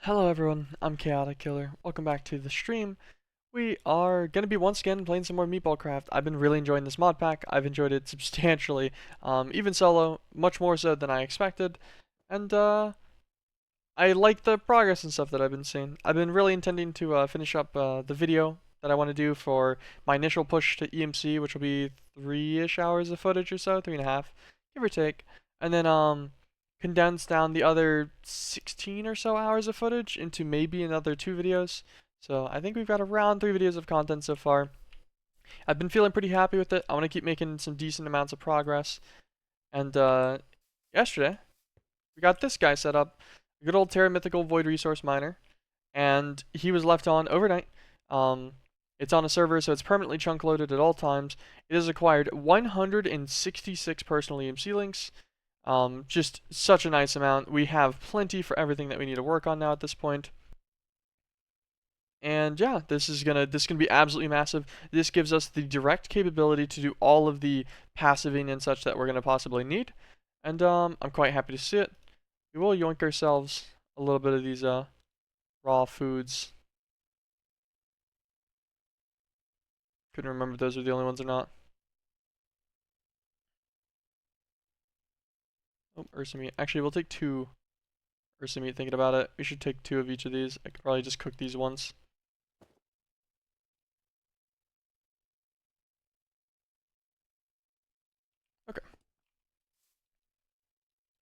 Hello everyone, I'm Chaotic Killer. Welcome back to the stream. We are going to be once again playing some more MeatBallCraft. I've been really enjoying this mod pack. I've enjoyed it substantially, even solo, much more so than I expected. And I like the progress and stuff that I've been seeing. I've been really intending to finish up the video that I want to do for my initial push to EMC, which will be 3-ish hours of footage or so, 3.5, give or take. And then condense down the other 16 or so hours of footage into maybe another 2 videos. So I think we've got around 3 videos of content so far. I've been feeling pretty happy with it. I want to keep making some decent amounts of progress. And yesterday, we got this guy set up, a good old Terra Mythical Void Resource Miner, and he was left on overnight. It's on a server, so it's permanently chunk loaded at all times. It has acquired 166 personal EMC links. Just such a nice amount. We have plenty for everything that we need to work on now at this point. And yeah, this is gonna be absolutely massive. This gives us the direct capability to do all of the passiving and such that we're gonna possibly need. And I'm quite happy to see it. We will yoink ourselves a little bit of these raw foods. Couldn't remember if those are the only ones or not. Oh, Ursa meat. Actually, we'll take 2 Ursa meat. Thinking about it, we should take 2 of each of these. I could probably just cook these once. Okay.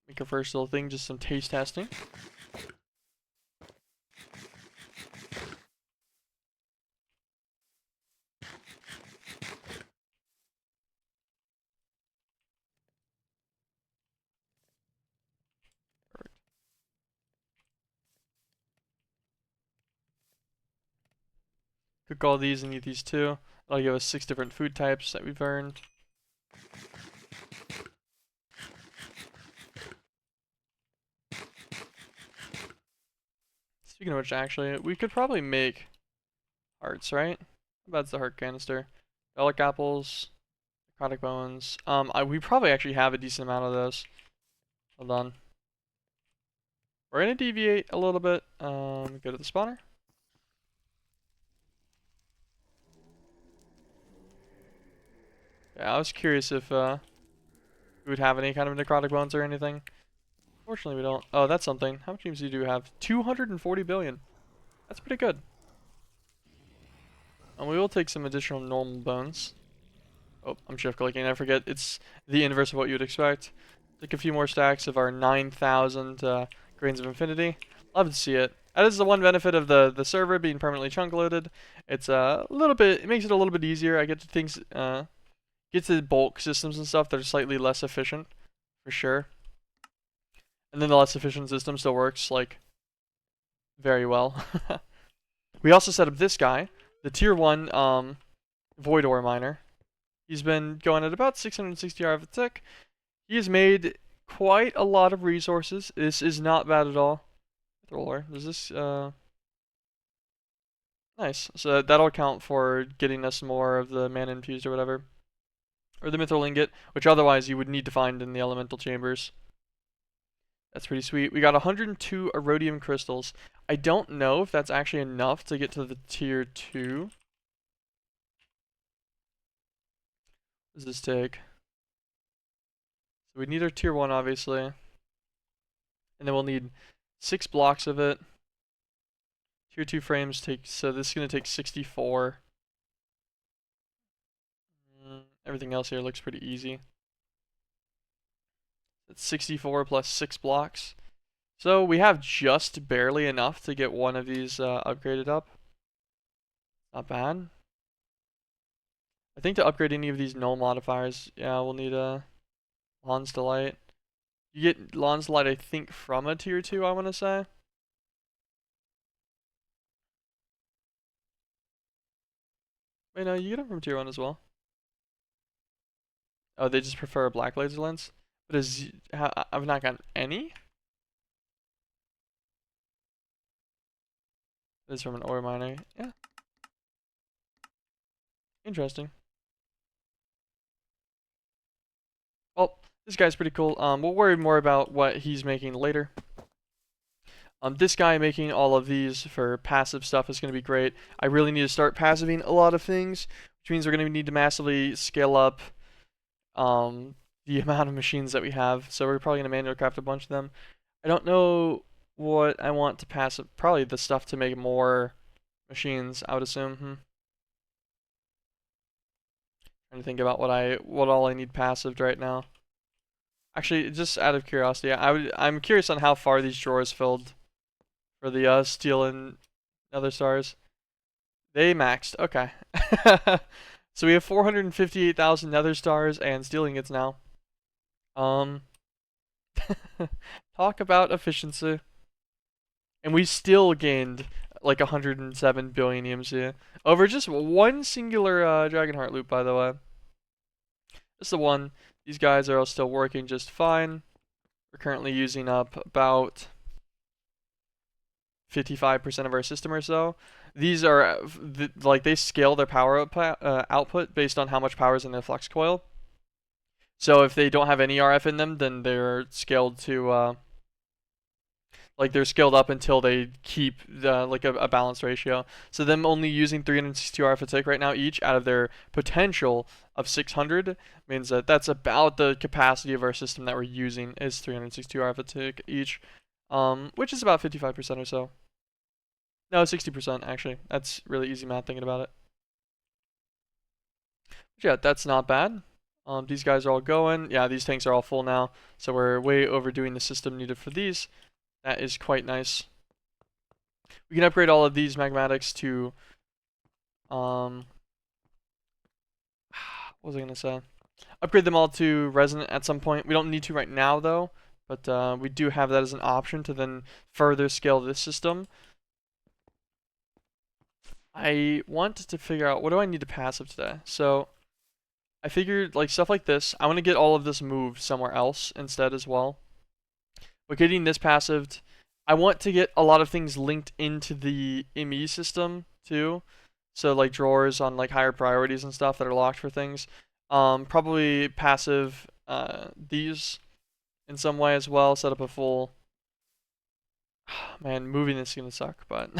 Make our first little thing, just some taste testing. Perfect. Cook all these and eat these too. That'll give us 6 different food types that we've earned. Speaking of which, actually, we could probably make hearts, right? That's the heart canister. Relic apples, necrotic bones. We probably actually have a decent amount of those. Hold on. We're gonna deviate a little bit. Go to the spawner. Yeah, I was curious if we would have any kind of necrotic bones or anything. Fortunately, we don't. Oh, that's something. How much teams do you have? 240 billion. That's pretty good. And we will take some additional normal bones. Oh, I'm shift clicking. I forget it's the inverse of what you would expect. Take a few more stacks of our 9,000 grains of infinity. Love to see it. That is the one benefit of the server being permanently chunk loaded. It's a little bit. It makes it a little bit easier. I get to things. Get to bulk systems and stuff that are slightly less efficient, for sure. And then the less efficient system still works like very well. We also set up this guy, the tier 1 void ore miner. He's been going at about 660 R of a tick. He has made quite a lot of resources. This is not bad at all. Ore. Does this nice. So that'll account for getting us more of the mana infused or whatever. Or the mithril ingot, which otherwise you would need to find in the elemental chambers. That's pretty sweet. We got 102 erodium crystals. I don't know if that's actually enough to get to the tier 2. What does this take? So we need our tier 1, obviously. And then we'll need 6 blocks of it. Tier 2 frames take, so this is going to take 64. Everything else here looks pretty easy. It's 64 plus 6 blocks. So we have just barely enough to get one of these upgraded up. Not bad. I think to upgrade any of these null modifiers, yeah, we'll need a Lon's Delight. You get Lon's Delight, I think, from a tier 2, I want to say. Wait, no, you get them from tier 1 as well. Oh, they just prefer a black laser lens? But I've not gotten any? This is from an ore miner. Yeah. Interesting. Well, this guy's pretty cool. We'll worry more about what he's making later. This guy making all of these for passive stuff is going to be great. I really need to start passiving a lot of things, which means we're going to need to massively scale up the amount of machines that we have. So we're probably going to manually craft a bunch of them. I don't know what I want to passive. Probably the stuff to make more machines, I would assume. Trying to think about what all I need passived right now. Actually, just out of curiosity, I'm curious on how far these drawers filled for the steel and other stars. They maxed. Okay. So we have 458,000 nether stars and steel ingots now. Um, talk about efficiency. And we still gained like 107 billion EMC over just one singular Dragonheart loop, by the way. This is the one. These guys are all still working just fine. We're currently using up about 55% of our system or so. These are like they scale their power output based on how much power is in the flux coil. So if they don't have any RF in them, then they're scaled to like they're scaled up until they keep like a balanced ratio. So them only using 362 RF a tick right now each out of their potential of 600 means that that's about the capacity of our system that we're using is 362 RF a tick each, which is about 55% or so. No, 60% actually. That's really easy math thinking about it. But yeah, that's not bad. These guys are all going. Yeah, these tanks are all full now, so we're way overdoing the system needed for these. That is quite nice. We can upgrade all of these magmatics to, what was I gonna say? Upgrade them all to resonant at some point. We don't need to right now though, but we do have that as an option to then further scale this system. I want to figure out what do I need to passive today. So I figured like stuff like this. I want to get all of this moved somewhere else instead as well. But getting this passived, I want to get a lot of things linked into the ME system too. So like drawers on like higher priorities and stuff that are locked for things. Probably passive these in some way as well. Set up a full. Man, moving this is gonna suck, but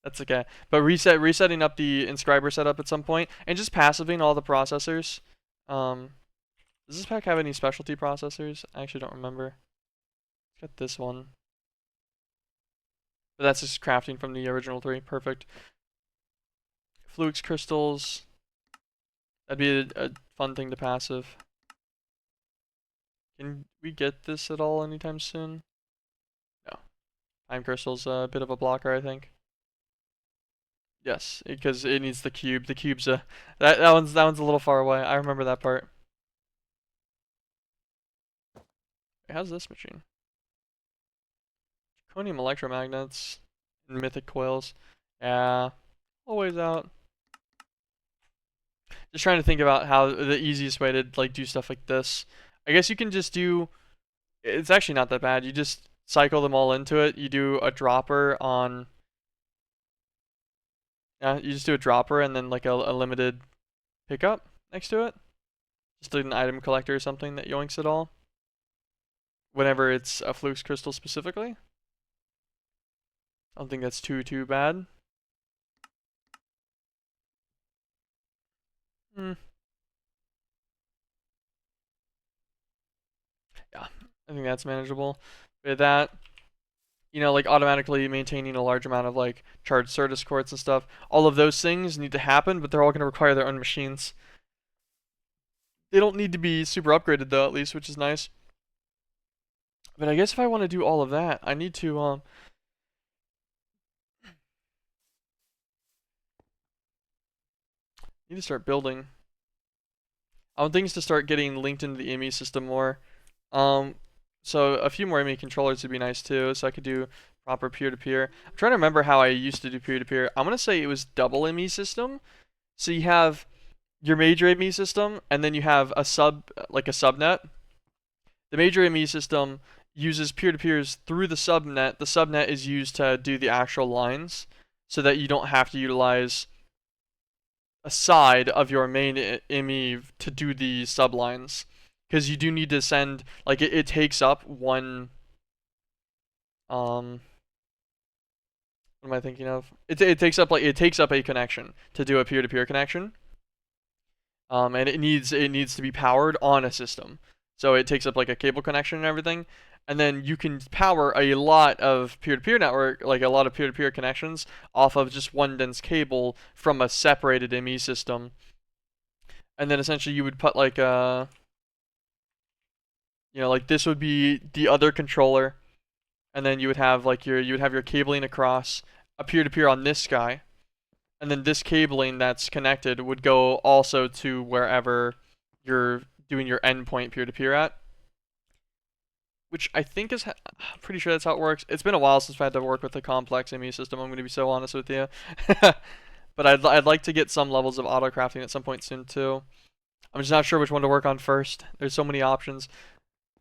that's okay. But resetting up the inscriber setup at some point, and just passiving all the processors. Does this pack have any specialty processors? I actually don't remember. It's got this one. But that's just crafting from the original 3. Perfect. Flux crystals. That'd be a fun thing to passive. Can we get this at all anytime soon? No. Time crystal's a bit of a blocker, I think. Yes, because it needs the cube. The cube's that one's a little far away. I remember that part. Wait, how's this machine? Draconium electromagnets and mythic coils. Yeah, always out. Just trying to think about how the easiest way to like do stuff like this. I guess you can just do. It's actually not that bad. You just cycle them all into it. You do a dropper on. Yeah, you just do a dropper and then like a limited pickup next to it. Just an item collector or something that yoinks it all. Whenever it's a flux crystal specifically. I don't think that's too bad. Yeah, I think that's manageable. With that, like automatically maintaining a large amount of like charged Certus quartz and stuff. All of those things need to happen, but they're all going to require their own machines. They don't need to be super upgraded though, at least, which is nice. But I guess if I want to do all of that, I need to start building. I want things to start getting linked into the ME system more. So a few more ME controllers would be nice too, so I could do proper peer-to-peer. I'm trying to remember how I used to do peer-to-peer. I'm gonna say it was double ME system. So you have your major ME system, and then you have a subnet. The major ME system uses peer-to-peers through the subnet. The subnet is used to do the actual lines, so that you don't have to utilize a side of your main ME to do the sublines. Because you do need to send, like, it takes up one What am I thinking of? It takes up a connection to do a peer-to-peer connection. And it needs to be powered on a system. So it takes up like a cable connection and everything. And then you can power a lot of peer-to-peer network, like a lot of peer-to-peer connections off of just one dense cable from a separated ME system. And then essentially you would put like like this would be the other controller, and then you would have like your cabling across a peer-to-peer on this guy, and then this cabling that's connected would go also to wherever you're doing your endpoint peer-to-peer at, which I think is I'm pretty sure that's how it works. It's been a while since I've had to work with a complex ME system. I'm going to be so honest with you. But I'd like to get some levels of auto crafting at some point soon too. I'm just not sure which one to work on first. There's so many options,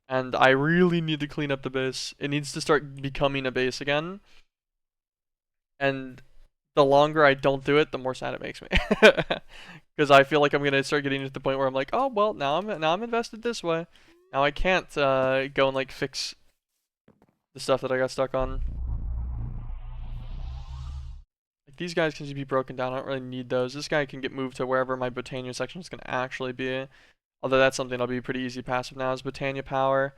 and I really need to clean up the base. It needs to start becoming a base again, and the longer I don't do it, the more sad it makes me. Because I feel like I'm gonna start getting to the point where I'm like, oh well, now I'm invested this way. Now I can't go and like fix the stuff that I got stuck on. Like these guys can just be broken down. I don't really need those. This guy can get moved to wherever my Botania section is gonna actually be. Although that's something that'll be pretty easy passive now is Botania power.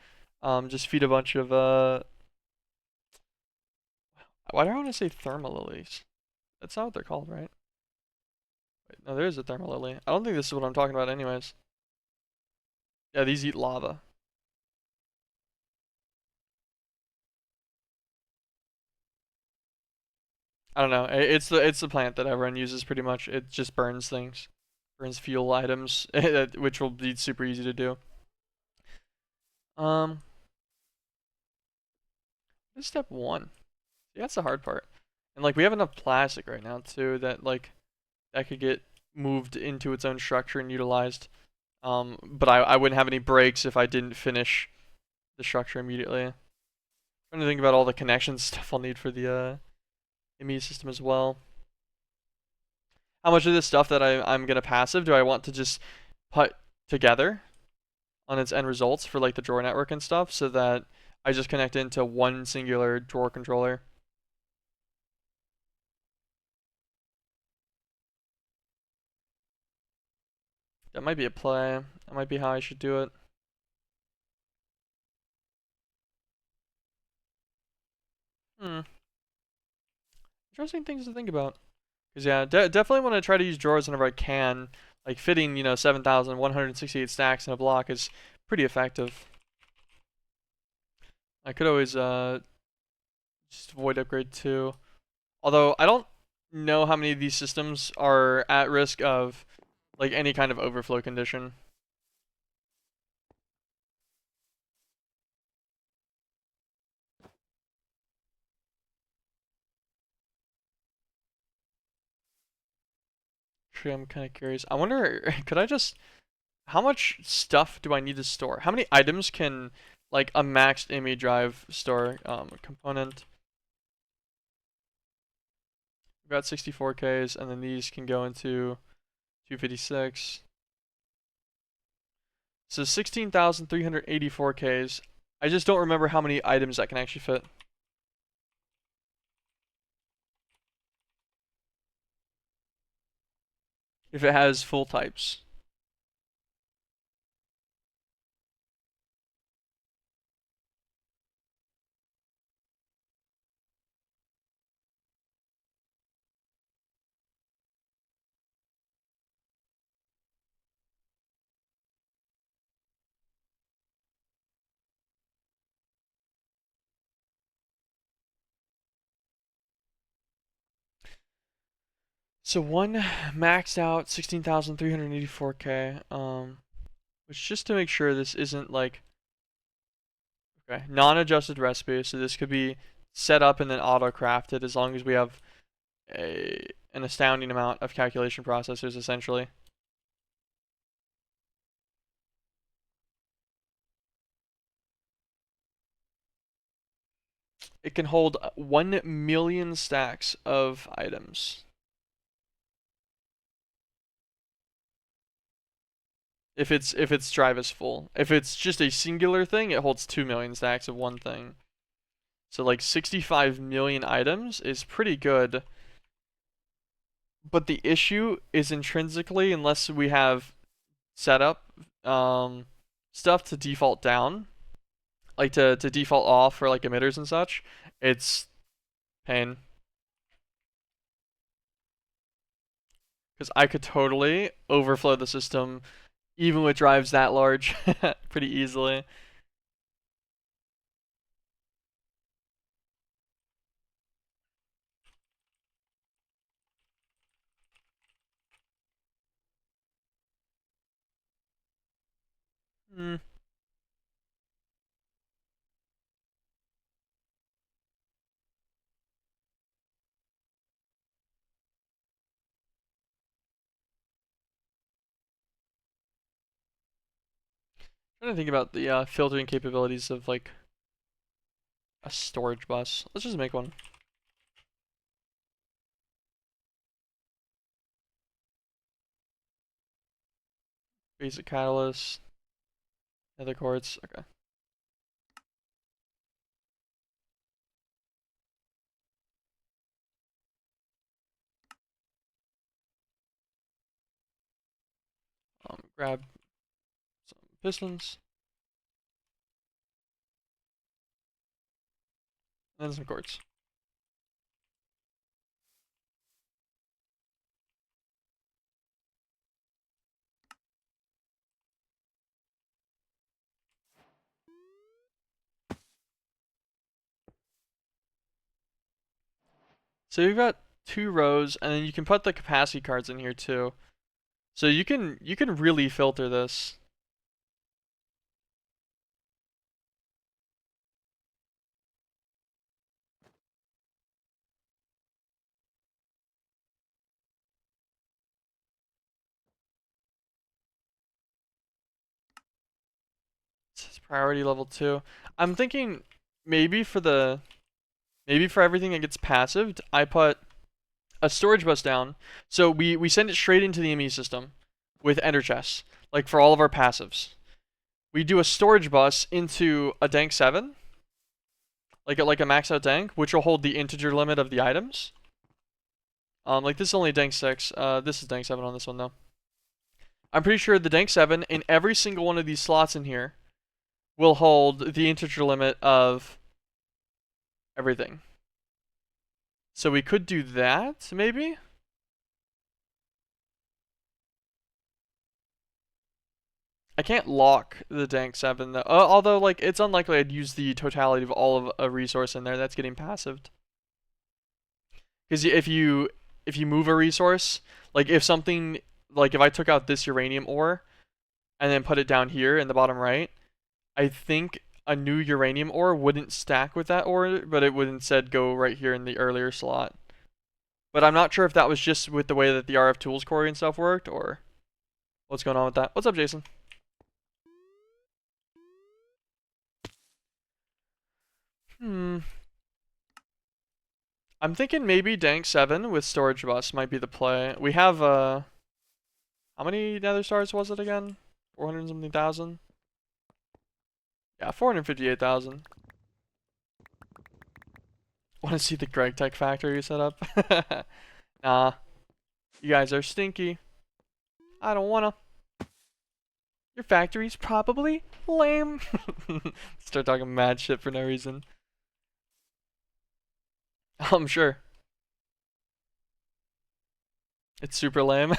Just feed a bunch of why do I want to say thermal lilies? That's not what they're called, right? Wait, no, there is a thermal lily. I don't think this is what I'm talking about anyways. Yeah, these eat lava. I don't know. It's the plant that everyone uses pretty much. It just burns things. Burns fuel items, which will be super easy to do. Um, this is step one. Yeah, that's the hard part. And like we have enough plastic right now too that like that could get moved into its own structure and utilized. But I wouldn't have any breaks if I didn't finish the structure immediately. I'm trying to think about all the connections stuff I'll need for the ME system as well. How much of this stuff that I'm gonna passive do I want to just put together on its end results for like the drawer network and stuff so that I just connect into one singular drawer controller? That might be a play. That might be how I should do it. Interesting things to think about. Because yeah, definitely want to try to use drawers whenever I can. Like fitting, 7,168 stacks in a block is pretty effective. I could always just void upgrade too. Although I don't know how many of these systems are at risk of like any kind of overflow condition. Actually, I'm kind of curious. I wonder, could I just, how much stuff do I need to store? How many items can like a maxed ME drive store? Component. We've got 64Ks, and then these can go into 256. So 16,384 Ks. I just don't remember how many items that can actually fit. If it has full types. So one maxed out 16,384K. Which just to make sure this isn't like okay, non-adjusted recipe. So this could be set up and then auto crafted as long as we have an astounding amount of calculation processors essentially. It can hold 1 million stacks of items. If its drive is full. If it's just a singular thing, it holds 2 million stacks of one thing. So like 65 million items is pretty good. But the issue is intrinsically, unless we have setup stuff to default down, like to default off for like emitters and such, it's pain. Because I could totally overflow the system even with drives that large pretty easily. Hmm. Trying to think about the filtering capabilities of like a storage bus. Let's just make one. Basic catalyst, nether quartz. Okay. Grab some pistons and then some quartz. So you've got 2 rows, and then you can put the capacity cards in here too. So you can really filter this. It's priority level 2. I'm thinking maybe for the maybe for everything that gets passived, I put a storage bus down. So we send it straight into the ME system with ender chests, like for all of our passives. We do a storage bus into a dank 7, like a max out dank, which will hold the integer limit of the items. Like this is only dank 6. This is dank 7 on this one though. I'm pretty sure the dank 7 in every single one of these slots in here will hold the integer limit of everything. So we could do that, maybe? I can't lock the dank 7 though. Although like it's unlikely I'd use the totality of all of a resource in there that's getting passived. Because if you move a resource, like if something like if I took out this uranium ore and then put it down here in the bottom right, I think a new uranium ore wouldn't stack with that ore, but it would instead go right here in the earlier slot. But I'm not sure if that was just with the way that the RF tools quarry and stuff worked, or what's going on with that. What's up, Jason? Hmm. I'm thinking maybe Dank 7 with storage bus might be the play. We have how many nether stars was it again? 400 something thousand? Yeah, 458,000. Want to see the Greg Tech factory set up? Nah, you guys are stinky. I don't wanna. Your factory's probably lame. Start talking mad shit for no reason. I'm sure. It's super lame.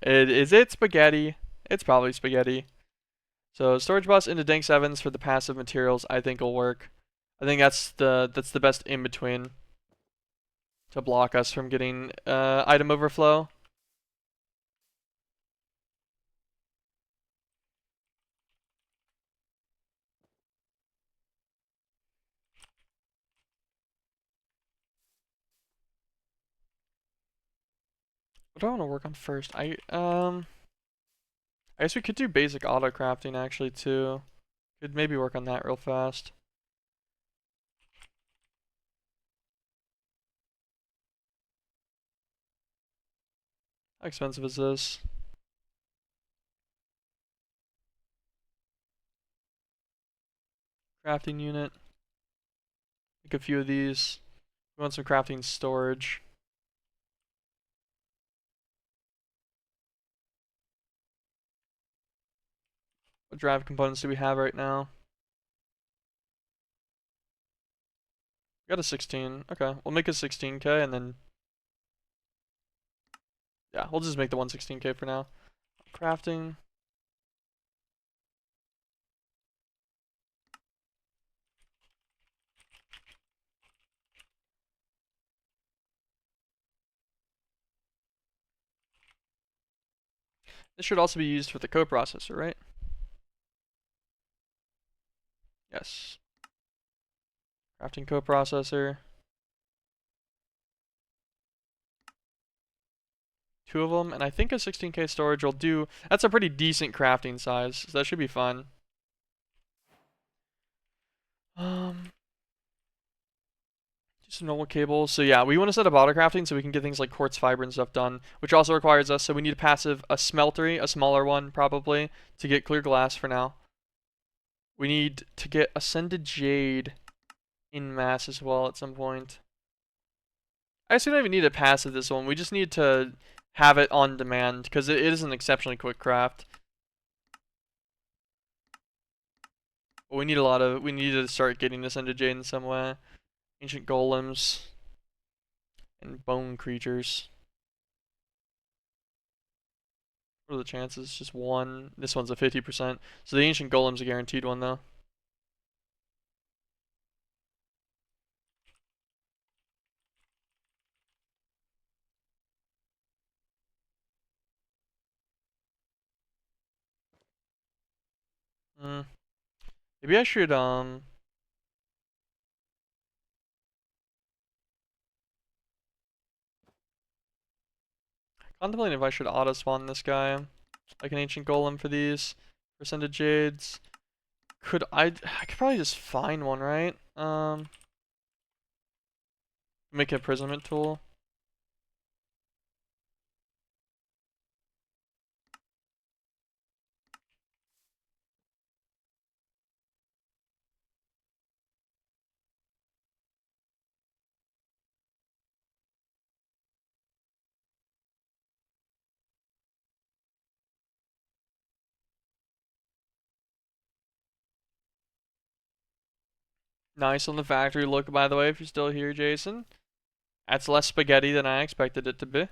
Is it spaghetti? It's probably spaghetti. So storage bus into Dank 7s for the passive materials I think will work. I think that's the best in between to block us from getting item overflow. What do I want to work on first? I guess we could do basic auto crafting actually too. Could maybe work on that real fast. How expensive is this? Crafting unit. Make a few of these. We want some crafting storage. What drive components do we have right now? We got a 16. Okay, we'll make a 16K and then yeah, we'll just make the 116K for now. Crafting. This should also be used for the coprocessor, right? Yes. Crafting coprocessor. 2 of them, and I think a 16K storage will do. That's a pretty decent crafting size, so that should be fun. Just normal cables. So yeah, we want to set up auto crafting so we can get things like quartz fiber and stuff done, which also requires us. So we need a passive, a smeltery, a smaller one probably, to get clear glass for now. We need to get ascended jade in mass as well at some point. I guess we don't even need a passive this one. We just need to have it on demand because it is an exceptionally quick craft. But we need a lot of. We need to start getting ascended jade in some way. Ancient golems and bone creatures. What are the chances? Just one. This one's a 50%. So the ancient golem's a guaranteed one though. Maybe I should contemplating if I should auto spawn this guy like an ancient golem for these percentage jades. I could probably just find one, right? Make an imprisonment tool. Nice on the factory look, by the way, if you're still here, Jason. That's less spaghetti than I expected it to be.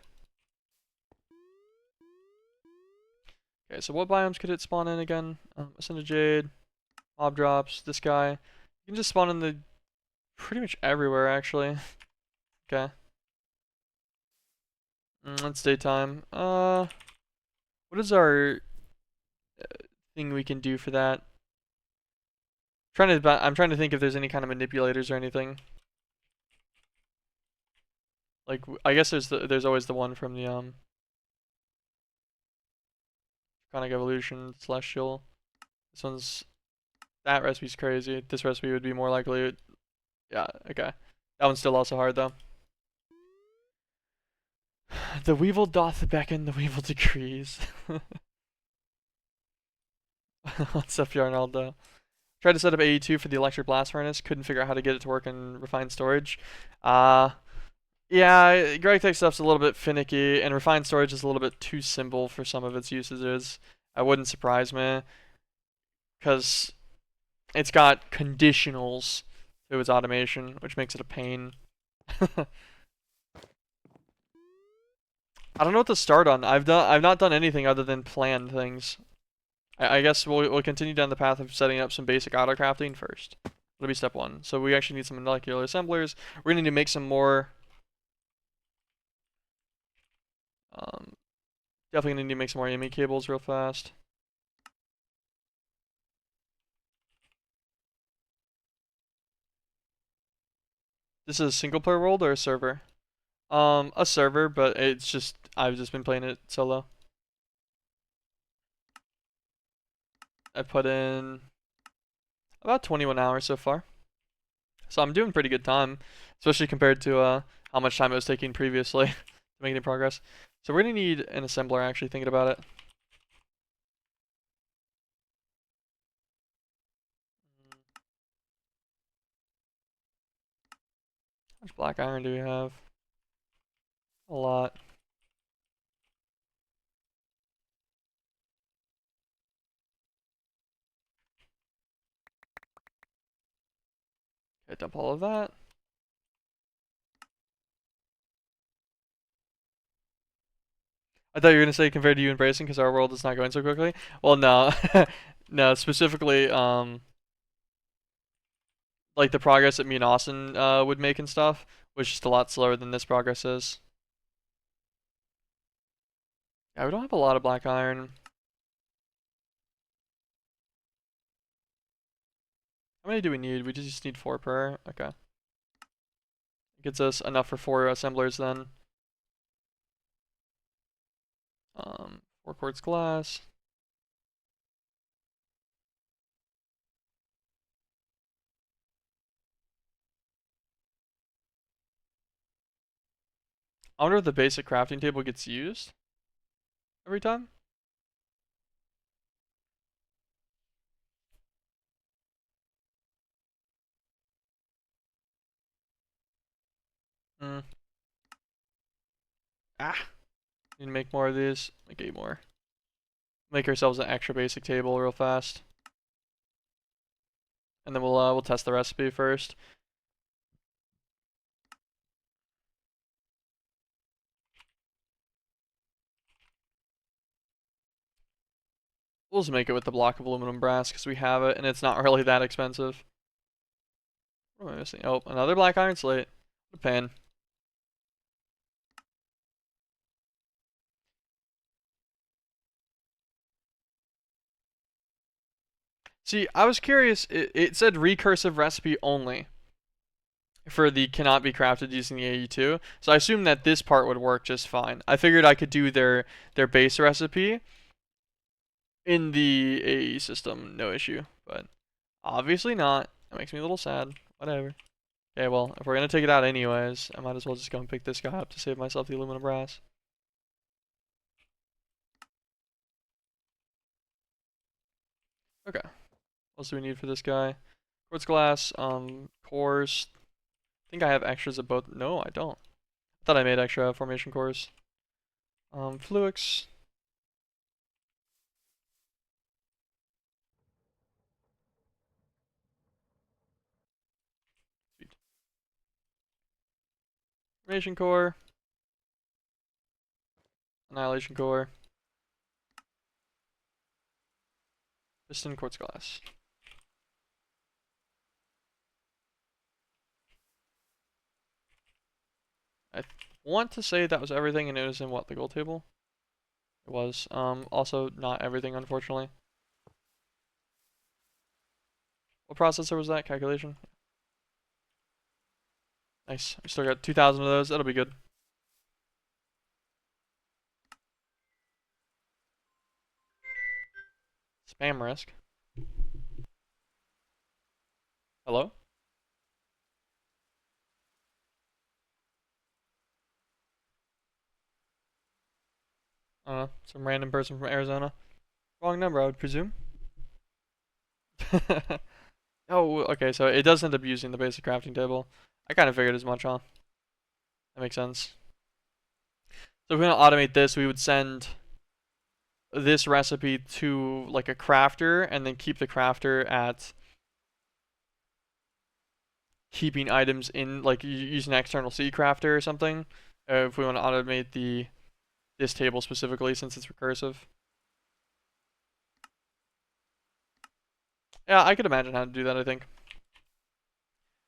Okay, so what biomes could it spawn in again? Ascended Jade, mob drops, this guy. You can just spawn in the pretty much everywhere, actually. Okay. It's daytime. What is our thing we can do for that? I'm trying to think if there's any kind of manipulators or anything. Like, I guess there's always the one from the Draconic Evolution Celestial. That recipe's crazy. This recipe would be more likely. Yeah, okay. That one's still also hard though. The Weevil doth beckon, the Weevil decrees. What's up, Yarnaldo? Tried to set up 82 for the electric blast furnace. Couldn't figure out how to get it to work in refined storage. Yeah, Greg Tech stuff's a little bit finicky, and refined storage is a little bit too simple for some of its usages. That wouldn't surprise me, because it's got conditionals to its automation, which makes it a pain. I don't know what to start on. I've not done anything other than planned things. I guess we'll continue down the path of setting up some basic auto crafting first. That'll be step one. So we actually need some molecular assemblers. We're gonna need to make some more. Definitely gonna need to make some more ME cables real fast. This is a single player world or a server? A server, but it's just I've just been playing it solo. I put in about 21 hours so far. So I'm doing pretty good time, especially compared to how much time it was taking previously to make any progress. So we're gonna need an assembler actually thinking about it. much black iron do we have? A lot. Okay, dump all of that. I thought you were gonna say compared to you embracing because our world is not going so quickly. Well, no, no. Specifically, like the progress that me and Austin would make and stuff was just a lot slower than this progress is. Yeah, we don't have a lot of black iron. How many do we need? We just need 4 per. Okay. Gets us enough for 4 assemblers then. 4 quartz glass. I wonder if the basic crafting table gets used every time. Hmm. Ah. Need to make more of these. Make 8 more. Make ourselves an extra basic table real fast. And then we'll test the recipe first. We'll just make it with the block of aluminum brass because we have it and it's not really that expensive. What am I missing? Oh, another black iron slate. What a pain. See, I was curious. It said recursive recipe only for the cannot be crafted using the AE2. So I assumed that this part would work just fine. I figured I could do their base recipe in the AE system, no issue. But obviously not. That makes me a little sad. Whatever. Okay, well, if we're gonna take it out anyways, I might as well just go and pick this guy up to save myself the aluminum brass. Okay. What else do we need for this guy? Quartz glass, cores. I think I have extras of both. No, I don't. I thought I made extra formation cores. Fluix. Sweet. Formation core. Annihilation core. Piston quartz glass. I want to say that was everything, and it was in what, the gold table? It was. Also not everything, unfortunately. What processor was that? Calculation? Nice. We still got 2,000 of those. That'll be good. Spam risk. Hello? I don't know. Some random person from Arizona. Wrong number, I would presume. Oh, okay, so it does end up using the basic crafting table. I kind of figured as much, huh? That makes sense. So if we're gonna automate this, we would send this recipe to like a crafter and then keep the crafter at keeping items in, like use an external C crafter or something. If we want to automate this table specifically since it's recursive. Yeah, I could imagine how to do that, I think.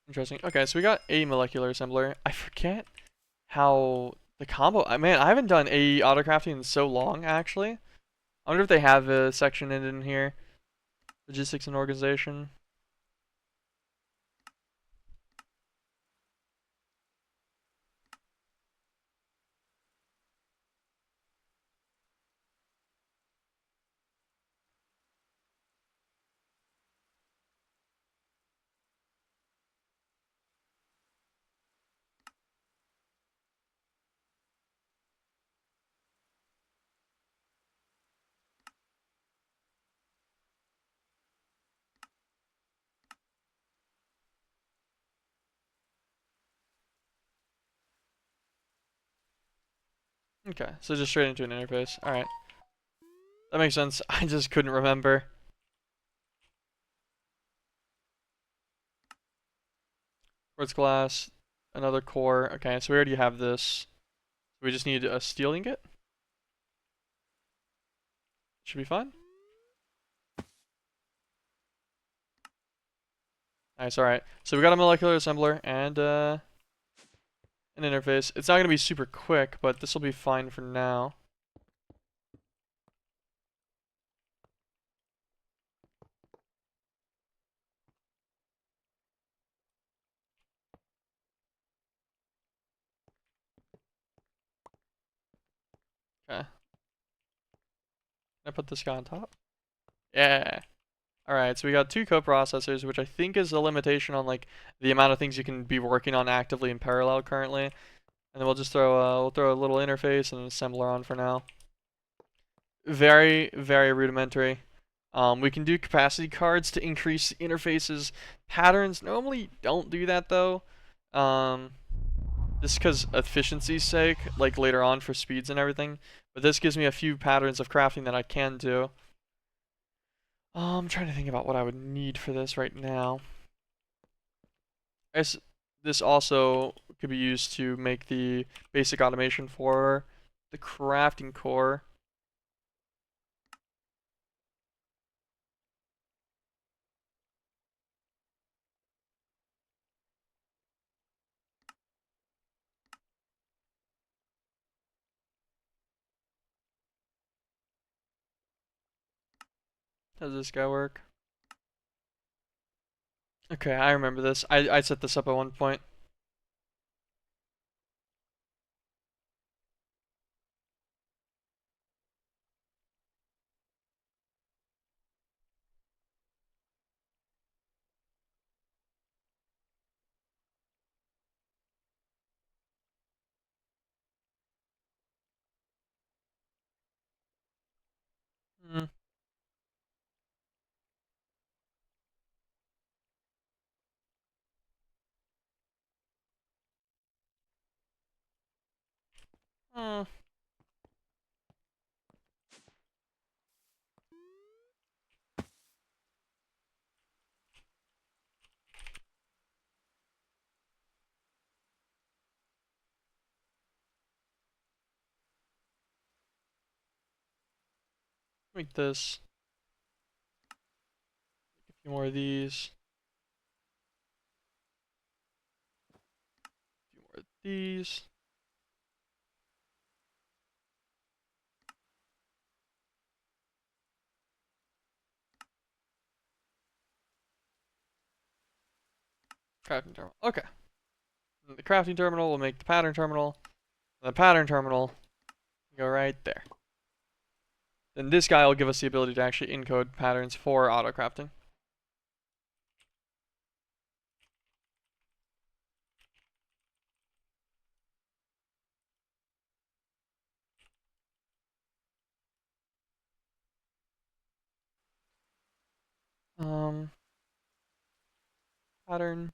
Interesting. Okay, so we got a molecular assembler. I forget how the combo. Man, I haven't done AE autocrafting in so long, actually. I wonder if they have a section in here. Logistics and organization. Okay, so just straight into an interface. Alright. That makes sense. I just couldn't remember. Quartz glass, another core. Okay, so we already have this. We just need a steel ingot. Should be fine. Nice, alright. So we got a molecular assembler and an interface. It's not going to be super quick, but this will be fine for now. Okay. I put this guy on top. Yeah. Alright, so we got two coprocessors, which I think is a limitation on like the amount of things you can be working on actively in parallel currently. And then we'll just we'll throw a little interface and an assembler on for now. Very, very rudimentary. We can do capacity cards to increase interfaces. Patterns normally don't do that though. Just because efficiency's sake, like later on for speeds and everything. But this gives me a few patterns of crafting that I can do. I'm trying to think about what I would need for this right now. I guess this also could be used to make the basic automation for the crafting core. How does this guy work? Okay, I remember this. I set this up at one point. Hmm. Hmm. Make this. A few more of these. A few more of these. Crafting terminal. Okay. And the crafting terminal will make the pattern terminal. And the pattern terminal go right there. Then this guy will give us the ability to actually encode patterns for auto crafting. Um, pattern.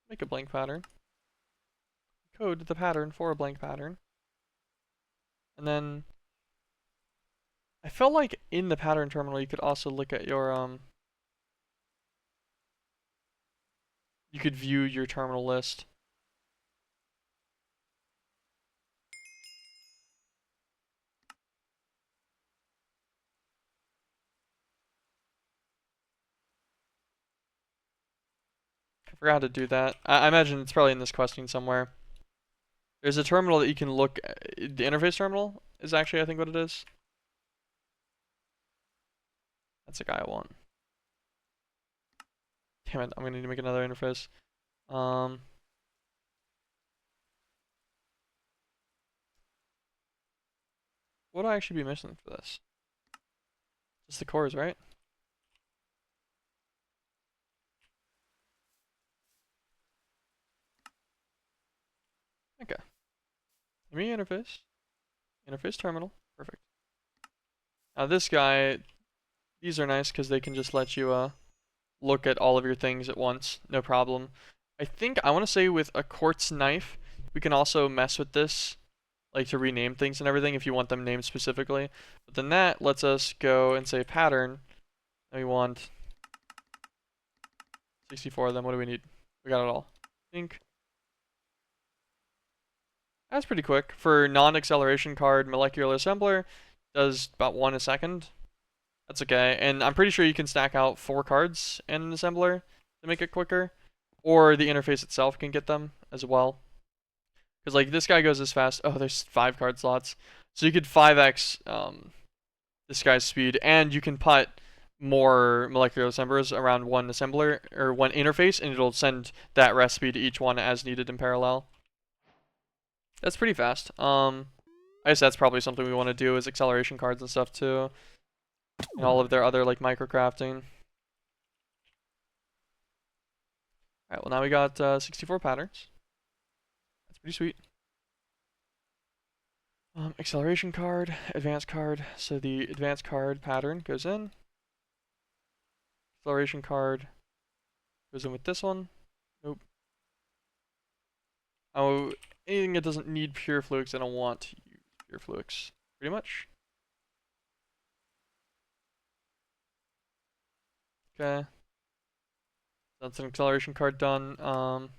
Make a blank pattern. Code the pattern for a blank pattern. And then I felt like in the pattern terminal you could also look at your you could view your terminal list. I forgot how to do that. I imagine it's probably in this questing somewhere. There's a terminal that you can look at. The interface terminal is actually I think what it is. That's the guy I want. Damn it, I'm gonna need to make another interface. Um what would I actually be missing for this? Just the cores, right? Okay. Give me interface. Interface terminal. Perfect. Now this guy, these are nice because they can just let you look at all of your things at once, no problem. I think I want to say with a quartz knife, we can also mess with this, like to rename things and everything if you want them named specifically. But then that lets us go and say pattern, and we want 64 of them. What do we need? We got it all. Ink. That's pretty quick. For non-acceleration card molecular assembler, does about 1 a second. That's okay. And I'm pretty sure you can stack out 4 cards in an assembler to make it quicker. Or the interface itself can get them as well. Because like this guy goes as fast. Oh, there's 5 card slots. So you could 5x this guy's speed, and you can put more molecular assemblers around one assembler or one interface, and it'll send that recipe to each one as needed in parallel. That's pretty fast. I guess that's probably something we want to do is acceleration cards and stuff too, and all of their other like microcrafting. All right, well now we got 64 patterns. That's pretty sweet. Acceleration card, advanced card. So the advanced card pattern goes in. Acceleration card goes in with this one. Nope. Oh, anything that doesn't need pure fluids, I don't want to use pure fluids. Pretty much. Okay. That's an acceleration card done.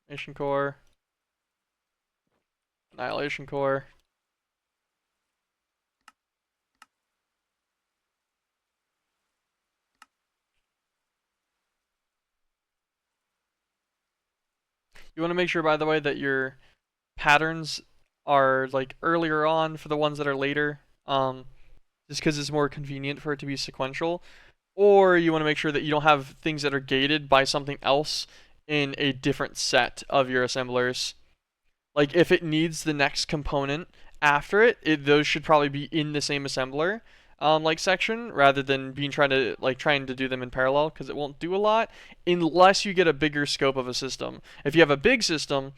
Nation core. Annihilation core. You want to make sure, by the way, that your patterns are like earlier on for the ones that are later. Just because it's more convenient for it to be sequential. Or you want to make sure that you don't have things that are gated by something else in a different set of your assemblers. Like if it needs the next component after it, those should probably be in the same assembler like section rather than trying to do them in parallel because it won't do a lot unless you get a bigger scope of a system. If you have a big system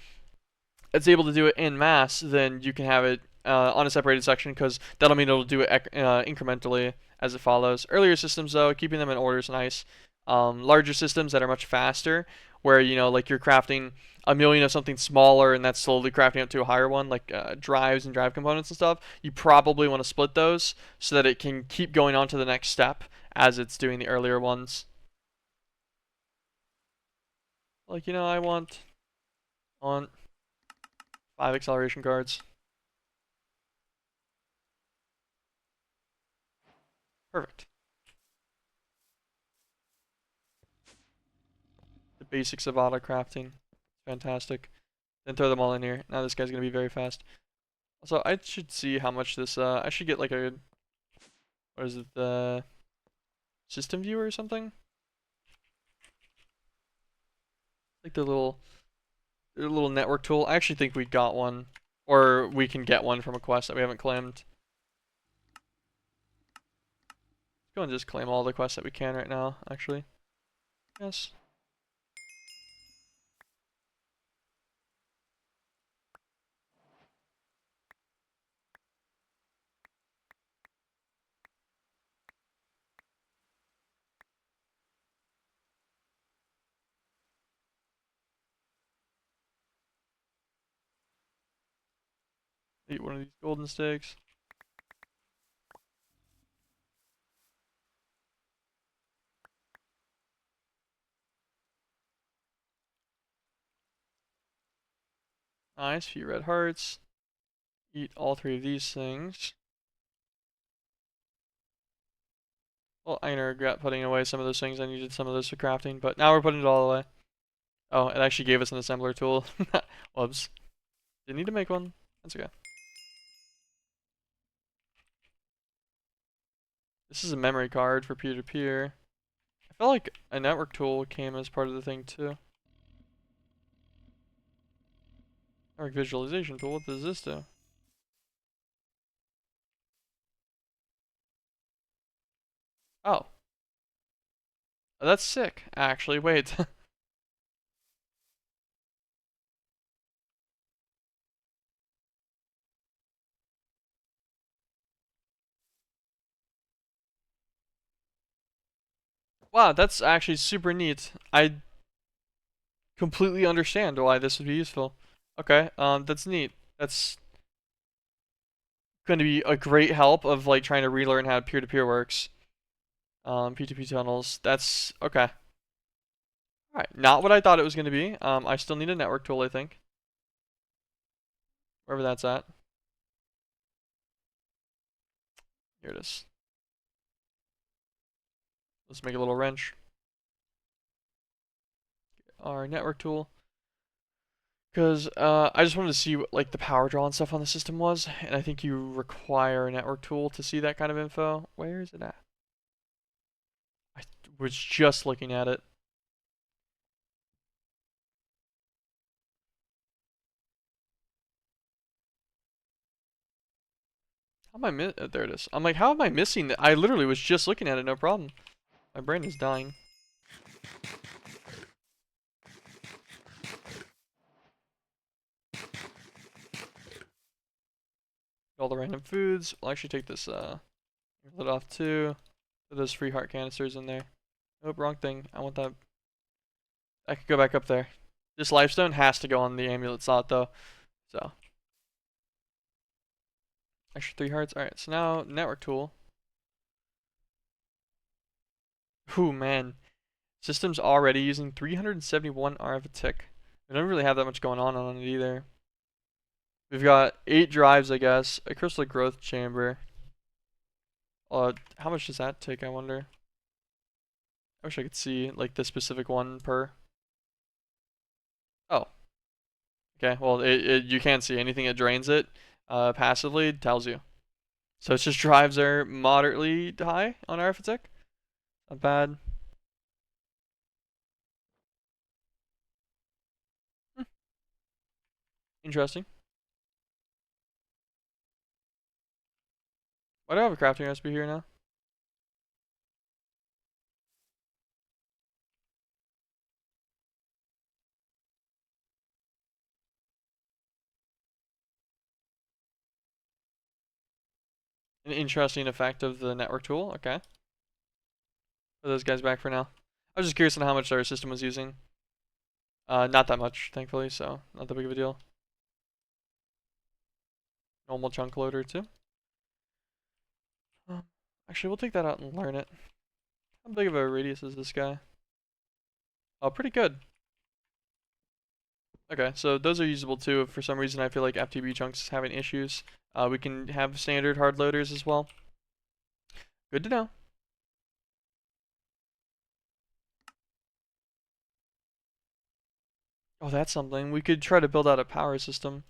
that's able to do it in mass, then you can have it on a separated section because that'll mean it'll do it incrementally as it follows. Earlier systems, though, keeping them in order is nice. Larger systems that are much faster, where like you're crafting a million of something smaller and that's slowly crafting up to a higher one, like drives and drive components and stuff. You probably want to split those so that it can keep going on to the next step as it's doing the earlier ones. Like I want 5 acceleration cards. Perfect. The basics of auto crafting. Fantastic. Then throw them all in here. Now this guy's gonna be very fast. Also, I should see how much this. I should get like a. What is it? The system viewer or something? Like the little network tool. I actually think we got one, or we can get one from a quest that we haven't claimed. Let's go and just claim all the quests that we can right now. Actually, yes. Eat one of these golden steaks. Nice, few red hearts. Eat all 3 of these things. Well, I regret putting away some of those things. I needed some of those for crafting, but now we're putting it all away. Oh, it actually gave us an assembler tool. Whoops. Didn't need to make one. That's okay. This is a memory card for peer-to-peer. I felt like a network tool came as part of the thing too. Network visualization tool, what does this do? Oh. Oh, that's sick, actually. Wait. Wow, that's actually super neat. I completely understand why this would be useful. Okay, that's neat. That's going to be a great help of like trying to relearn how peer-to-peer works. P2P tunnels. That's okay. All right, not what I thought it was going to be. I still need a network tool, I think. Wherever that's at. Here it is. Let's make a little wrench. Our network tool. Because I just wanted to see what like the power draw and stuff on the system was, and I think you require a network tool to see that kind of info. Where is it at? I was just looking at it. How am I there it is. I'm like, how am I missing that? I literally was just looking at it, no problem. My brain is dying. All the random foods. I'll actually take this lid off too. Put those free heart canisters in there. Nope, wrong thing. I want that. I could go back up there. This lifestone has to go on the amulet slot though. So extra 3 hearts. Alright, so now network tool. Ooh man. System's already using 371 RF a tick. We don't really have that much going on it either. We've got 8 drives, I guess. A crystal growth chamber. How much does that take, I wonder? I wish I could see, like, the specific one per. Oh. Okay, well, you can't see anything that drains it passively, tells you. So it's just drives are moderately high on RF a tick. Not bad. Hmm, interesting. Why do I have a crafting recipe here now? An interesting effect of the network tool. Okay. Put those guys back for now. I was just curious on how much our system was using. Not that much, thankfully, so not that big of a deal. Normal chunk loader too. Actually, we'll take that out and learn it. How big of a radius is this guy? Oh, pretty good. Okay, so those are usable too. If for some reason I feel like FTB chunks is having issues, we can have standard hard loaders as well. Good to know. Oh, that's something. We could try to build out a power system.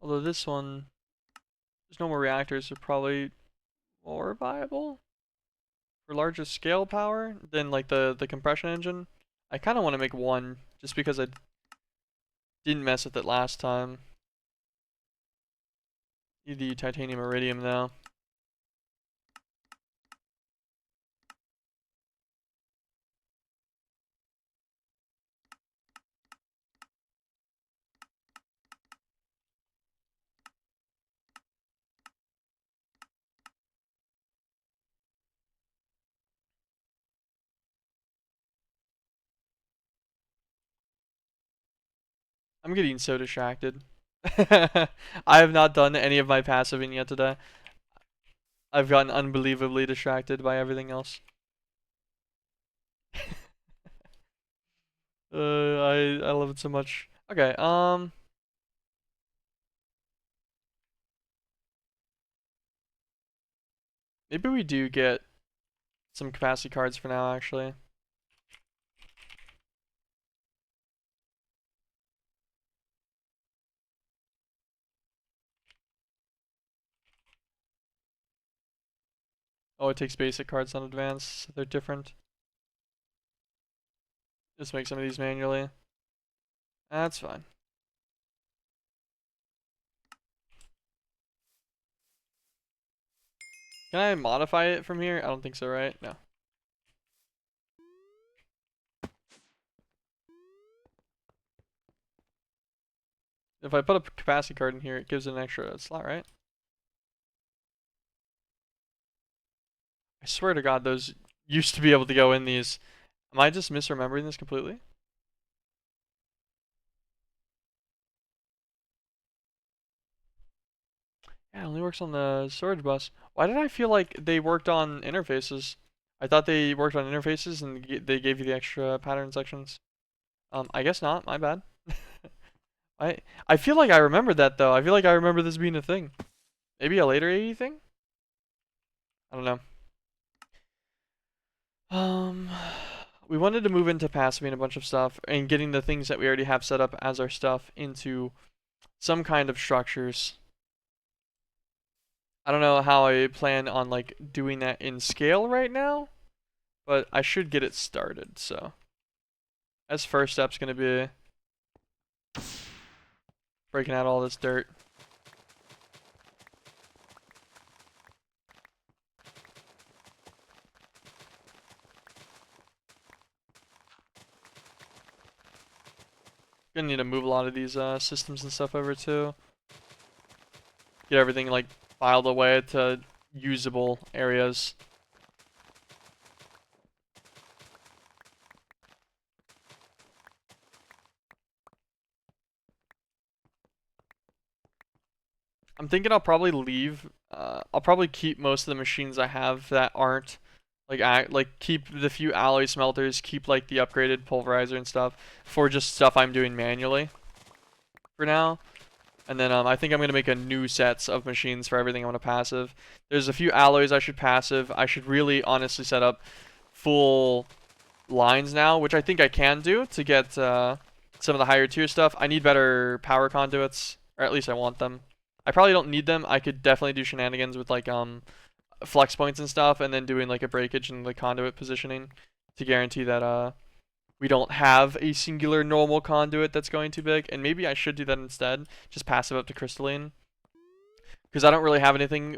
Although this one, there's no more reactors, so probably more viable for larger scale power than like the compression engine. I kind of want to make one just because I didn't mess with it last time. Need the titanium iridium now. I'm getting so distracted. I have not done any of my passiving yet today. I've gotten unbelievably distracted by everything else. I love it so much. Okay, maybe we do get some capacity cards for now, actually. Oh, it takes basic cards on advanced, so they're different. Just make some of these manually. That's fine. Can I modify it from here? I don't think so, right? No. if I put a capacity card in here, it gives it an extra slot, right? I swear to God, those used to be able to go in these. Am I just misremembering this completely? Yeah, it only works on the storage bus. Why did I feel like they worked on interfaces? I thought they worked on interfaces and they gave you the extra pattern sections. I guess not. My bad. I feel like I remember that though. I feel like I remember this being a thing. Maybe a later AE thing? I don't know. Um, we wanted to move into passiving a bunch of stuff and getting the things that we already have set up as our stuff into some kind of structures. I don't know how I plan on like doing that in scale right now, but I should get it started. So, as first step's gonna be breaking out all this dirt. Gonna need to move a lot of these systems and stuff over too. Get everything like filed away to usable areas. I'm thinking I'll probably leave. I'll probably keep most of the machines I have that aren't like keep the few alloy smelters, keep like the upgraded pulverizer and stuff for just stuff I'm doing manually for now. And then I think I'm gonna make a new sets of machines for everything I want to passive. There's a few alloys I should passive. I should really honestly set up full lines now, which I think I can do to get some of the higher tier stuff. I need better power conduits, or at least I want them. I probably don't need them. I could definitely do shenanigans with like flex points and stuff, and then doing like a breakage and the conduit positioning to guarantee that we don't have a singular normal conduit that's going too big. And maybe I should do that instead, just passive up to crystalline, because I don't really have anything,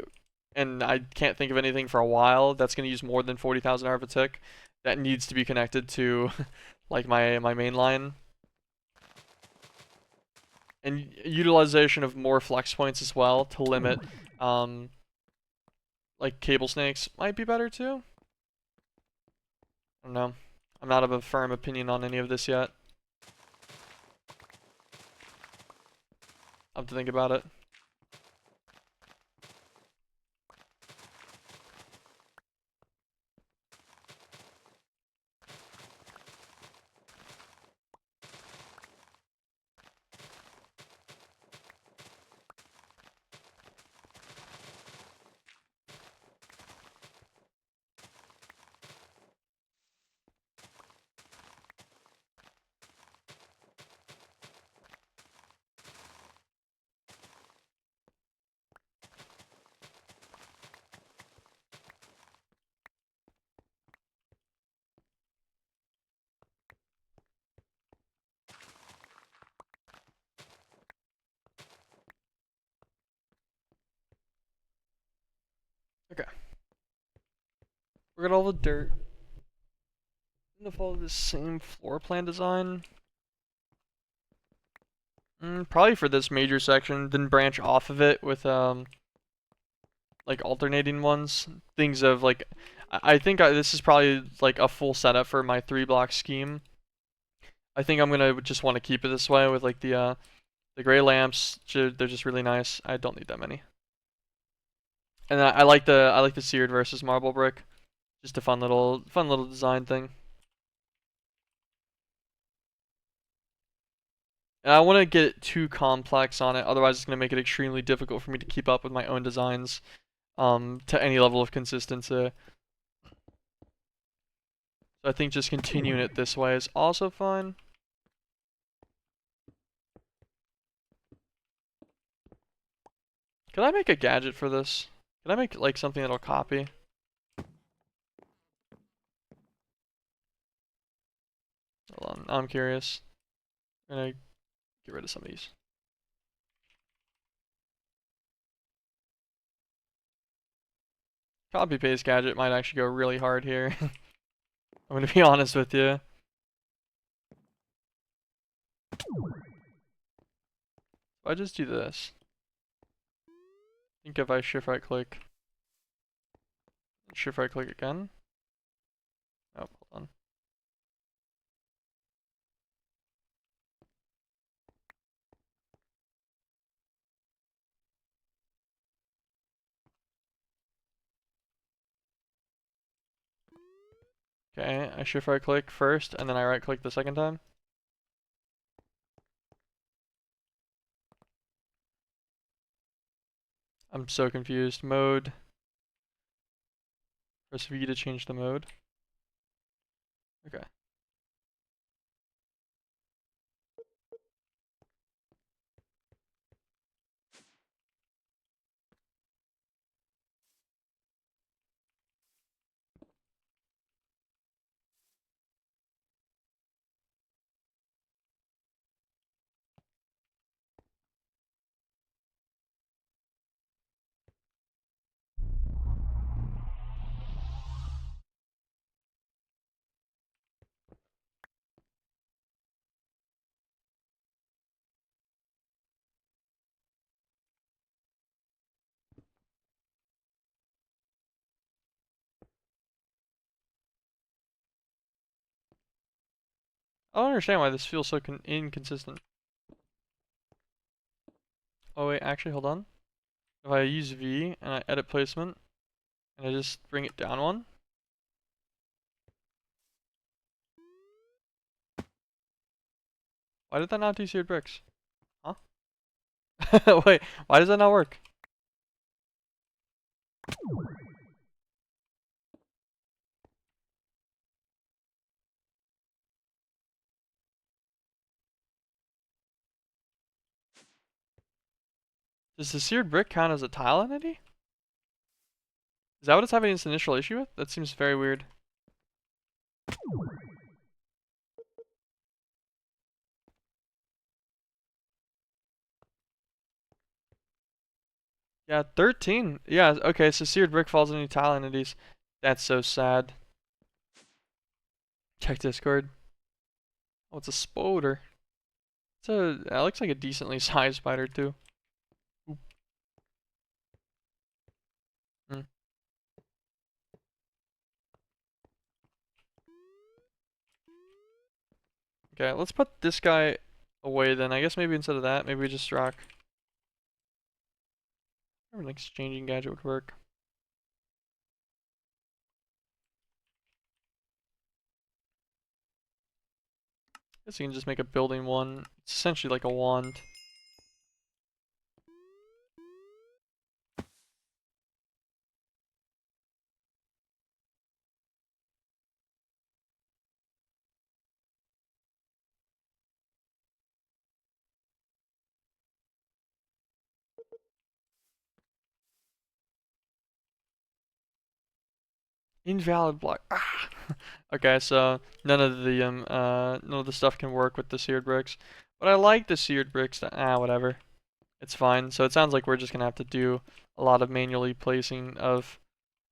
and I can't think of anything for a while that's going to use more than 40,000 RV tick that needs to be connected to like my main line. And utilization of more flex points as well to limit like cable snakes might be better too. I don't know. I'm not of a firm opinion on any of this yet. I'll have to think about it. Okay. We got all the dirt. I'm gonna follow the same floor plan design. Probably for this major section, then branch off of it with like alternating ones. Things of like, I think this is probably like a full setup for my 3 block scheme. I think I'm gonna just want to keep it this way with like the gray lamps. They're just really nice. I don't need that many. And I like the seared versus marble brick. Just a fun little design thing. And I want to get it too complex on it, otherwise it's going to make it extremely difficult for me to keep up with my own designs to any level of consistency. So I think just continuing it this way is also fine. Could I make a gadget for this? Could I make like something that'll copy? Hold on, I'm curious. I'm gonna get rid of some of these. Copy paste gadget might actually go really hard here. I'm gonna be honest with you. I just do this. I think if I shift right click again. Oh, hold on. Okay, I shift right click first and then I right click the second time. I'm so confused. Mode. Press V to change the mode. Okay. I don't understand why this feels so inconsistent. Oh wait, actually hold on. If I use V and I edit placement and I just bring it down one. Why did that not do seared bricks? Huh? Wait, why does that not work? Does the seared brick count as a tile entity? Is that what it's having its initial issue with? That seems very weird. Yeah, 13. Yeah, okay, so seared brick falls into tile entities. That's so sad. Check Discord. Oh, it's a spoder. That looks like a decently sized spider too. Oop. Hmm. Okay, let's put this guy away then. I guess maybe instead of that, maybe we just rock. An exchanging gadget would work. Guess you can just make a building one. It's essentially like a wand. Invalid block. Ah! Okay, so none of the stuff can work with the seared bricks. But I like the seared bricks. Whatever. It's fine. So it sounds like we're just gonna have to do a lot of manually placing of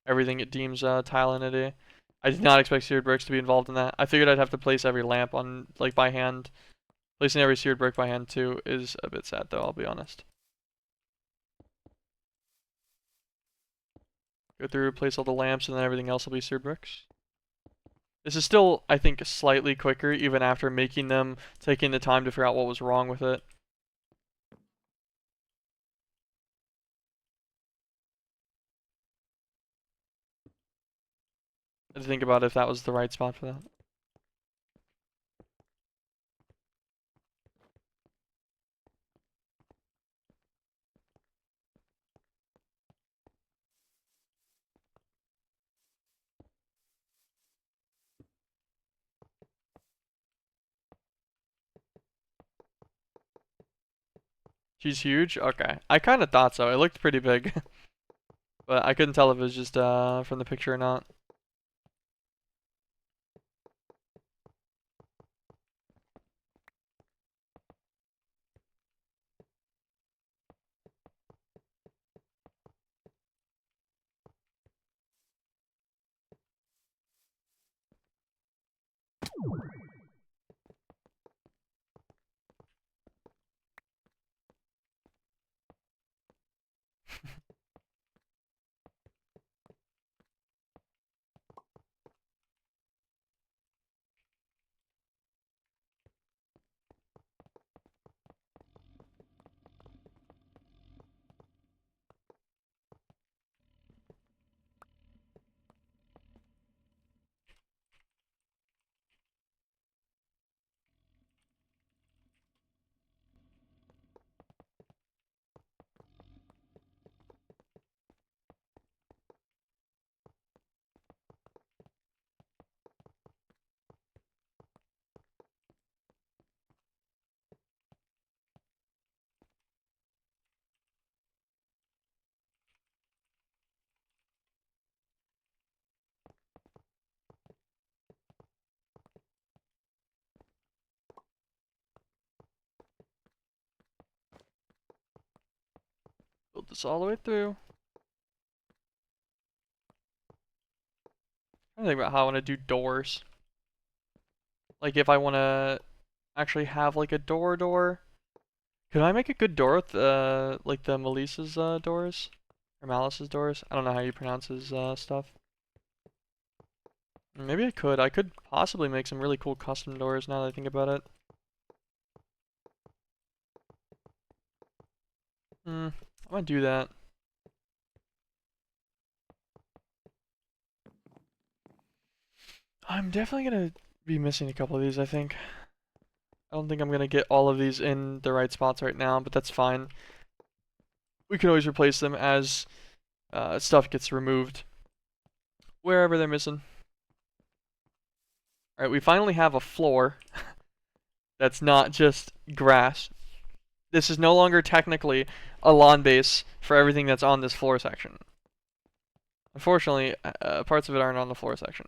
everything it deems tile entity. I did not expect seared bricks to be involved in that. I figured I'd have to place every lamp on like by hand. Placing every seared brick by hand too is a bit sad though, I'll be honest. Go through, place all the lamps, and then everything else will be seared bricks. This is still, I think, slightly quicker, even after making them, taking the time to figure out what was wrong with it. I had to think about if that was the right spot for that. She's huge? Okay. I kind of thought so. It looked pretty big. But I couldn't tell if it was just from the picture or not. build this all the way through. I'm trying to think about how I want to do doors. Like if I want to actually have like a door. Could I make a good door with like the Melissa's doors? Or Malice's doors? I don't know how you pronounce his stuff. Maybe I could. I could possibly make some really cool custom doors now that I think about it. I'm gonna do that. I'm definitely gonna be missing a couple of these, I think. I don't think I'm gonna get all of these in the right spots right now, but that's fine. We can always replace them as stuff gets removed wherever they're missing. Alright, we finally have a floor that's not just grass. This is no longer technically a lawn base for everything that's on this floor section. Unfortunately, parts of it aren't on the floor section.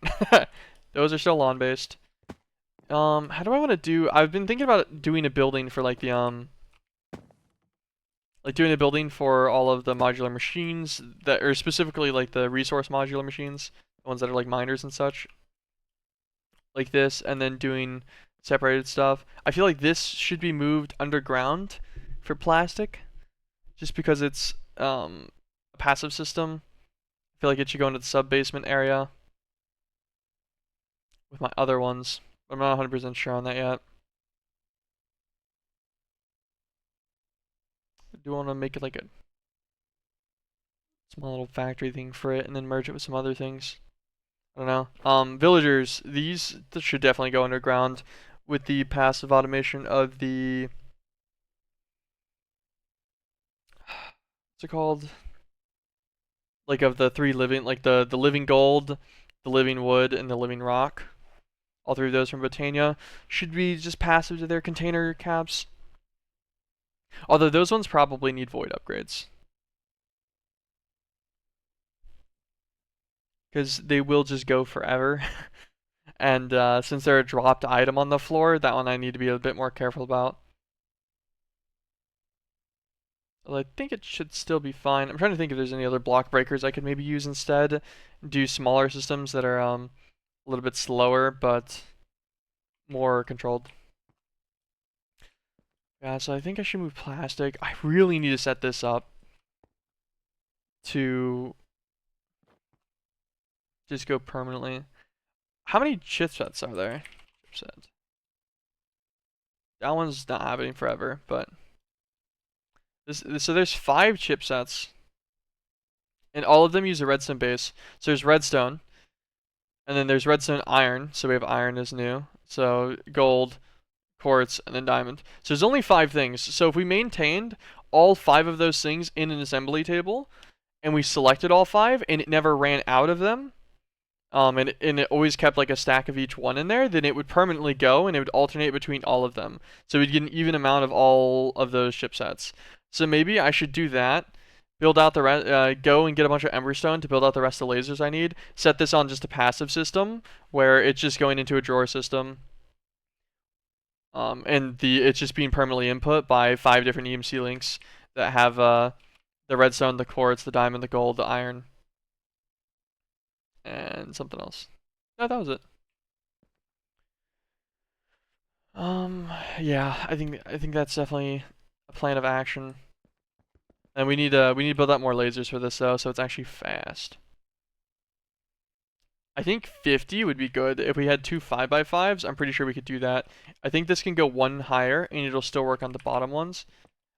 Those are still lawn based. How do I want to do? I've been thinking about doing a building for like the like doing a building for all of the modular machines that are specifically like the resource modular machines, the ones that are like miners and such, like this, and then doing separated stuff. I feel like this should be moved underground for plastic, just because it's a passive system. I feel like it should go into the sub-basement area with my other ones. I'm not 100% sure on that yet. I do want to make it like a small little factory thing for it and then merge it with some other things. I don't know. Villagers, these should definitely go underground with the passive automation of the what's it called? Like of the three living, like the living gold, the living wood, and the living rock. All three of those from Botania should be just passive to their container caps. Although those ones probably need void upgrades. Because they will just go forever. And since they're a dropped item on the floor, that one I need to be a bit more careful about. Although I think it should still be fine. I'm trying to think if there's any other block breakers I could maybe use instead. Do smaller systems that are a little bit slower, but more controlled. Yeah, so I think I should move plastic. I really need to set this up to just go permanently. How many chipsets are there? Chipset. That one's not happening forever, but so there's 5 chipsets, and all of them use a redstone base. So there's redstone, and then there's redstone iron. So we have iron is new. So gold, quartz, and then diamond. So there's only 5 things. So if we maintained all 5 of those things in an assembly table, and we selected all 5, and it never ran out of them, and it always kept like a stack of each one in there, then it would permanently go and it would alternate between all of them. So we'd get an even amount of all of those chipsets. So maybe I should do that. Build out the go and get a bunch of emberstone to build out the rest of the lasers I need. Set this on just a passive system where it's just going into a drawer system. And it's just being permanently input by 5 different EMC links that have the redstone, the quartz, the diamond, the gold, the iron, and something else. No, that was it. Yeah, I think that's definitely a plan of action. And we need to build up more lasers for this though, so it's actually fast. I think 50 would be good. If we had 2 5x5s, I'm pretty sure we could do that. I think this can go 1 higher, and it'll still work on the bottom ones.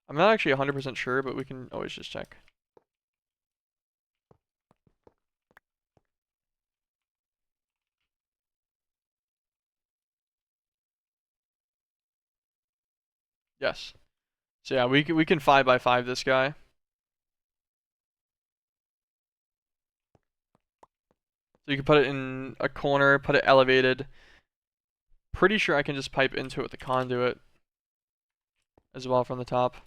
I'm not actually 100% sure, but we can always just check. Yes. So yeah, we can 5x5 this guy. So you can put it in a corner, put it elevated. Pretty sure I can just pipe into it with the conduit as well from the top.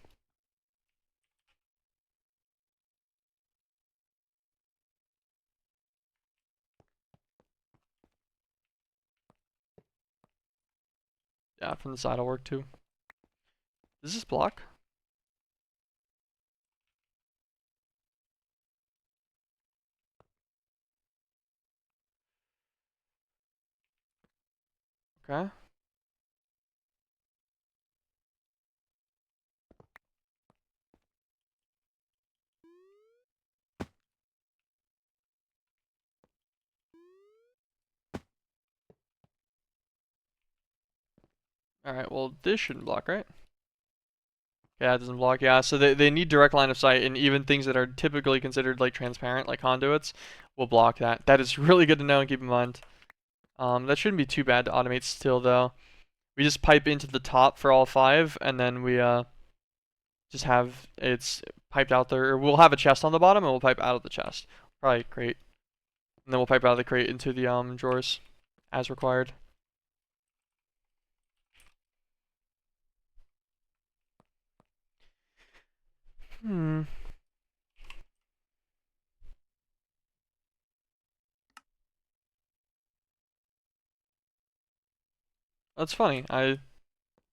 Yeah, from the side will work too. Does this block? Okay. Alright, well, this shouldn't block, right? Yeah, it doesn't block. Yeah, so they need direct line of sight, and even things that are typically considered like transparent, like conduits, will block that. That is really good to know and keep in mind. That shouldn't be too bad to automate still, though. We just pipe into the top for all 5, and then we just have it's piped out there. Or we'll have a chest on the bottom, and we'll pipe out of the chest. Probably crate. And then we'll pipe out of the crate into the drawers, as required. Hmm. That's funny. I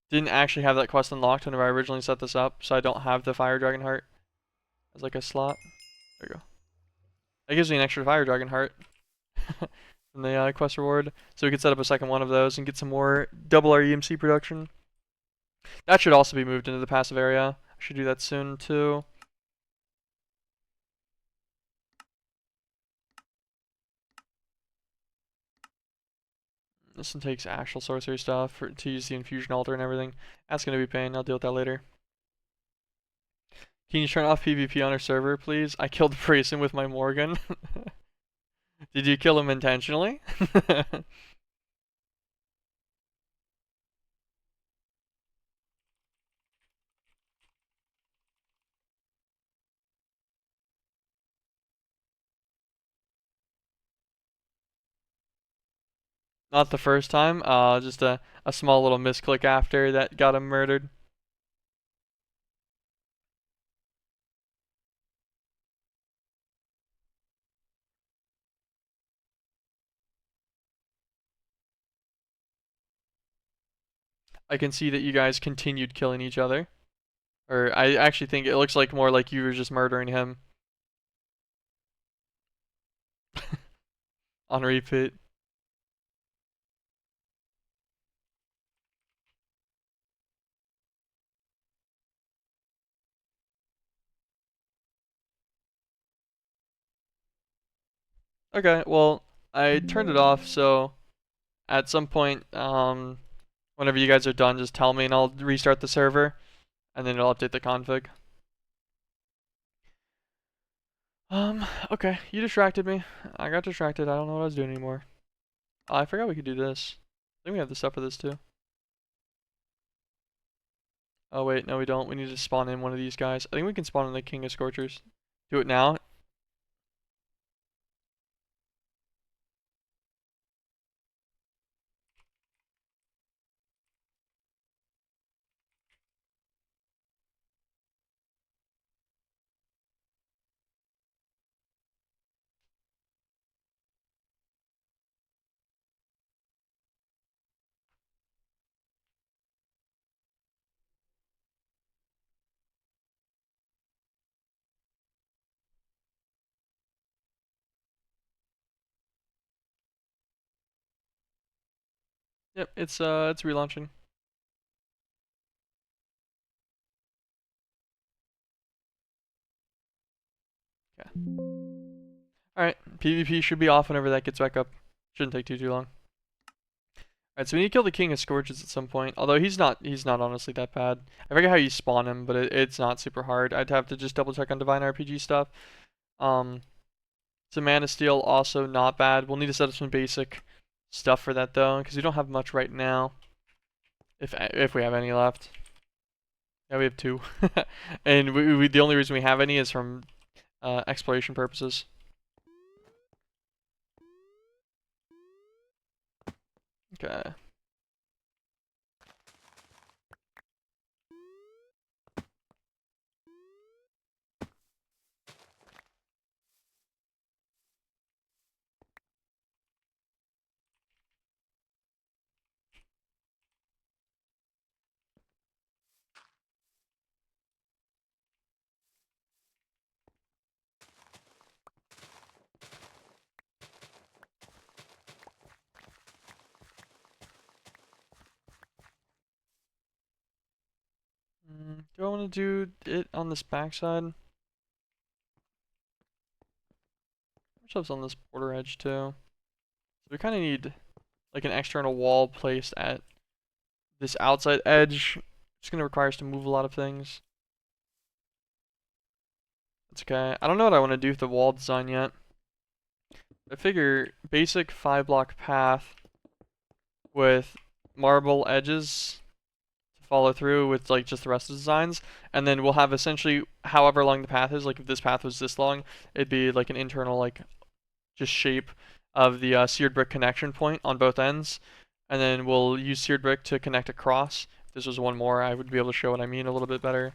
didn't actually have that quest unlocked whenever I originally set this up, so I don't have the Fire Dragon Heart as like a slot. There you go. That gives me an extra Fire Dragon Heart in the quest reward, so we could set up a second one of those and get some more double our EMC production. That should also be moved into the passive area. I should do that soon too. This one takes actual sorcery stuff to use the infusion altar and everything. That's gonna be pain. I'll deal with that later. Can you turn off PvP on our server, please? I killed Prayson with my Morgan. Did you kill him intentionally? Not the first time. Just a small little misclick after that got him murdered. I can see that you guys continued killing each other. Or I actually think it looks like more like you were just murdering him on repeat. Okay, well, I turned it off, so at some point, whenever you guys are done, just tell me and I'll restart the server, and then it'll update the config. Okay, you distracted me. I got distracted. I don't know what I was doing anymore. Oh, I forgot we could do this. I think we have the stuff for this too. Oh wait, no we don't. We need to spawn in one of these guys. I think we can spawn in the King of Scorchers. Do it now. Yep, it's relaunching. Okay. Alright, PvP should be off whenever that gets back up. Shouldn't take too long. Alright, so we need to kill the King of Scourges at some point. Although he's not honestly that bad. I forget how you spawn him, but it's not super hard. I'd have to just double check on Divine RPG stuff. So Mana Steel also not bad. We'll need to set up some basic stuff for that though, because we don't have much right now. If we have any left. Yeah, we have 2. And the only reason we have any is from exploration purposes. Okay. Do I want to do it on this backside? Stuff's on this border edge too. So we kind of need like an external wall placed at this outside edge. It's going to require us to move a lot of things. That's okay. I don't know what I want to do with the wall design yet. I figure basic 5-block path with marble edges to follow through with like just the rest of the designs, and then we'll have essentially however long the path is. Like if this path was this long, it'd be like an internal like just shape of the seared brick connection point on both ends, and then we'll use seared brick to connect across. If this was one more, I would be able to show what I mean a little bit better.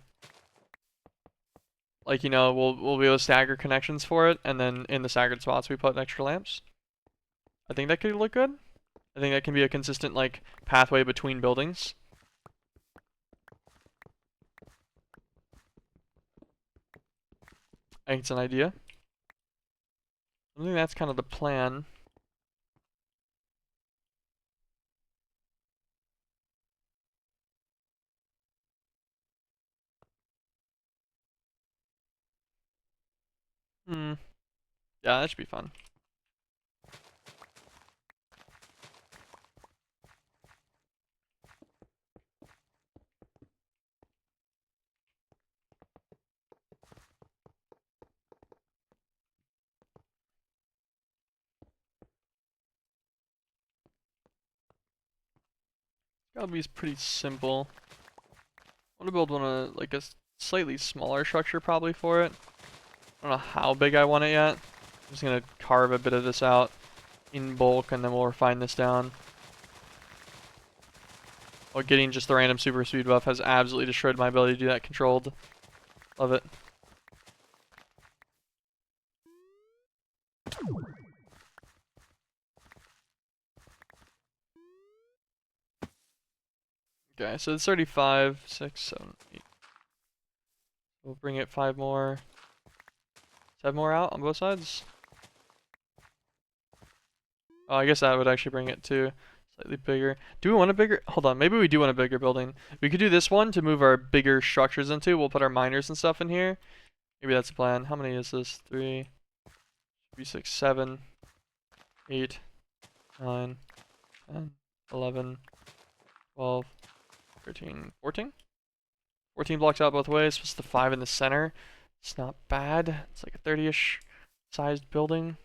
Like, you know, we'll be able to stagger connections for it, and then in the staggered spots we put extra lamps. I think that could look good. I think that can be a consistent like pathway between buildings. I think it's an idea. I think that's kind of the plan. Yeah, that should be fun. Gotta be pretty simple. I want to build like a slightly smaller structure probably for it. I don't know how big I want it yet. I'm just gonna carve a bit of this out in bulk, and then we'll refine this down. Well, getting just the random super speed buff has absolutely destroyed my ability to do that controlled. Love it. Okay, so it's 35, 6, 7, 8. We'll bring it 5 more. 7 more out on both sides. Oh, I guess that would actually bring it to slightly bigger. Do we want a bigger? Hold on, maybe we do want a bigger building. We could do this one to move our bigger structures into. We'll put our miners and stuff in here. Maybe that's the plan. How many is this? 3, 6, 7, 8, 9, 10, 11, 12, 13, 14? 14 blocks out both ways, plus the 5 in the center. It's not bad. It's like a 30-ish sized building.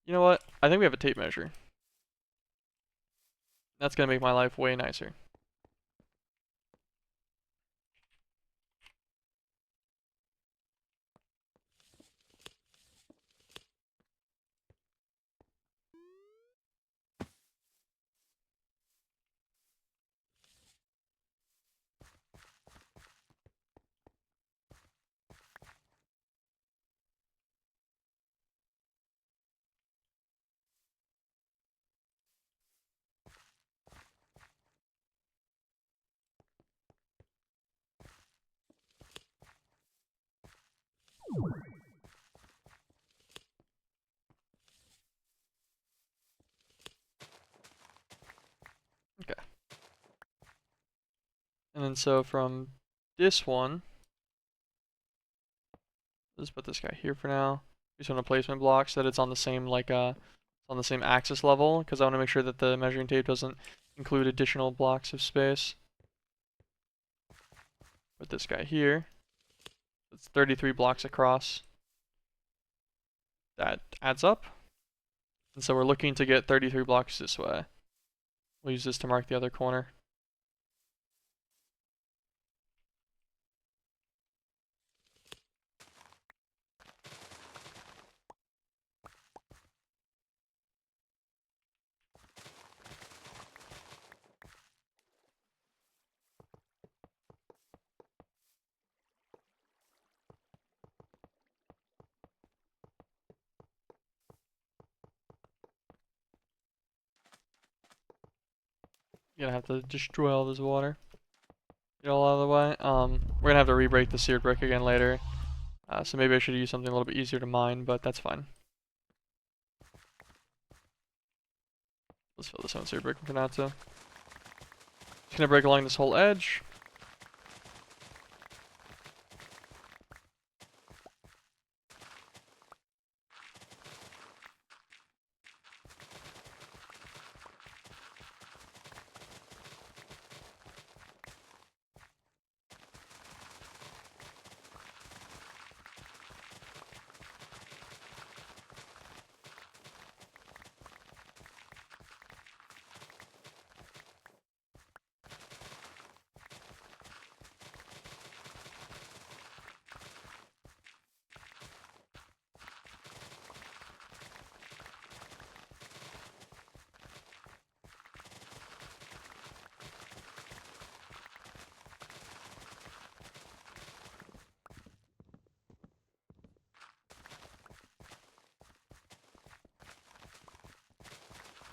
You know what? I think we have a tape measure. That's gonna make my life way nicer. Okay. And then so from this one, let's put this guy here for now. Just want a placement block so that it's on the same like on the same axis level, because I want to make sure that the measuring tape doesn't include additional blocks of space. Put this guy here. It's 33 blocks across. That adds up. And so we're looking to get 33 blocks this way. We'll use this to mark the other corner. You're gonna have to destroy all this water. Get it all out of the way. We're gonna have to re-break the seared brick again later. So maybe I should use something a little bit easier to mine, but that's fine. Let's fill this one so you're breaking for now too. Just gonna break along this whole edge.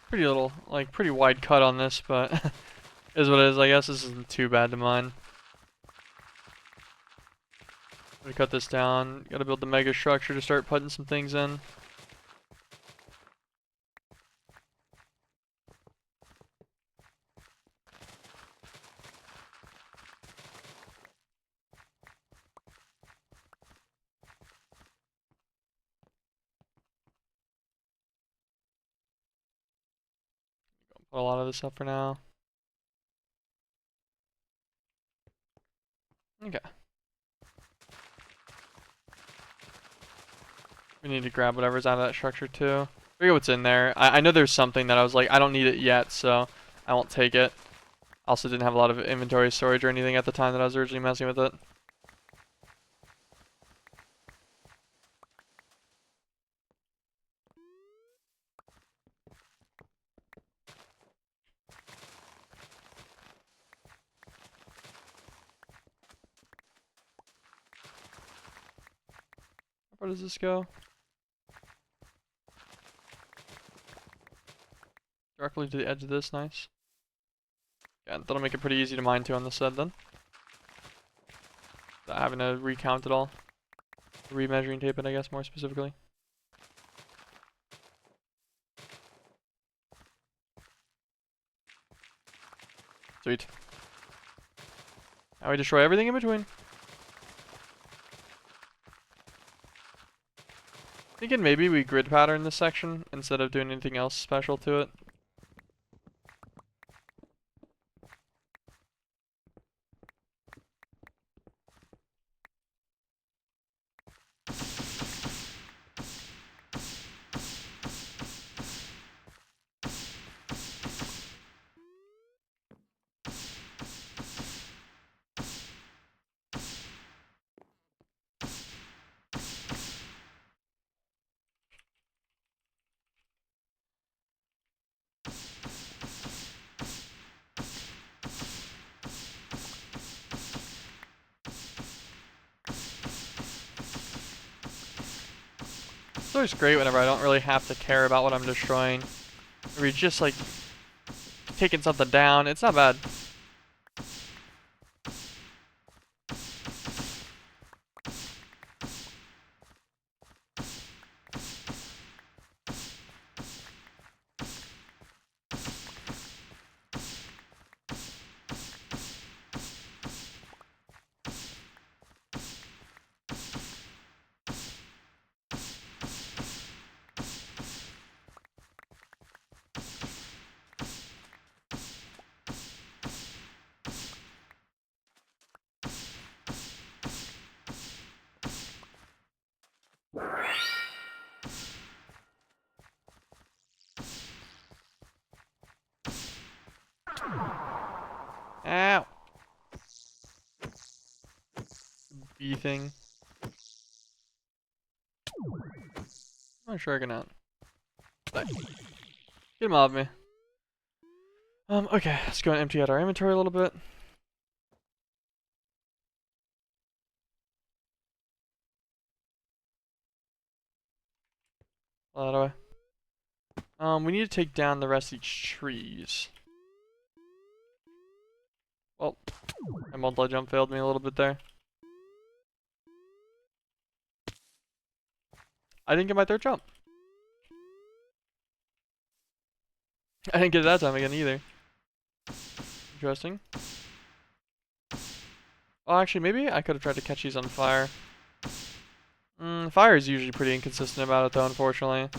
Pretty little, like, pretty wide cut on this, but is what it is. I guess this isn't too bad to mine. I'm gonna cut this down. Gotta build the mega structure to start putting some things in. Put a lot of this up for now. Okay. We need to grab whatever's out of that structure too. Forget what's in there. I know there's something that I was like, I don't need it yet, so I won't take it. Also didn't have a lot of inventory storage or anything at the time that I was originally messing with it. Where does this go? Directly to the edge of this, nice. Yeah, that'll make it pretty easy to mine too on this side then. Without having to recount it all. Remeasuring tape it, I guess, more specifically. Sweet. Now we destroy everything in between. Thinking maybe we grid pattern this section instead of doing anything else special to it. It's always great whenever I don't really have to care about what I'm destroying. We're just like taking something down. It's not bad. Ow. Bee thing. I'm not sure I can out. Get him off me. Okay, let's go and empty out our inventory a little bit. That way. We need to take down the rest of these trees. Well, my multi-jump failed me a little bit there. I didn't get my third jump. I didn't get it that time again either. Interesting. Oh, actually, maybe I could have tried to catch these on fire. Fire is usually pretty inconsistent about it, though, unfortunately.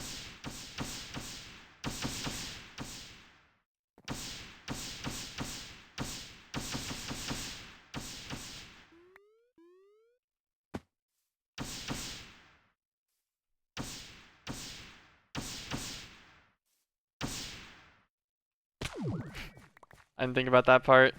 I didn't think about that part.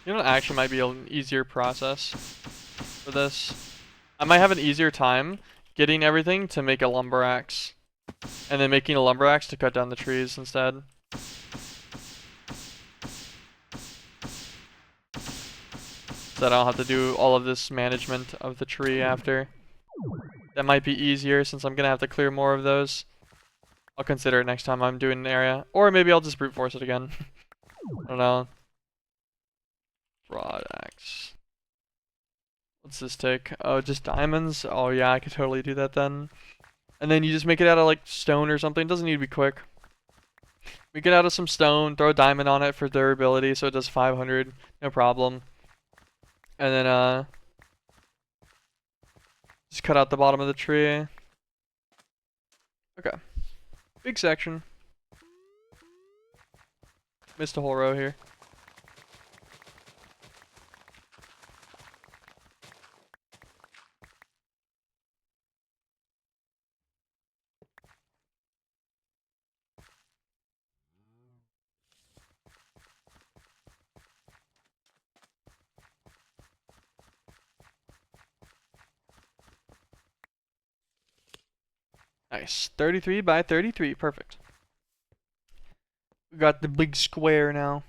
You know what actually might be an easier process for this? I might have an easier time getting everything to make a lumber axe. And then making a lumber axe to cut down the trees instead. So that I don't have to do all of this management of the tree after. That might be easier since I'm gonna have to clear more of those. I'll consider it next time I'm doing an area. Or maybe I'll just brute force it again. I don't know. Broad axe. What's this take? Oh, just diamonds? Oh yeah, I could totally do that then. And then you just make it out of like stone or something. It doesn't need to be quick. Make it out of some stone, throw a diamond on it for durability so it does 500, no problem. And then just cut out the bottom of the tree. Okay. Big section. Missed a whole row here. Nice. 33 by 33. Perfect. We got the big square now.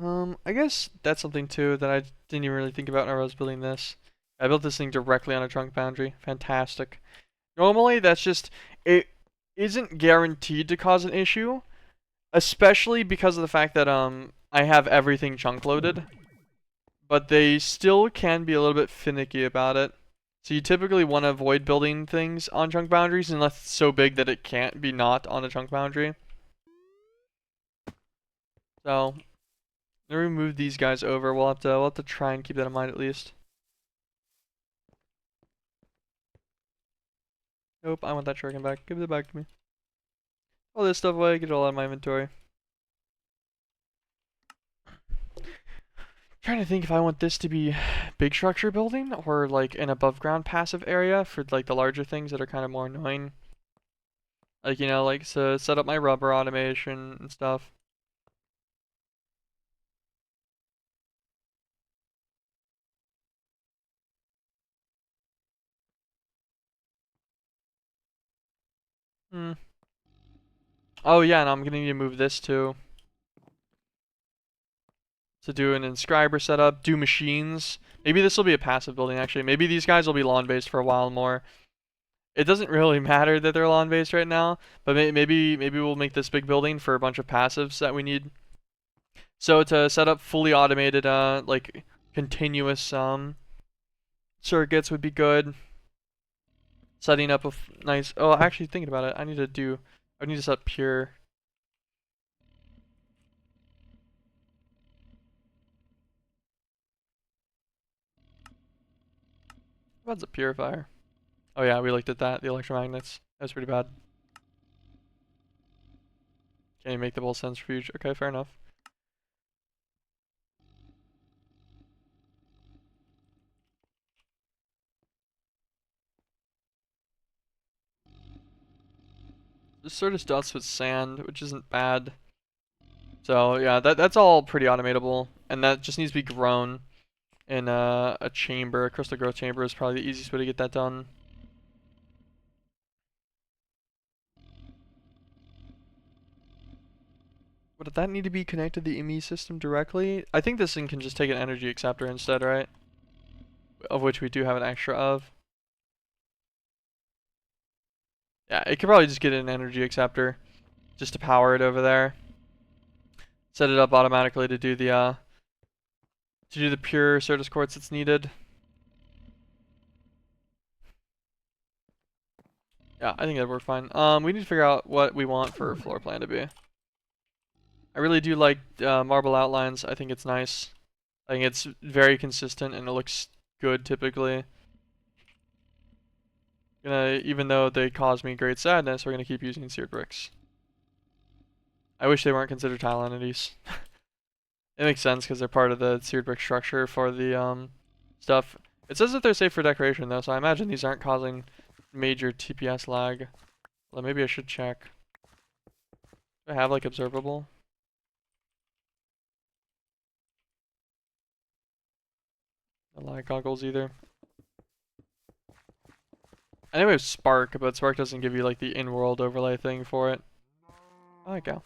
I guess that's something too that I didn't even really think about when I was building this. I built this thing directly on a trunk boundary. Fantastic. Normally, that's just, it isn't guaranteed to cause an issue, especially because of the fact that I have everything chunk loaded. But they still can be a little bit finicky about it. So you typically want to avoid building things on chunk boundaries unless it's so big that it can't be not on a chunk boundary. So, I'm gonna move these guys over. We'll have to try and keep that in mind at least. Nope, I want that shuriken back. Give it back to me. All this stuff away, get it all out of my inventory. Trying to think if I want this to be big structure building or like an above ground passive area for like the larger things that are kind of more annoying. Like, you know, like so set up my rubber automation and stuff. Oh yeah, and I'm gonna need to move this too. To do an inscriber setup, do machines. Maybe this will be a passive building actually. Maybe these guys will be lawn based for a while more. It doesn't really matter that they're lawn based right now, but maybe we'll make this big building for a bunch of passives that we need. So to set up fully automated like continuous circuits would be good. Setting up a nice, oh, actually thinking about it, I need to set up pure. What's a purifier? Oh yeah, we looked at that, the electromagnets. That was pretty bad. Can't even make the bull centrifuge. Okay, fair enough. This sort of starts with sand, which isn't bad. So yeah, that's all pretty automatable, and that just needs to be grown in a chamber. A crystal growth chamber is probably the easiest way to get that done. Would that need to be connected to the ME system directly? I think this thing can just take an energy acceptor instead, right? Of which we do have an extra of. Yeah, it could probably just get an energy acceptor. just to power it over there. Set it up automatically to do the pure Certus quartz that's needed. Yeah, I think that'd work fine. We need to figure out what we want for floor plan to be. I really do like marble outlines. I think it's nice. I think it's very consistent and it looks good typically. Even though they cause me great sadness, we're gonna keep using seared bricks. I wish they weren't considered tile entities. It makes sense because they're part of the seared brick structure for the stuff. It says that they're safe for decoration though, so I imagine these aren't causing major TPS lag. Well, maybe I should check. Do I have like observable? No lag goggles either. I know we have Spark, but Spark doesn't give you like the in-world overlay thing for it. Oh, there we go.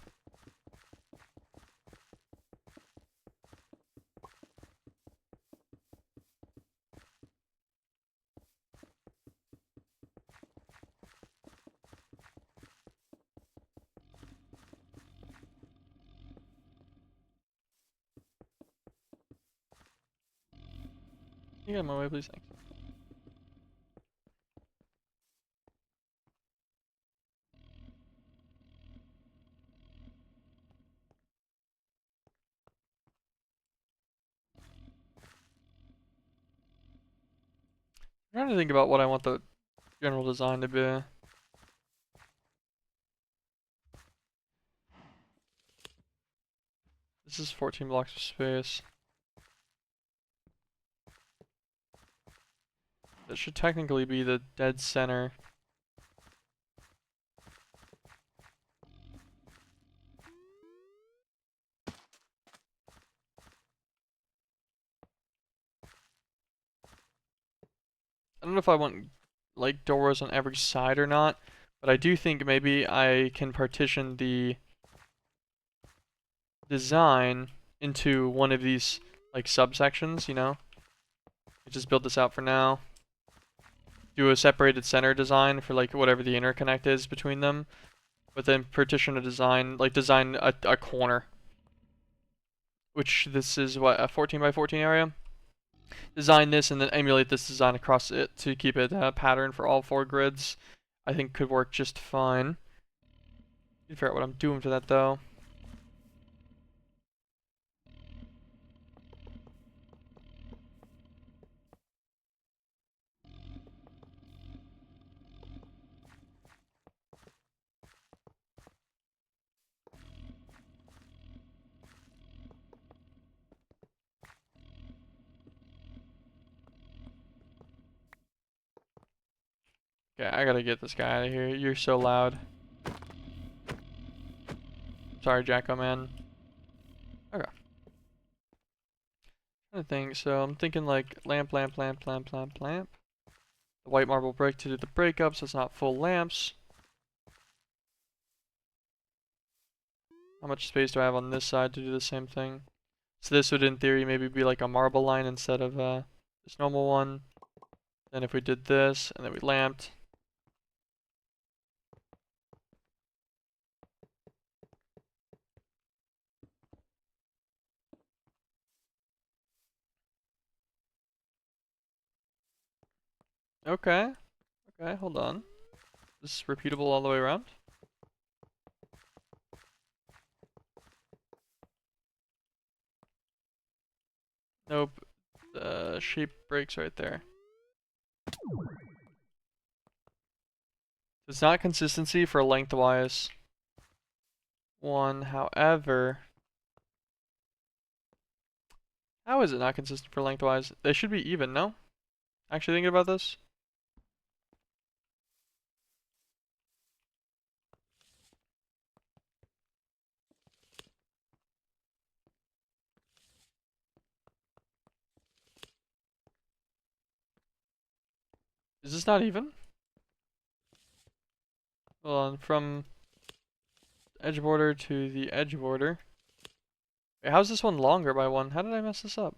You get my way, please. Thanks. I'm trying to think about what I want the general design to be. This is 14 blocks of space. That should technically be the dead center. I don't know if I want like doors on every side or not, but I do think maybe I can partition the design into one of these like subsections, you know? Just build this out for now. Do a separated center design for like whatever the interconnect is between them, but then partition a design, like design a corner. Which this is what, a 14 by 14 area? Design this and then emulate this design across it to keep it a pattern for all 4 grids. I think could work just fine. Need to figure out what I'm doing for that though. Okay, I gotta get this guy out of here. You're so loud. Sorry, Jacko man. Okay. I think so. I'm thinking like lamp, lamp, lamp, lamp, lamp, lamp. The white marble brick to do the breakup, so it's not full lamps. How much space do I have on this side to do the same thing? So this would, in theory, maybe be like a marble line instead of this normal one. Then if we did this, and then we lamped. Okay. Okay, hold on. This is repeatable all the way around? Nope. The shape breaks right there. It's not consistency for lengthwise one, however... How is it not consistent for lengthwise? They should be even, no? Actually thinking about this? Is this not even? Hold on, from edge border to the edge border. Wait, how's this one longer by one? How did I mess this up?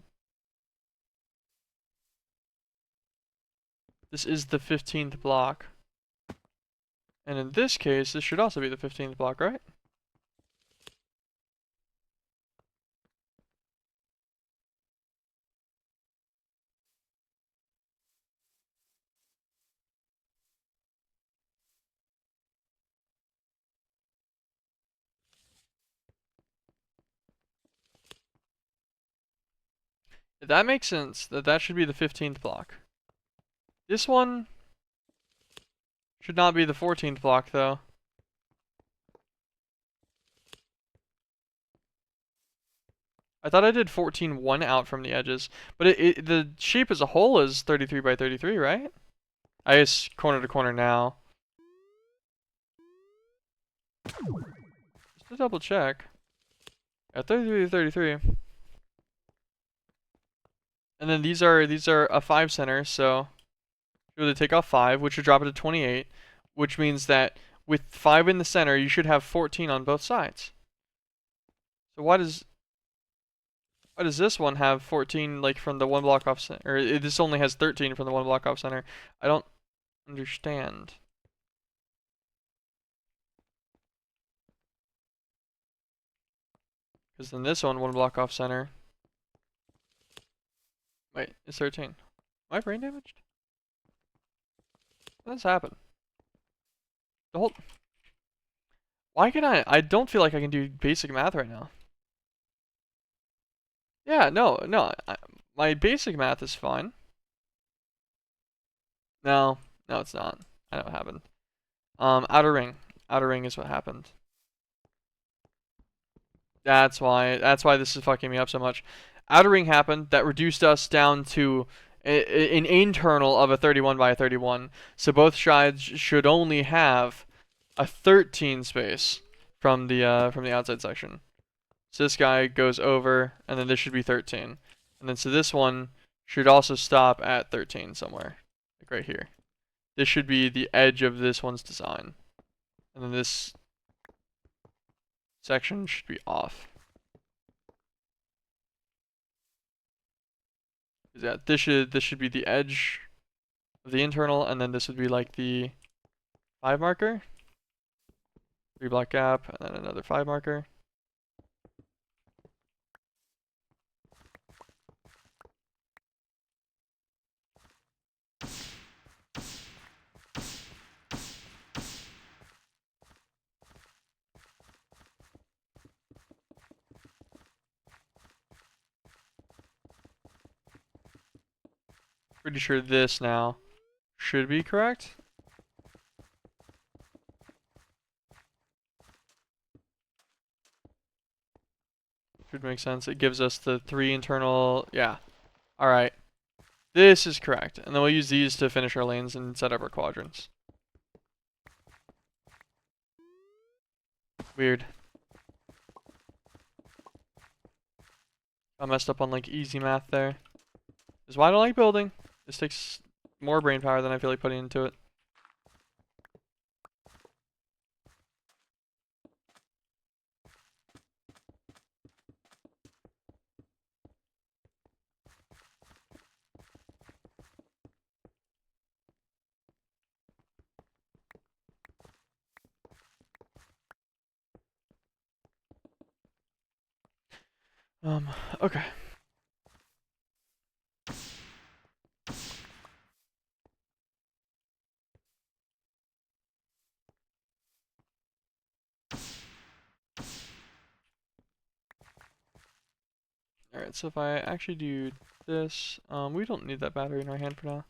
This is the 15th block. And in this case, this should also be the 15th block, right? That makes sense. That should be the 15th block. This one should not be the 14th block though. I thought I did 14 out from the edges, but the shape as a whole is 33 by 33, right? I guess corner to corner now. Just to double check. At 33 to 33. And then these are a 5 center, so you would take off 5, which would drop it to 28, which means that with 5 in the center, you should have 14 on both sides. So why does this one have 14 like from the one block off center? Or this only has 13 from the one block off center. I don't understand. Because then this one block off center. Wait, it's 13. Am I brain damaged? What has happened? The whole... Why can I don't feel like I can do basic math right now. Yeah, no, my basic math is fine. No, it's not. I know what happened. Outer ring. Outer ring is what happened. That's why this is fucking me up so much. Outer ring happened. That reduced us down to an internal of a 31 by a 31. So both sides should only have a 13 space from the outside section. So this guy goes over, and then this should be 13. And then so this one should also stop at 13 somewhere, like right here. This should be the edge of this one's design. And then this section should be off. Yeah, this should be the edge of the internal, and then this would be like the 5 marker. 3 block gap, and then another 5 marker. Pretty sure this now should be correct. Should make sense. It gives us the 3 internal. Yeah. Alright. This is correct. And then we'll use these to finish our lanes and set up our quadrants. Weird. I messed up on like easy math there. This is why I don't like building. This takes more brain power than I feel like putting into it. Okay. Alright, so if I actually do this, we don't need that battery in our hand for now.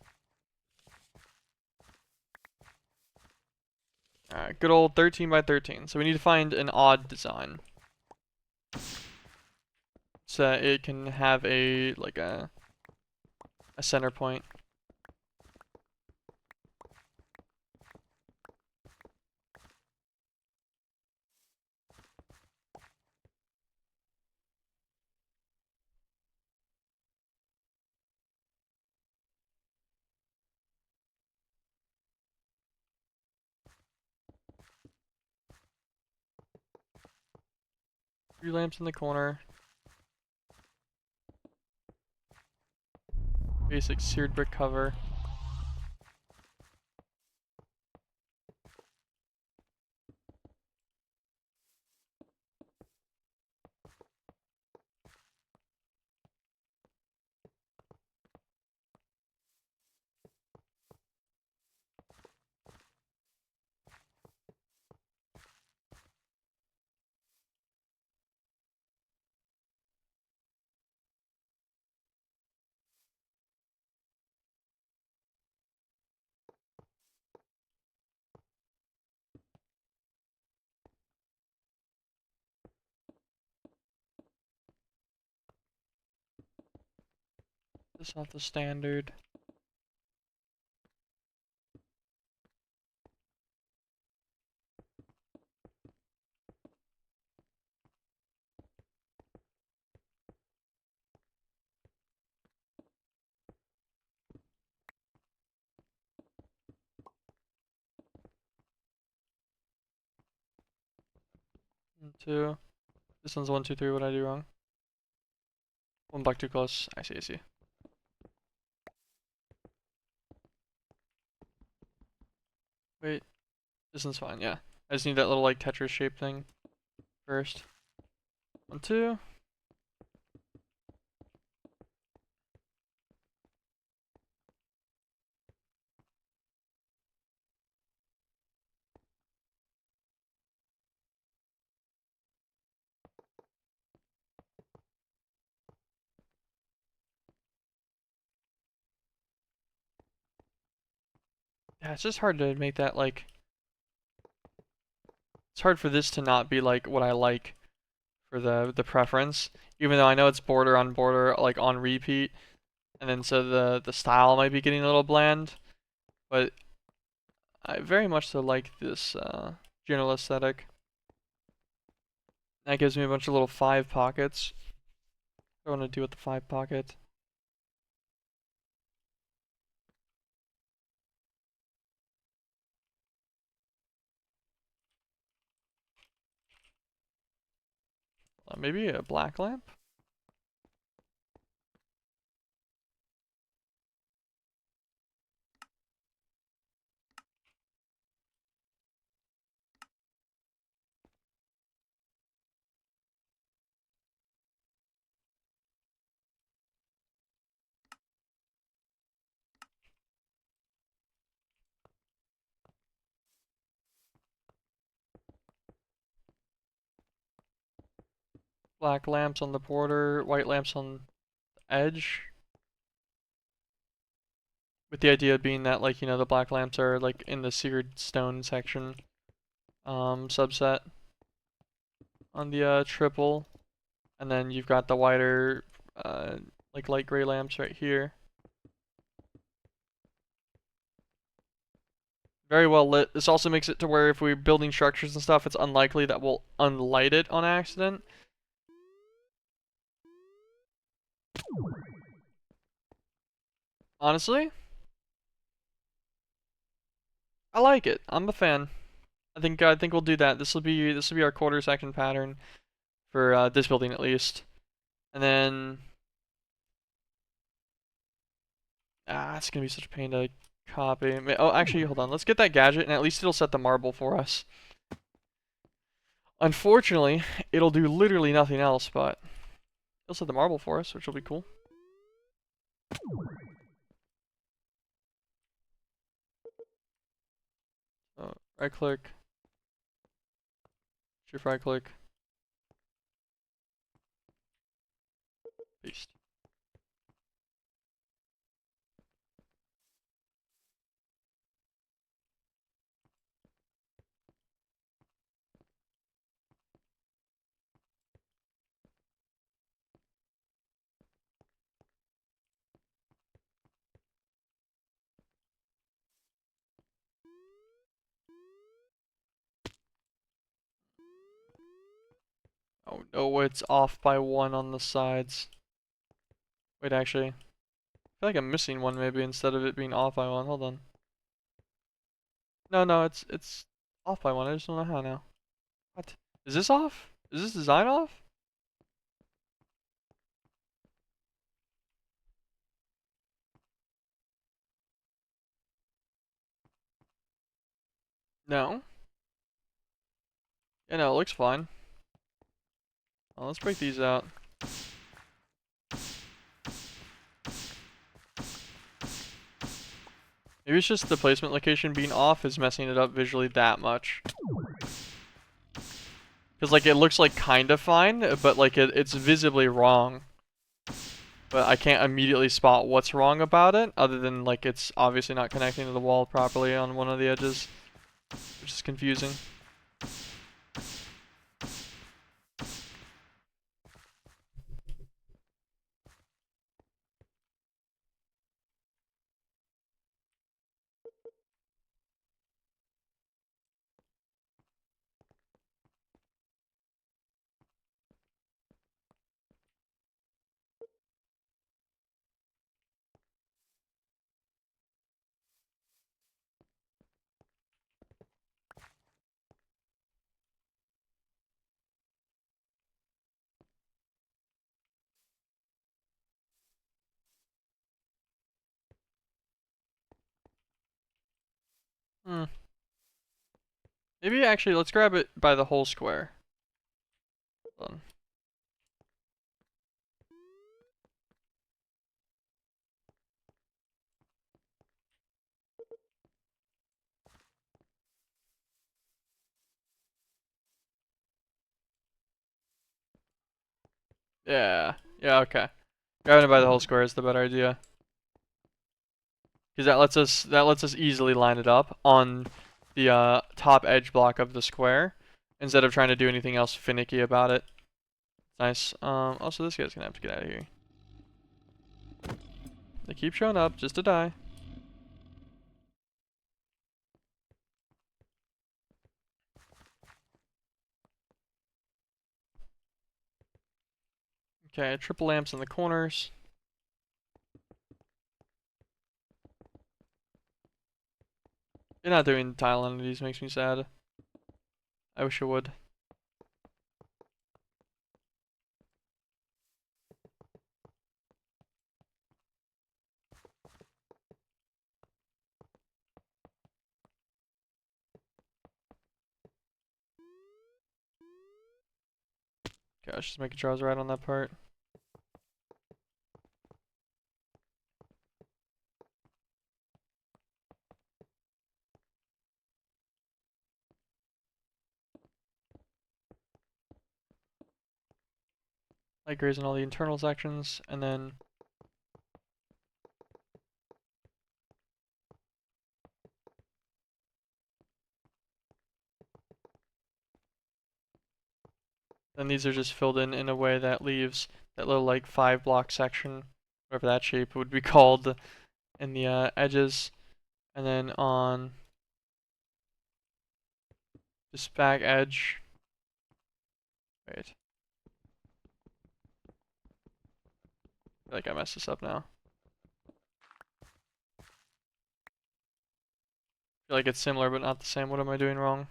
Alright, good old 13 by 13. So we need to find an odd design. So it can have a, like a center point. Three lamps in the corner. Basic seared brick cover. this off the standard. One, two. This one's 1, 2, 3. What did I do wrong? One block too close. I see, I see. Wait, this one's fine, yeah. I just need that little like Tetris shape thing first. 1, 2. Yeah, it's just hard to make that like. It's hard for this to not be like what I like for the preference, even though I know it's border on border, like on repeat, and then so the style might be getting a little bland, but I very much so like this general aesthetic. That gives me a bunch of little 5 pockets. What do I want to do with the 5 pocket? Maybe a black lamp? Black lamps on the border, white lamps on the edge. With the idea being that, like, you know, the black lamps are, like, in the seared stone section, subset on the, triple. And then you've got the wider, like, light gray lamps right here. Very well lit. This also makes it to where if we're building structures and stuff, it's unlikely that we'll unlight it on accident. Honestly, I like it. I'm a fan. I think we'll do that. This will be our quarter section pattern for this building at least. And then it's gonna be such a pain to copy. Oh, actually, hold on. Let's get that gadget, and at least it'll set the marble for us. Unfortunately, it'll do literally nothing else, but it'll set the marble for us, which will be cool. So, right click, shift right click, paste. Oh no, it's off by 1 on the sides. Wait, actually, I feel like I'm missing one maybe instead of it being off by 1. Hold on. No, it's off by 1. I just don't know how now. What? Is this off? Is this design off? No. Yeah, no, it looks fine. Well, let's break these out. Maybe it's just the placement location being off is messing it up visually that much. Because, like, it looks like kind of fine, but, like, it's visibly wrong. But I can't immediately spot what's wrong about it, other than, like, it's obviously not connecting to the wall properly on one of the edges, which is confusing. Hmm. Maybe actually, let's grab it by the whole square. Hold on. Yeah. Yeah, okay. Grabbing it by the whole square is the better idea. Because that lets us easily line it up on the top edge block of the square instead of trying to do anything else finicky about it. Nice. Also this guy's gonna have to get out of here. They keep showing up just to die. Okay, triple lamps in the corners. You're not doing tile entities, makes me sad. I wish it would. Gosh, just making sure I was right on that part. Light grays in all the internal sections, and then these are just filled in a way that leaves that little like 5 block section, whatever that shape would be called, in the edges. And then on this back edge, wait, I feel like I messed this up now. I feel like it's similar but not the same. What am I doing wrong?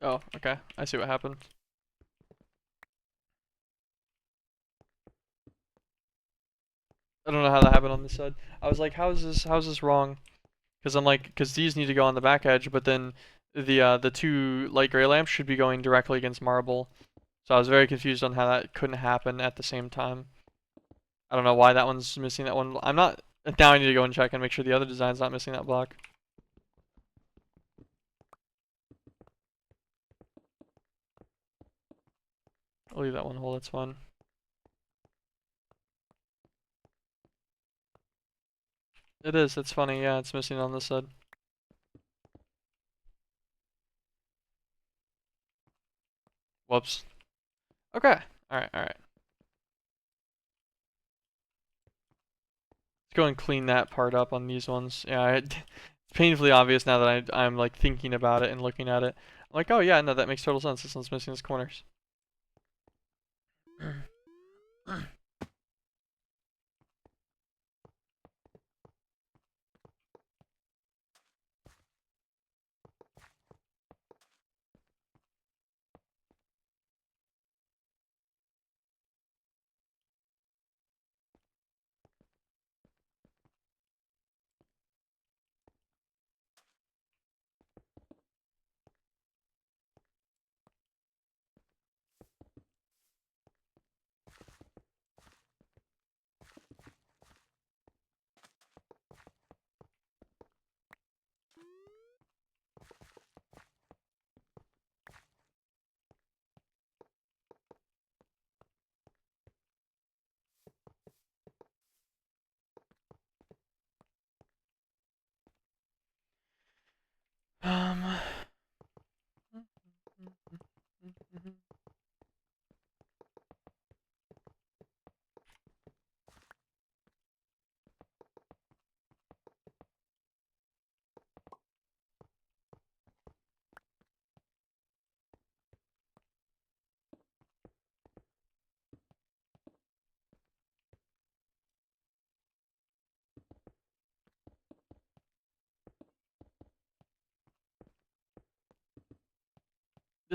Oh, okay. I see what happened. I don't know how that happened on this side. I was like, how's this wrong? Because I'm like, because these need to go on the back edge, but then the 2 light gray lamps should be going directly against marble. So I was very confused on how that couldn't happen at the same time. I don't know why that one's missing that one. I'm not, now I need to go and check and make sure the other design's not missing that block. I'll leave that one whole, that's fine. It is, it's funny, yeah, it's missing on this side. Whoops. Okay, alright. Let's go and clean that part up on these ones. Yeah, it's painfully obvious now that I'm like thinking about it and looking at it. I'm like, oh yeah, no, that makes total sense. This one's missing its corners.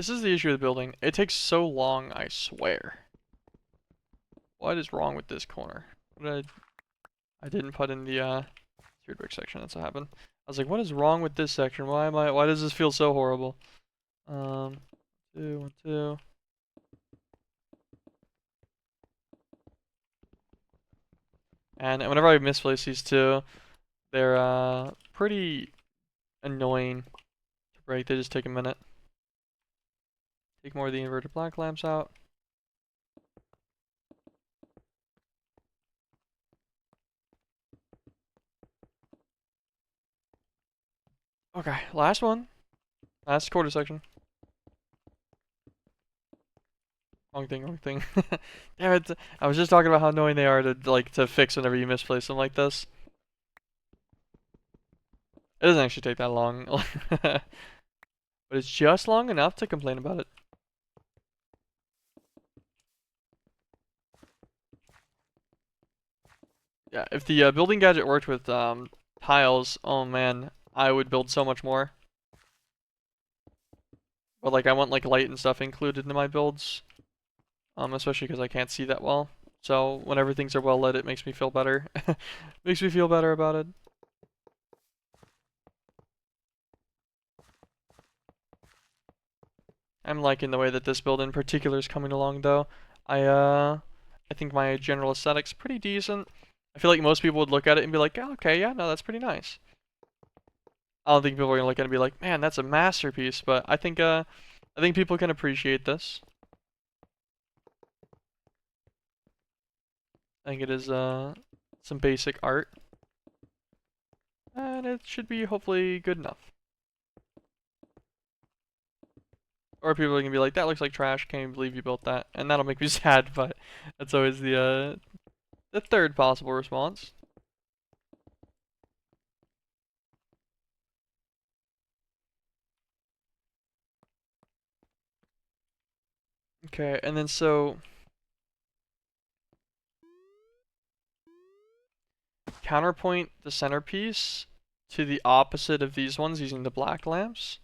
This is the issue with the building. It takes so long, I swear. What is wrong with this corner? What did I didn't put in the tiered brick section. That's what happened. I was like, what is wrong with this section? Why does this feel so horrible? 2, 1, 2. And whenever I misplace these two, they're pretty annoying to break. They just take a minute. Take more of the inverted black lamps out. Okay, last one. Last quarter section. Wrong thing, wrong thing. Damn it. I was just talking about how annoying they are to fix whenever you misplace them like this. It doesn't actually take that long. But it's just long enough to complain about it. Yeah, if the building gadget worked with tiles, oh man, I would build so much more. But like I want like light and stuff included in my builds. Especially because I can't see that well. So whenever things are well lit, it makes me feel better. Makes me feel better about it. I'm liking the way that this build in particular is coming along though. I think my general aesthetic's pretty decent. I feel like most people would look at it and be like, oh, okay, yeah, no, that's pretty nice. I don't think people are gonna look at it and be like, man, that's a masterpiece, but I think people can appreciate this. I think it is some basic art. And it should be hopefully good enough. Or people are gonna be like, that looks like trash, can't even believe you built that. And that'll make me sad, but that's always the third possible response. Okay, and then so counterpoint the centerpiece to the opposite of these ones using the black lamps.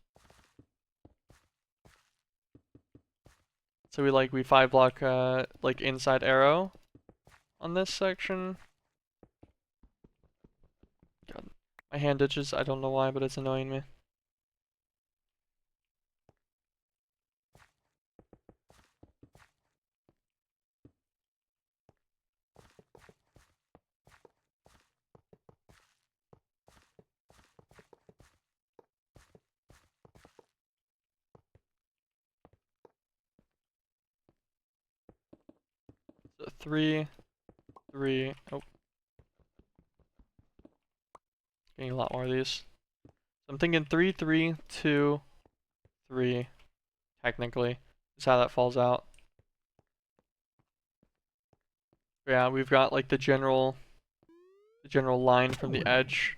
So we 5-block like inside arrow on this section. God, my hand itches, I don't know why, but it's annoying me. So 3, 3, oh. Getting a lot more of these. So I'm thinking 3, 3, 2, 3, technically, is how that falls out. Yeah, we've got like the general line from the edge.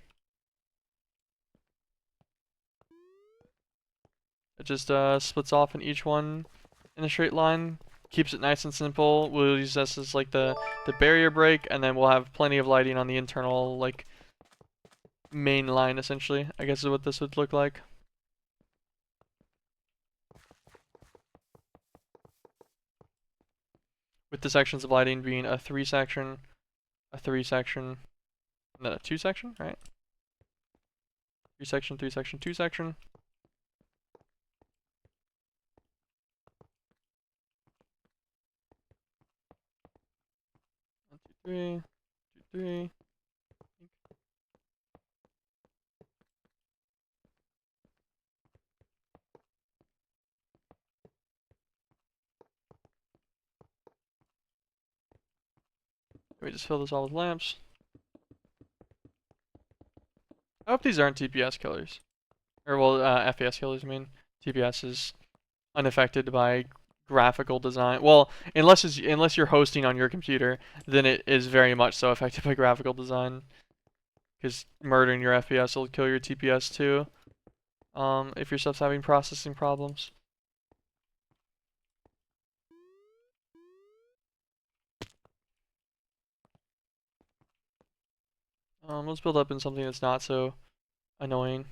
It just splits off in each one in a straight line. Keeps it nice and simple. We'll use this as like the barrier break, and then we'll have plenty of lighting on the internal like main line essentially, I guess is what this would look like. With the sections of lighting being a 3 section, a 3 section, and then a 2 section, right? 3 section, 3 section, 2 section. One, two, three, 2, 3. We just fill this all with lamps. I hope these aren't TPS killers. Or, well, FPS killers, I mean. TPS is unaffected by graphical design. Well, unless you're hosting on your computer, then it is very much so affected by graphical design. Because murdering your FPS will kill your TPS too. If your stuff's having processing problems. Let's build up in something that's not so annoying.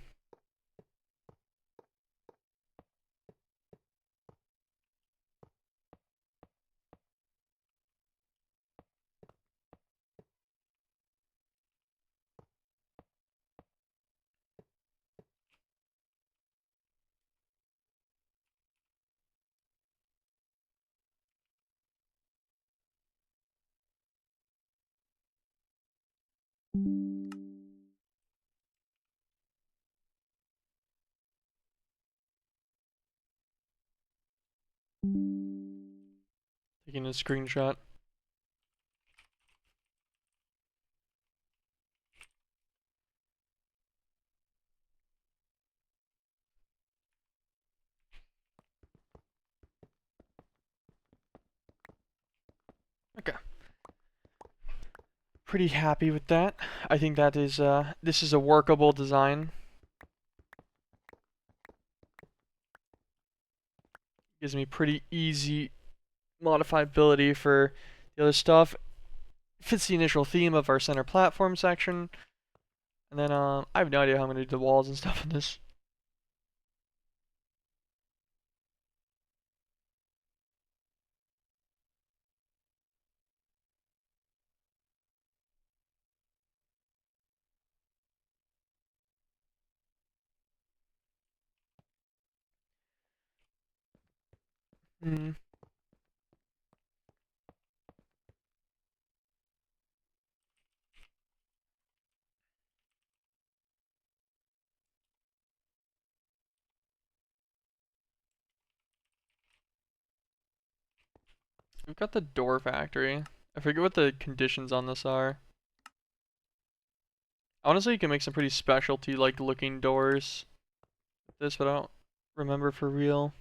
Taking a screenshot. Okay. Pretty happy with that. I think that is this is a workable design. Gives me pretty easy modifiability for the other stuff. Fits the initial theme of our center platform section. And then I have no idea how I'm gonna do the walls and stuff in this. Hmm. We've got the door factory. I forget what the conditions on this are. Honestly, you can make some pretty specialty like looking doors with this, but I don't remember for real.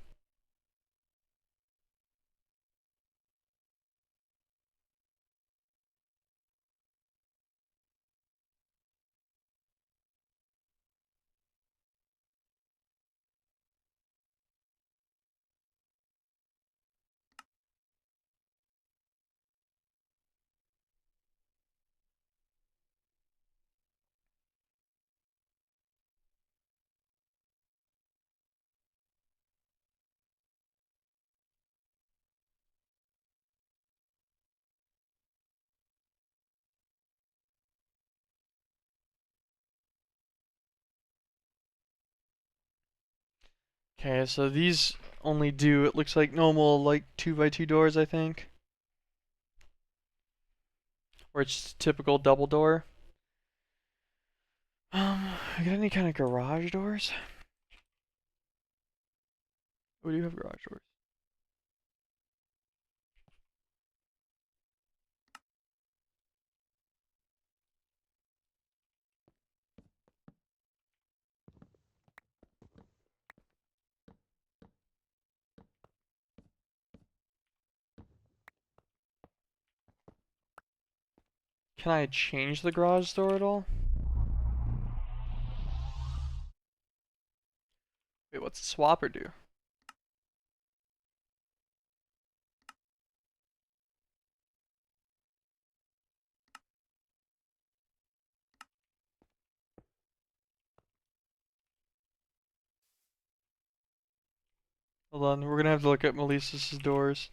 Okay, so these only do, it looks like normal like 2x2 doors, I think. Or it's typical double door. We got any kind of garage doors? We do have garage doors. Can I change the garage door at all? Wait, what's the swapper do? Hold on, we're gonna have to look at Melissa's doors.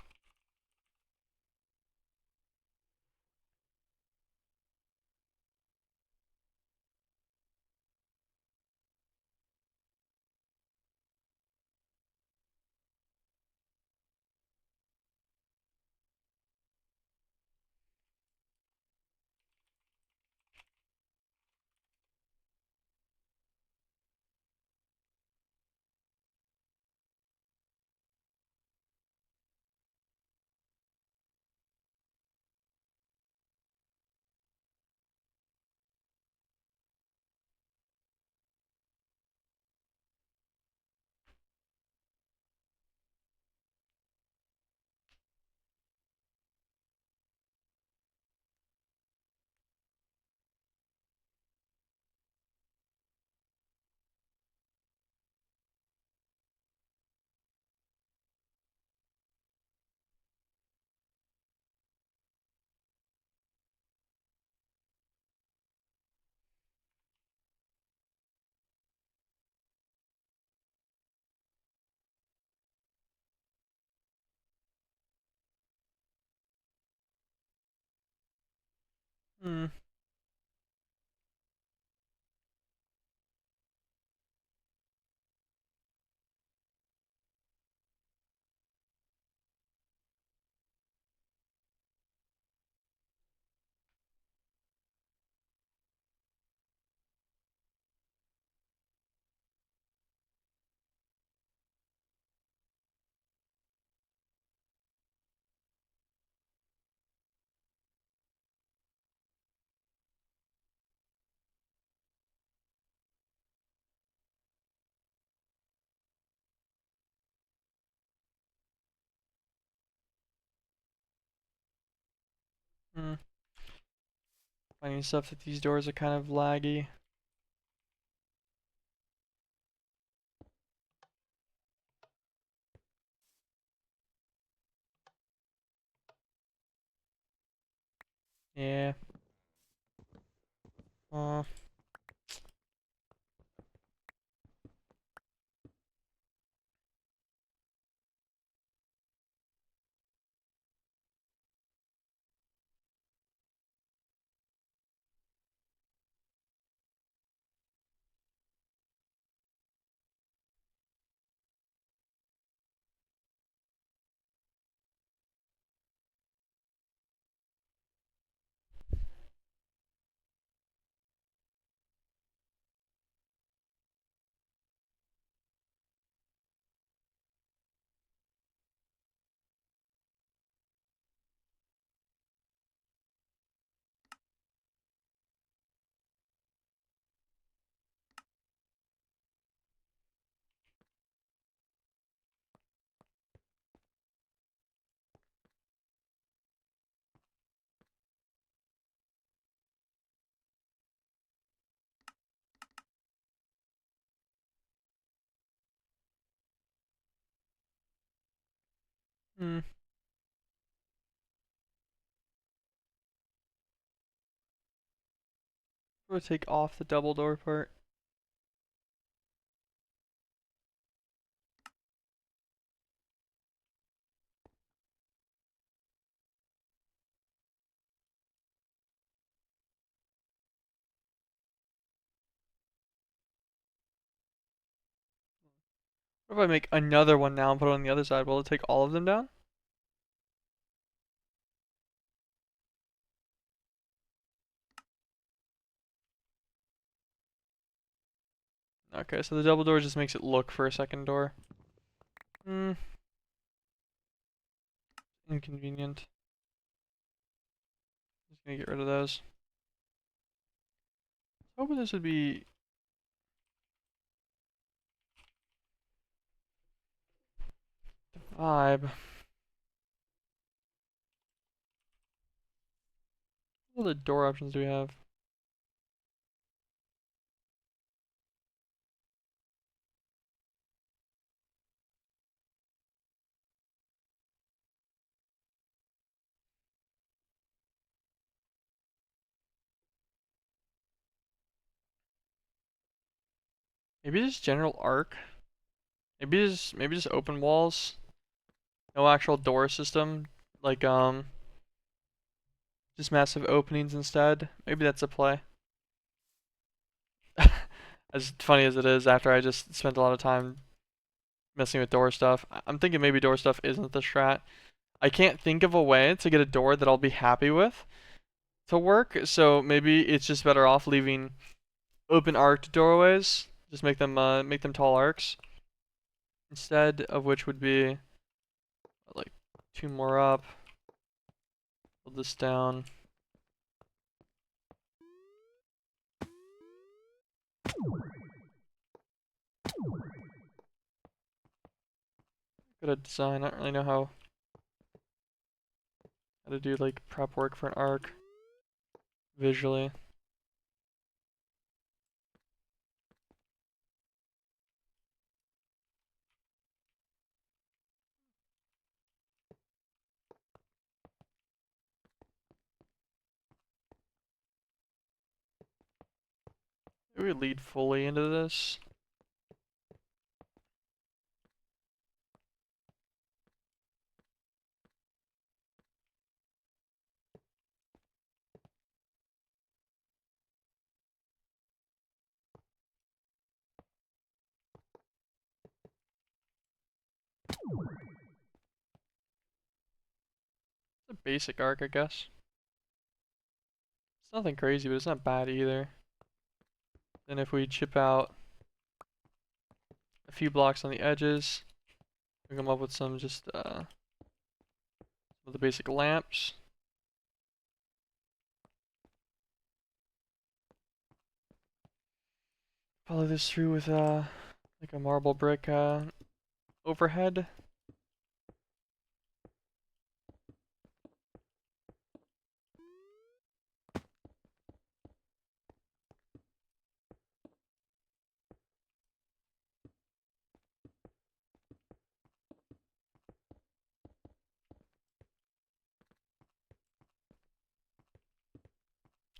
Hmm. Hmm. Finding stuff that these doors are kind of laggy. Yeah. Uh. Hmm. We'll take off the double door part. What if I make another one now and put it on the other side? Will it take all of them down? Okay, so the double door just makes it look for a second door. Hmm. Inconvenient. Just gonna get rid of those. Hoping this would be vibe. What other door options do we have? Maybe just general arc. Maybe just open walls. No actual door system. Like just massive openings instead. Maybe that's a play. As funny as it is, after I just spent a lot of time messing with door stuff, I'm thinking maybe door stuff isn't the strat. I can't think of a way to get a door that I'll be happy with to work, so maybe it's just better off leaving open arced doorways. Just make them tall arcs instead of which would be like two more up. Hold this down. Good at design. I don't really know how to do like prep work for an arc visually. Maybe we lead fully into this. It's a basic arc, I guess. It's nothing crazy, but it's not bad either. Then if we chip out a few blocks on the edges, we come up with some just with the basic lamps. Follow this through with like a marble brick overhead.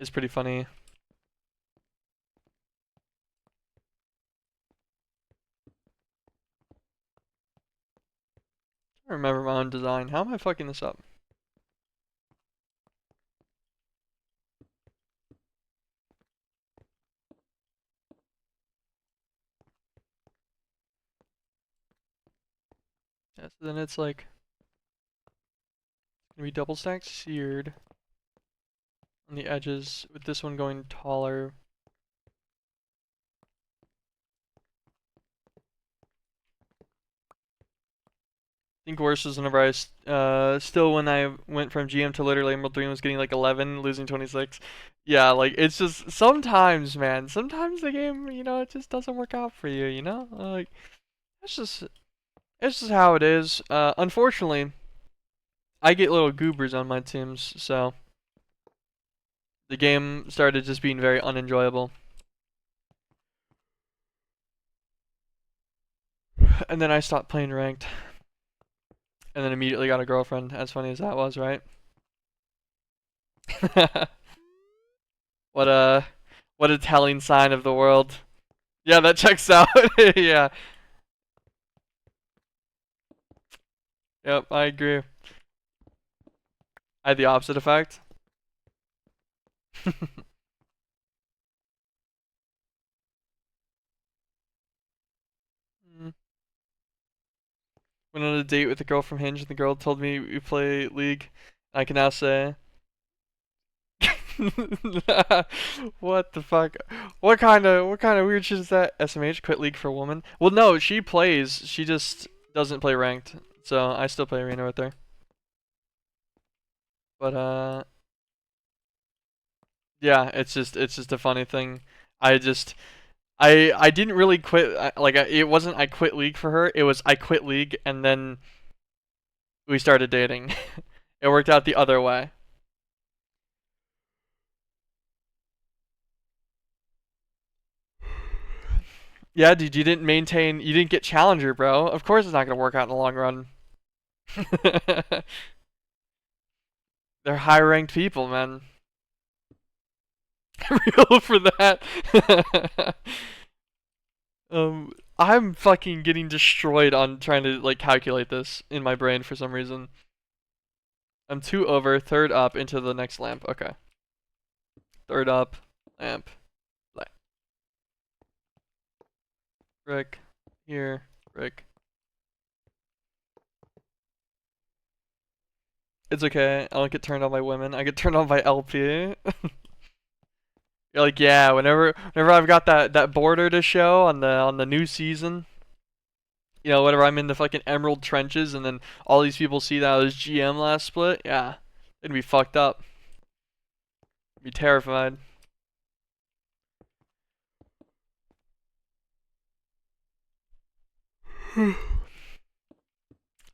is pretty funny. I remember my own design. How am I fucking this up? Yeah, so then it's like gonna be double stacked seared on the edges, with this one going taller. I think worse was whenever still when I went from GM to literally Emerald 3 and was getting like 11, losing 26. Yeah, like it's just sometimes, man. Sometimes the game, it just doesn't work out for you, you know? Like it's just it's just how it is. Unfortunately, I get little goobers on my teams, so the game started just being very unenjoyable. And then I stopped playing ranked. And then immediately got a girlfriend, as funny as that was, right? What a what a telling sign of the world. Yeah, that checks out. Yeah. Yep, I agree. I had the opposite effect. Mm. Went on a date with a girl from Hinge, and the girl told me we play League. I can now say, what the fuck? What kind of weird shit is that? SMH quit League for a woman? Well, no, she plays. She just doesn't play ranked. So I still play arena with her. But yeah, it's just a funny thing. I just I didn't really quit. It wasn't I quit League for her. It was I quit League and then we started dating. It worked out the other way. Yeah, dude, you didn't get Challenger, bro. Of course it's not gonna work out in the long run. They're high ranked people, man. Real for that. I'm fucking getting destroyed on trying to like calculate this in my brain for some reason. I'm two over, third up into the next lamp. Okay. Third up, lamp, brick, here, brick. It's okay. I don't get turned on by women. I get turned on by LP. You're like, yeah, whenever I've got that border to show on the new season, whenever I'm in the fucking Emerald trenches and then all these people see that I was GM last split, yeah, it'd be fucked up. Be terrified.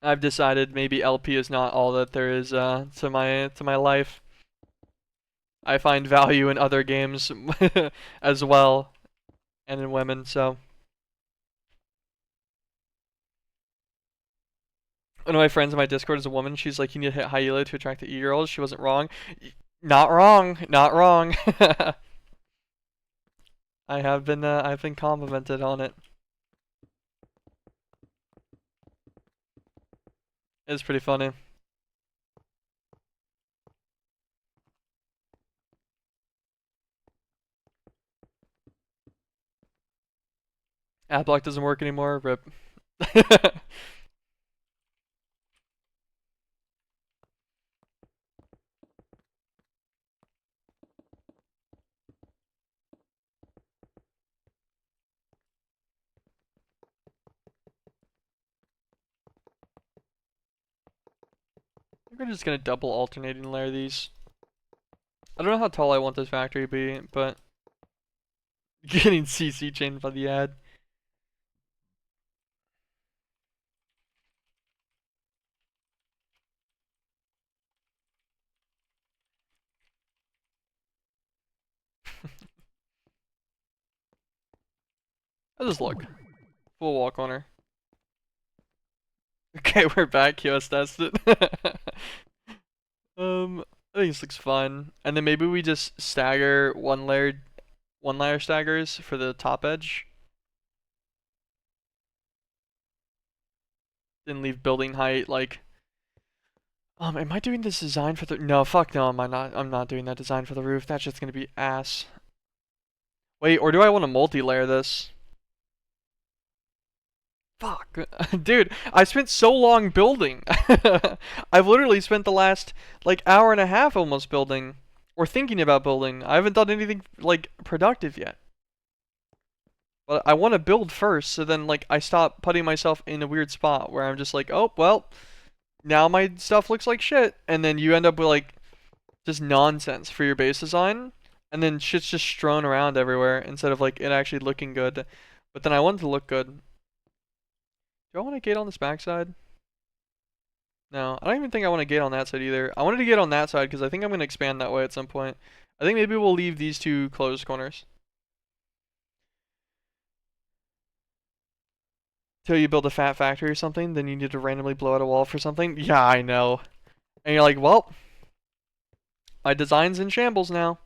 I've decided maybe LP is not all that there is to my life. I find value in other games as well, and in women. So one of my friends in my Discord is a woman. She's like, you need to hit high elo to attract the e-girls. She wasn't wrong. Not wrong. Not wrong. I've been complimented on it. It's pretty funny. Adblock doesn't work anymore. Rip. We're just gonna double alternating layer these. I don't know how tall I want this factory to be, but getting CC chained by the ad. How's this look? Full wall corner. Okay, we're back. QS tested. I think this looks fun. And then maybe we just stagger one layer staggers for the top edge. Then leave building height like. Am I doing this design for the? No, fuck no, am I not? I'm not doing that design for the roof. That's just gonna be ass. Wait, or do I want to multi-layer this? Fuck. Dude, I spent so long building. I've literally spent the last, like, hour and a half almost building. Or thinking about building. I haven't done anything, like, productive yet. But I want to build first, so then, like, I stop putting myself in a weird spot where I'm just like, oh, well, now my stuff looks like shit. And then you end up with, like, just nonsense for your base design. And then shit's just strewn around everywhere instead of, like, it actually looking good. But then I want it to look good. Do I want to gate on this backside? No, I don't even think I want to gate on that side either. I wanted to gate on that side because I think I'm going to expand that way at some point. I think maybe we'll leave these two closed corners. Till you build a fat factory or something, then you need to randomly blow out a wall for something. Yeah, I know. And you're like, well, my design's in shambles now.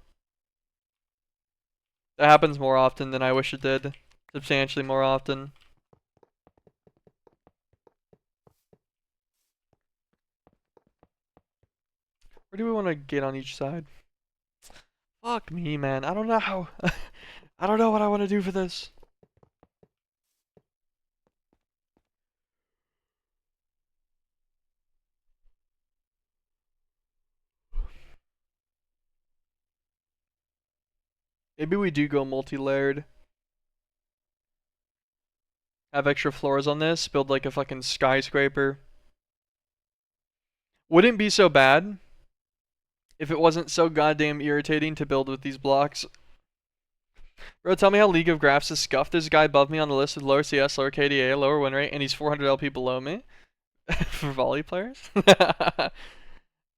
That happens more often than I wish it did. Substantially more often. Where do we want to get on each side? Fuck me, man. I don't know how. I don't know what I want to do for this. Maybe we do go multi-layered. Have extra floors on this. Build like a fucking skyscraper. Wouldn't be so bad if it wasn't so goddamn irritating to build with these blocks. Bro, tell me how League of Graphs is scuffed. There's a guy above me on the list with lower CS, lower KDA, lower win rate, and he's 400 LP below me. For volley players?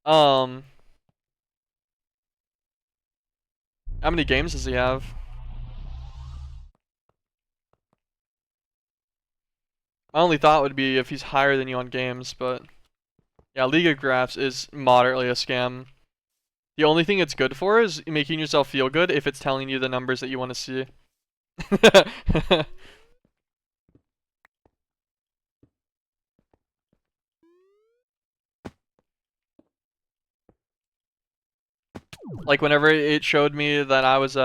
um, how many games does he have? My only thought would be if he's higher than you on games, but yeah, League of Graphs is moderately a scam. The only thing it's good for is making yourself feel good if it's telling you the numbers that you want to see. Like whenever it showed me that I was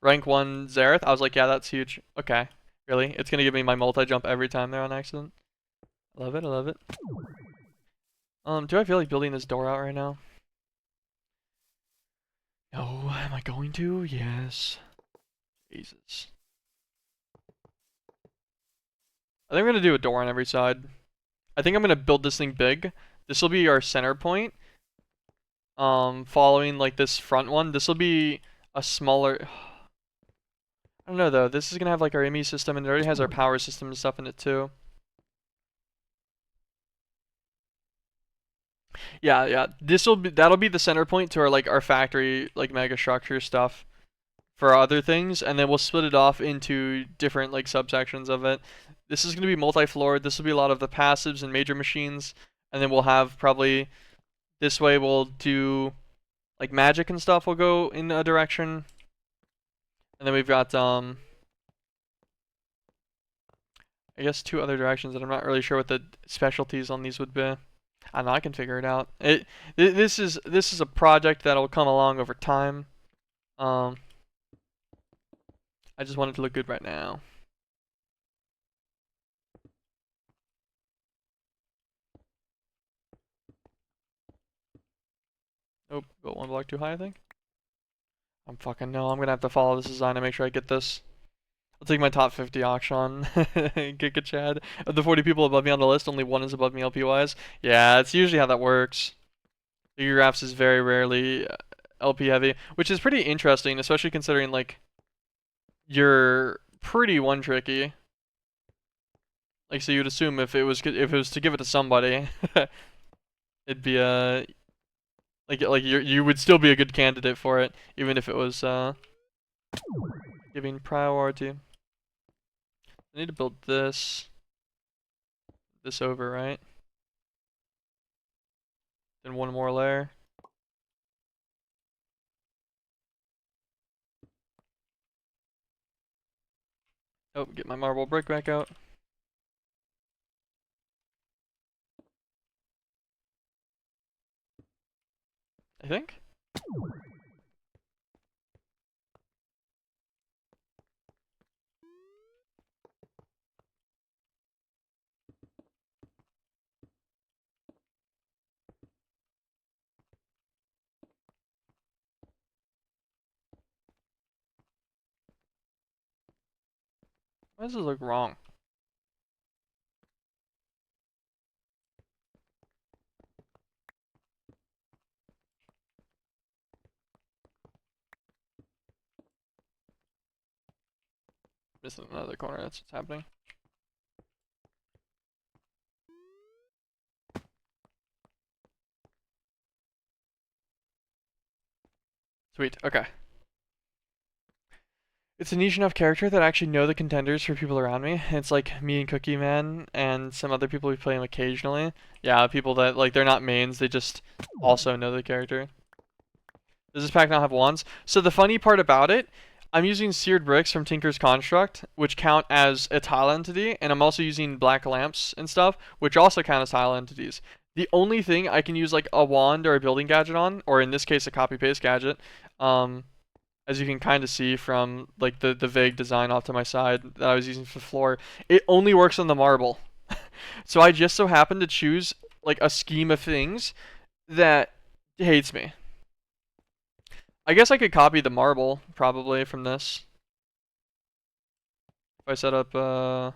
rank 1 Xerath, I was like, yeah, that's huge. Okay, really? It's gonna give me my multi-jump every time there on accident. I love it, I love it. Do I feel like building this door out right now? No, am I going to? Yes. Jesus. I think we're gonna do a door on every side. I think I'm gonna build this thing big. This will be our center point. Following like this front one. This will be a smaller. I don't know though. This is gonna have like our IME system, and it already has our power system and stuff in it too. Yeah, yeah. That'll be the center point to our like our factory like mega structure stuff for other things, and then we'll split it off into different like subsections of it. This is gonna be multi-floored. This will be a lot of the passives and major machines, and then we'll have probably this way we'll do like magic and stuff will go in a direction. And then we've got I guess two other directions that I'm not really sure what the specialties on these would be. I don't know, I can figure it out. This is a project that'll come along over time. I just want it to look good right now. Oh, built one block too high, I think. I'm fucking no. I'm gonna have to follow this design to make sure I get this. I'll take my top 50 auction. Giga Chad. Of the 40 people above me on the list, only one is above me LP wise. Yeah, it's usually how that works. Figure Graphs is very rarely LP heavy, which is pretty interesting, especially considering like you're pretty one tricky. Like, so you'd assume if it was to give it to somebody, it'd be a like you would still be a good candidate for it, even if it was giving priority. I need to build this over, right? Then one more layer. Oh, get my marble brick back out. I think. Why does it look wrong? Missing another corner, that's what's happening. Sweet, okay. It's a niche enough character that I actually know the contenders for people around me. It's like me and Cookie Man and some other people who play him occasionally. Yeah, people that, like, they're not mains, they just also know the character. Does this pack not have wands? So the funny part about it, I'm using seared bricks from Tinker's Construct, which count as a tile entity, and I'm also using black lamps and stuff, which also count as tile entities. The only thing I can use like a wand or a building gadget on, or in this case a copy paste gadget, as you can kind of see from like the vague design off to my side that I was using for the floor, it only works on the marble. So I just so happen to choose like a scheme of things that hates me. I guess I could copy the marble probably from this. If I set up the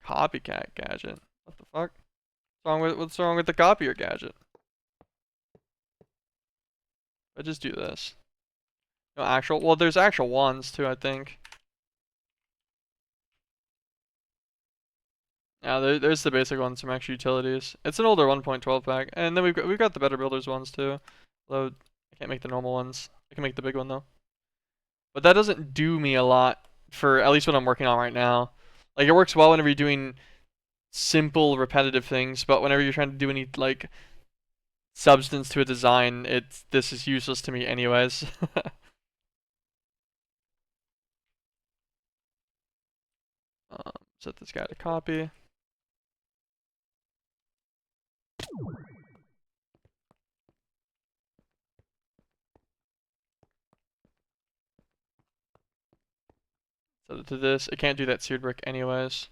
copycat gadget. What the fuck? What's wrong with the copier gadget? If I just do this. No actual, well there's actual wands too, I think. Yeah, there's the basic ones from actual utilities. It's an older 1.12 pack, and then we've got the better builders ones too. Although I can't make the normal ones. I can make the big one though. But that doesn't do me a lot for at least what I'm working on right now. Like it works well whenever you're doing simple repetitive things, but whenever you're trying to do any like substance to a design, this is useless to me anyways. Set this guy to copy. Set it to this. It can't do that seared brick anyways.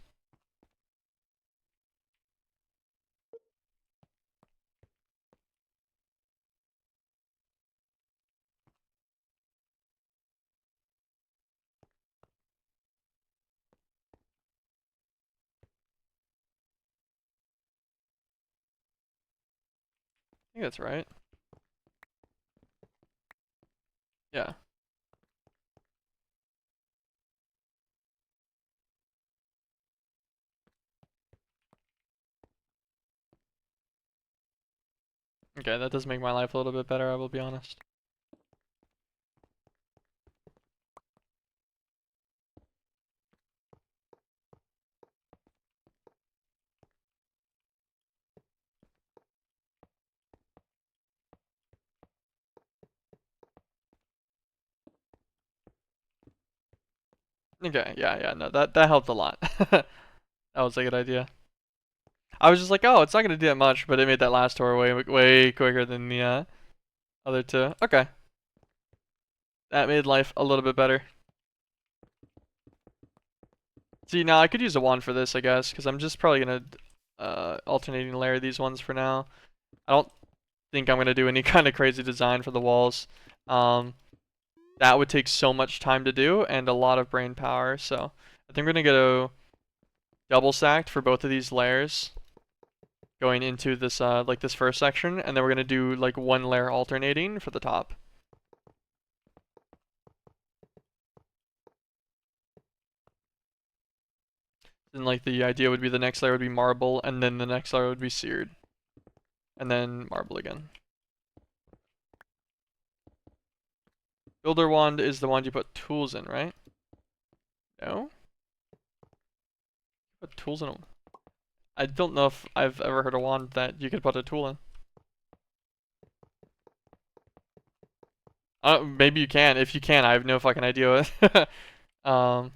I think that's right. Yeah. Okay, that does make my life a little bit better, I will be honest. Okay, yeah, no, that helped a lot. That was a good idea. I was just like, oh, it's not gonna do that much, but it made that last tour way quicker than the other two. Okay, that made life a little bit better. See, now I could use a wand for this, I guess, because I'm just probably gonna alternating layer these ones for now. I don't think I'm gonna do any kind of crazy design for the walls. That would take so much time to do and a lot of brain power. So I think we're gonna go double stacked for both of these layers going into this like this first section, and then we're gonna do like one layer alternating for the top. And like the idea would be the next layer would be marble, and then the next layer would be seared, and then marble again. Builder wand is the wand you put tools in, right? No? Put tools in them. I don't know if I've ever heard a wand that you could put a tool in. Maybe you can. If you can, I have no fucking idea. um,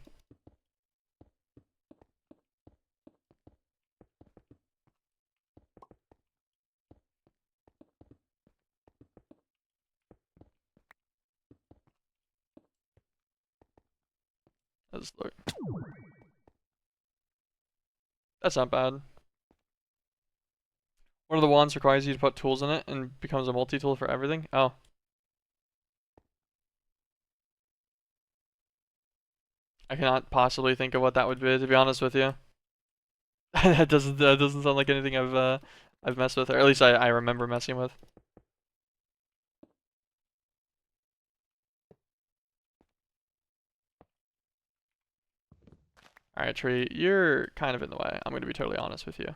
that's that's not bad. One of the wands requires you to put tools in it and becomes a multi-tool for everything. Oh, I cannot possibly think of what that would be, to be honest with you. That doesn't sound like anything I've messed with, or at least I remember messing with. All right, Tree, you're kind of in the way. I'm gonna be totally honest with you.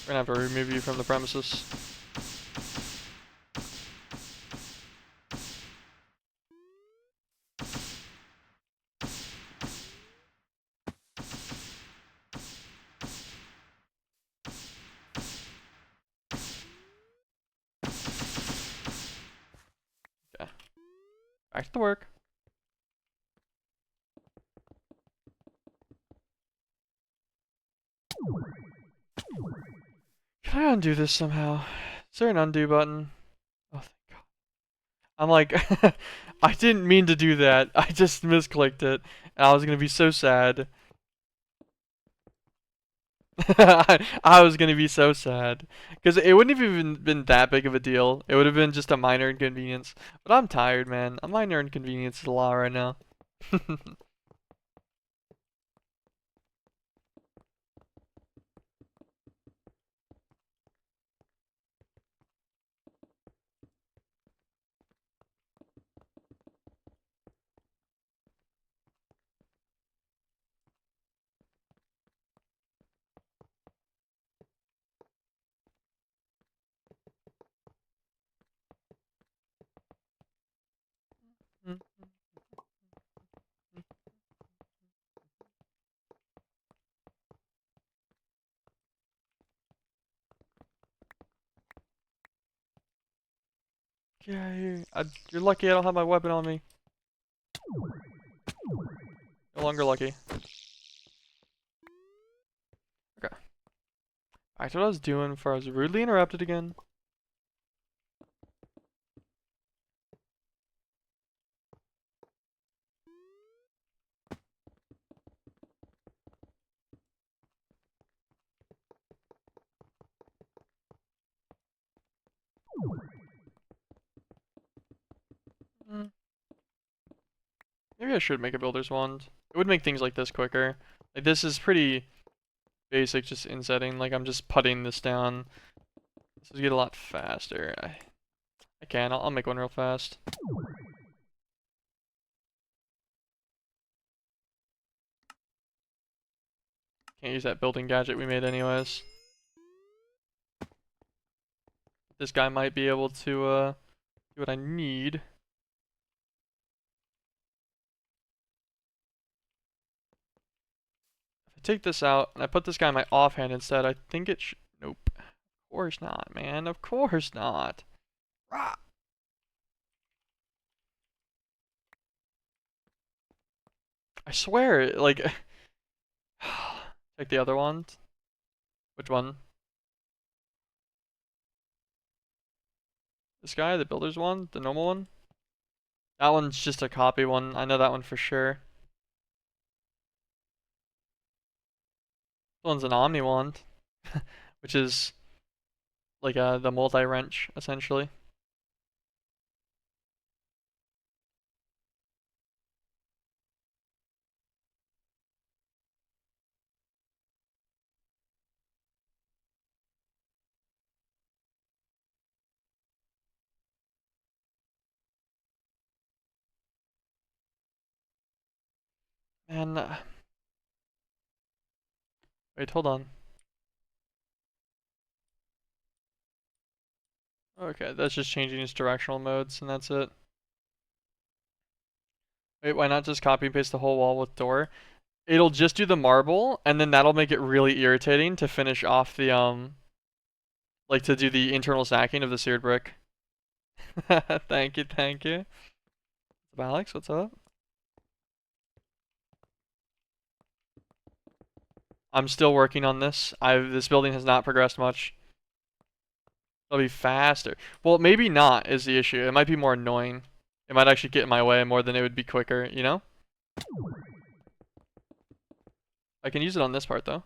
We're gonna have to remove you from the premises. Okay, back to work. Can I undo this somehow? Is there an undo button? Oh, thank God. I'm like, I didn't mean to do that. I just misclicked it. And I was gonna be so sad. I was gonna be so sad. Because it wouldn't have even been that big of a deal. It would have been just a minor inconvenience. But I'm tired, man. A minor inconvenience is a lot right now. Get out of here. You're lucky I don't have my weapon on me. No longer lucky. Okay. Back to what I was doing before I was rudely interrupted again. Mm. Maybe I should make a builder's wand. It would make things like this quicker. Like this is pretty basic, just insetting. Like I'm just putting this down. This would get a lot faster. I can. I'll make one real fast. Can't use that building gadget we made anyways. This guy might be able to do what I need. If I take this out and I put this guy in my offhand instead, I think it should. Nope. Of course not, man. Of course not. Rah! I swear, like. Take the other one. Which one? This guy, the builder's one? The normal one? That one's just a copy one. I know that one for sure. This one's an Omni wand, which is like the multi-wrench, essentially. And, wait, hold on. Okay, that's just changing its directional modes, and that's it. Wait, why not just copy and paste the whole wall with door? It'll just do the marble, and then that'll make it really irritating to finish off the like to do the internal stacking of the seared brick. Thank you, thank you. Alex, what's up? I'm still working on this. This building has not progressed much. It'll be faster. Well, maybe not is the issue. It might be more annoying. It might actually get in my way more than it would be quicker, you know? I can use it on this part though.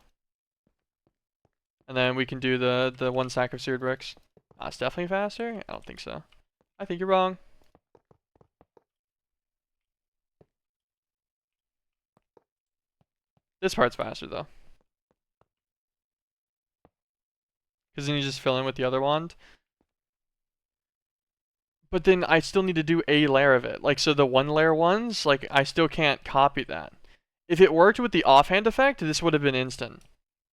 And then we can do the one stack of seared bricks. It's definitely faster? I don't think so. I think you're wrong. This part's faster though. Because then you just fill in with the other wand. But then I still need to do a layer of it. Like, so the one layer ones, like, I still can't copy that. If it worked with the offhand effect, this would have been instant.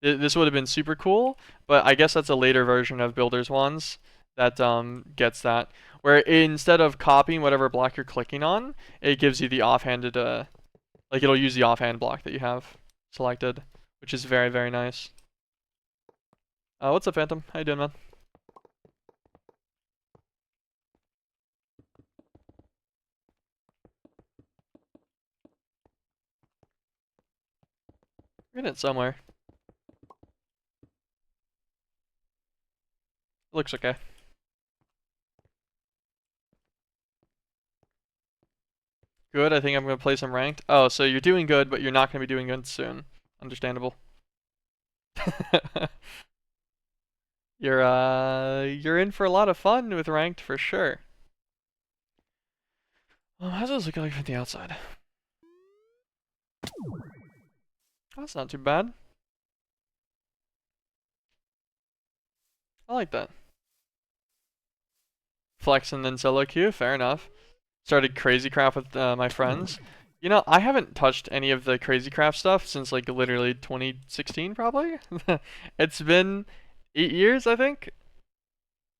This would have been super cool, but I guess that's a later version of Builder's Wands that gets that. Where instead of copying whatever block you're clicking on, it gives you the offhanded, like it'll use the offhand block that you have selected, which is very, very nice. What's up, Phantom? How you doing, man? We're in it somewhere. Looks okay. Good, I think I'm going to play some ranked. Oh, so you're doing good, but you're not going to be doing good soon. Understandable. You're in for a lot of fun with ranked for sure. How's this look like from the outside? That's not too bad. I like that. Flex and then solo queue, fair enough. Started Crazy Craft with my friends. You know, I haven't touched any of the Crazy Craft stuff since like literally 2016 probably. It's been 8 years, I think.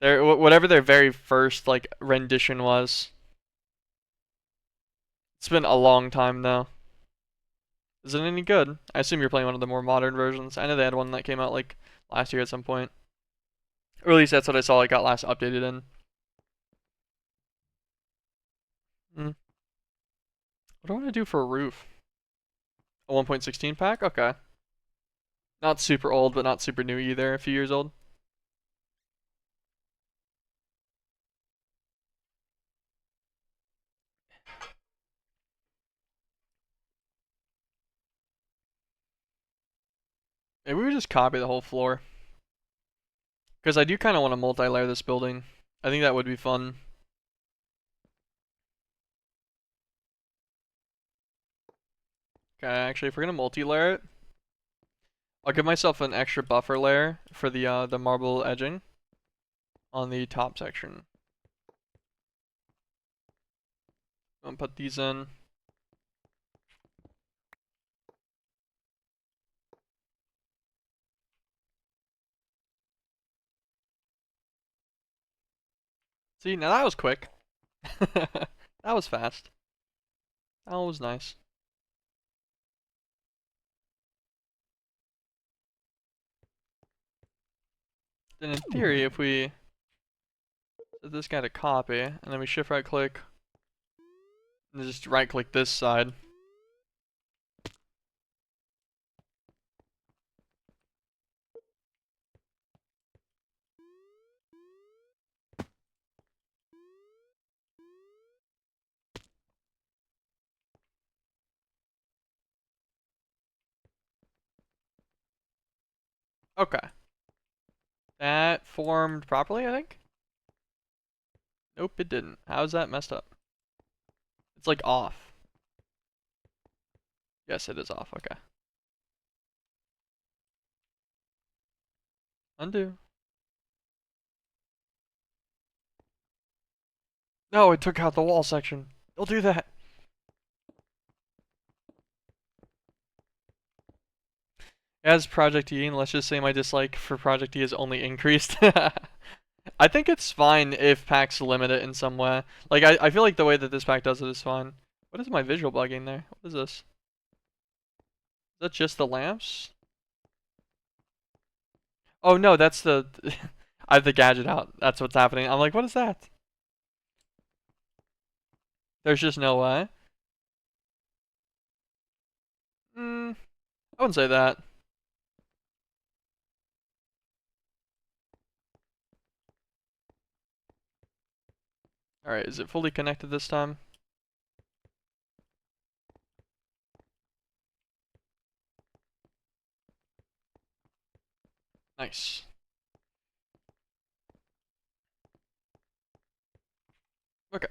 Whatever their very first like rendition was. It's been a long time though. Is it any good? I assume you're playing one of the more modern versions. I know they had one that came out like last year at some point. Or at least that's what I saw it got last updated in. What do I want to do for a roof? A 1.16 pack? Okay. Not super old, but not super new either. A few years old. Maybe we just copy the whole floor. Because I do kind of want to multi-layer this building. I think that would be fun. Okay, actually, if we're going to multi-layer it, I'll give myself an extra buffer layer for the marble edging on the top section. I'm gonna put these in. See, now that was quick. That was fast. That was nice. Then in theory, if we set this guy to copy, and then we shift right click, and just right click this side. Okay. That formed properly, I think? Nope, it didn't. How is that messed up? It's like off. Yes, it is off. Okay. Undo. No, it took out the wall section. Don't do that. As Project E, and let's just say my dislike for Project E is only increased. I think it's fine if packs limit it in some way. Like, I feel like the way that this pack does it is fine. What is my visual bugging there? What is this? that just the lamps? Oh no, that's the... I have the gadget out. That's what's happening. I'm like, what is that? There's just no way. I wouldn't say that. Alright, is it fully connected this time? Nice. Okay.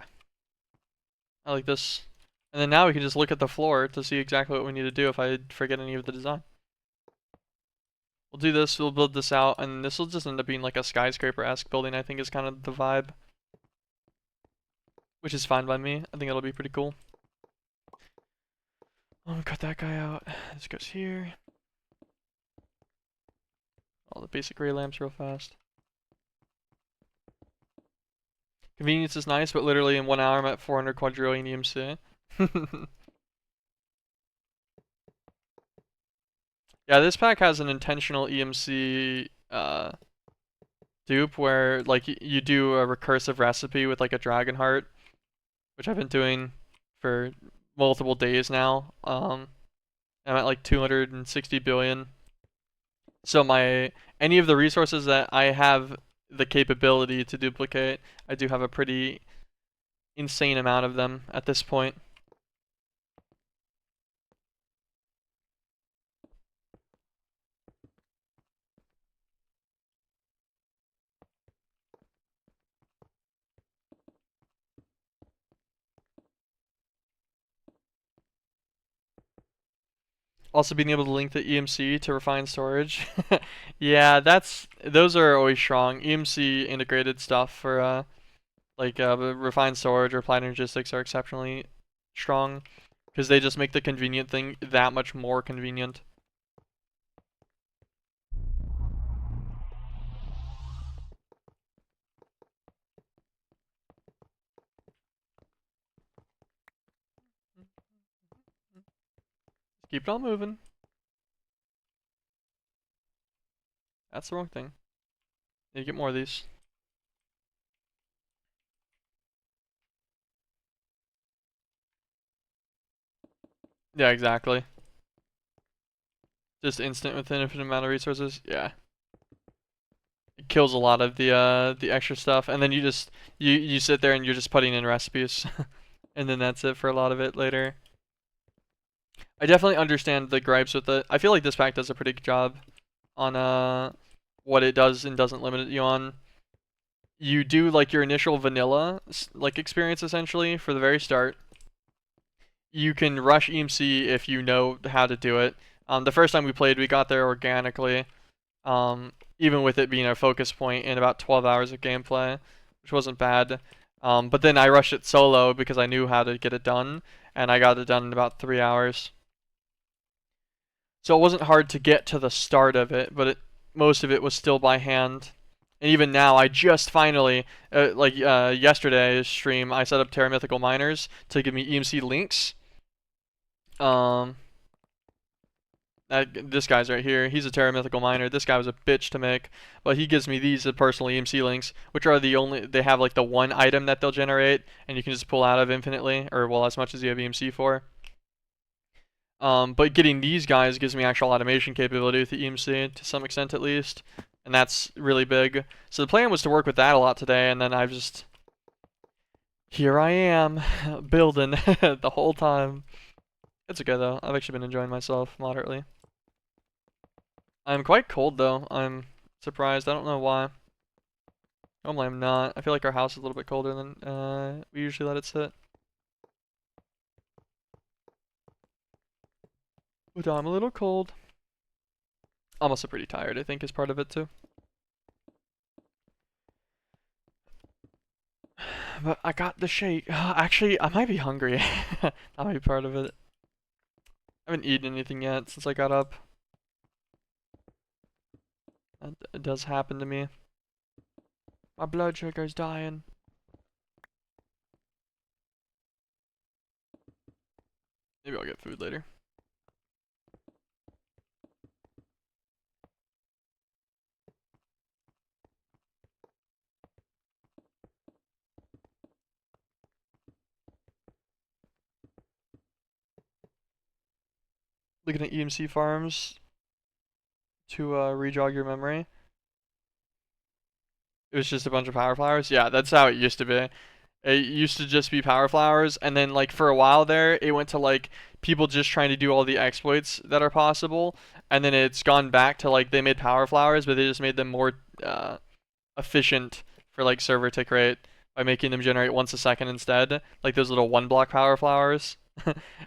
I like this. And then now we can just look at the floor to see exactly what we need to do if I forget any of the design. We'll do this, we'll build this out, and this will just end up being like a skyscraper-esque building, I think is kind of the vibe. Which is fine by me. I think it'll be pretty cool. I'm gonna cut that guy out. This goes here. All the basic gray lamps real fast. Convenience is nice, but literally in 1 hour I'm at 400 quadrillion EMC. Yeah, this pack has an intentional EMC dupe where like you do a recursive recipe with like a dragon heart, which I've been doing for multiple days now. I'm at like 260 billion. So any of the resources that I have the capability to duplicate, I do have a pretty insane amount of them at this point. Also being able to link the EMC to refined storage. Yeah, those are always strong. EMC integrated stuff for refined storage or applied logistics are exceptionally strong because they just make the convenient thing that much more convenient. Keep it all moving. That's the wrong thing. Need to get more of these. Yeah, exactly. Just instant with an infinite amount of resources. Yeah. It kills a lot of the extra stuff, and then you sit there and you're just putting in recipes, and then that's it for a lot of it later. I definitely understand the gripes with it. I feel like this pack does a pretty good job on what it does and doesn't limit you on. You do like your initial vanilla like experience essentially for the very start. You can rush EMC if you know how to do it. The first time we played, we got there organically. Even with it being a focus point in about 12 hours of gameplay, which wasn't bad. But then I rushed it solo because I knew how to get it done, and I got it done in about 3 hours. So it wasn't hard to get to the start of it, but most of it was still by hand. And even now, I just finally, yesterday's stream, I set up Terra Mythical Miners to give me EMC links. This guy's right here. He's a Terra Mythical Miner. This guy was a bitch to make, but he gives me these personal EMC links, which are they have like the one item that they'll generate, and you can just pull out of infinitely, or well, as much as you have EMC for. But getting these guys gives me actual automation capability with the EMC, to some extent at least, and that's really big. So the plan was to work with that a lot today, and then I've just... Here I am, building the whole time. It's okay though, I've actually been enjoying myself moderately. I'm quite cold though, I'm surprised, I don't know why. Normally I'm not. I feel like our house is a little bit colder than we usually let it sit. But I'm a little cold. I'm also pretty tired, I think, is part of it too. But I got the shake. Actually, I might be hungry. That might be part of it. I haven't eaten anything yet since I got up. It does happen to me. My blood sugar's dying. Maybe I'll get food later. looking at EMC farms to re-jog your memory. It was just a bunch of power flowers. Yeah, that's how it used to be. It used to just be power flowers, and then like for a while there, it went to like people just trying to do all the exploits that are possible, and then it's gone back to like they made power flowers, but they just made them more efficient for like server tick rate by making them generate once a second instead, like those little 1 block power flowers,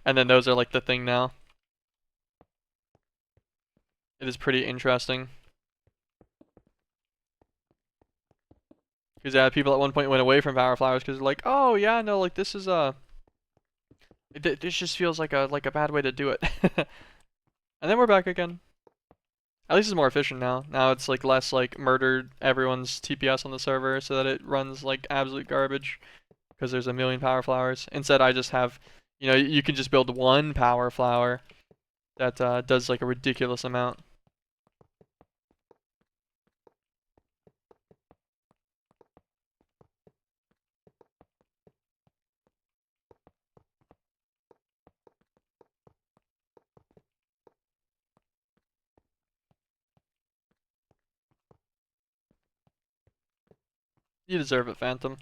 and then those are like the thing now. It is pretty interesting. Because yeah, people at one point went away from power flowers because they're like, oh yeah, no, like this is this just feels like a bad way to do it. And then we're back again. At least it's more efficient now. Now it's like less like murdered everyone's TPS on the server so that it runs like absolute garbage because there's a million power flowers. Instead, I just have, you can just build one power flower that does like a ridiculous amount. You deserve it, Phantom.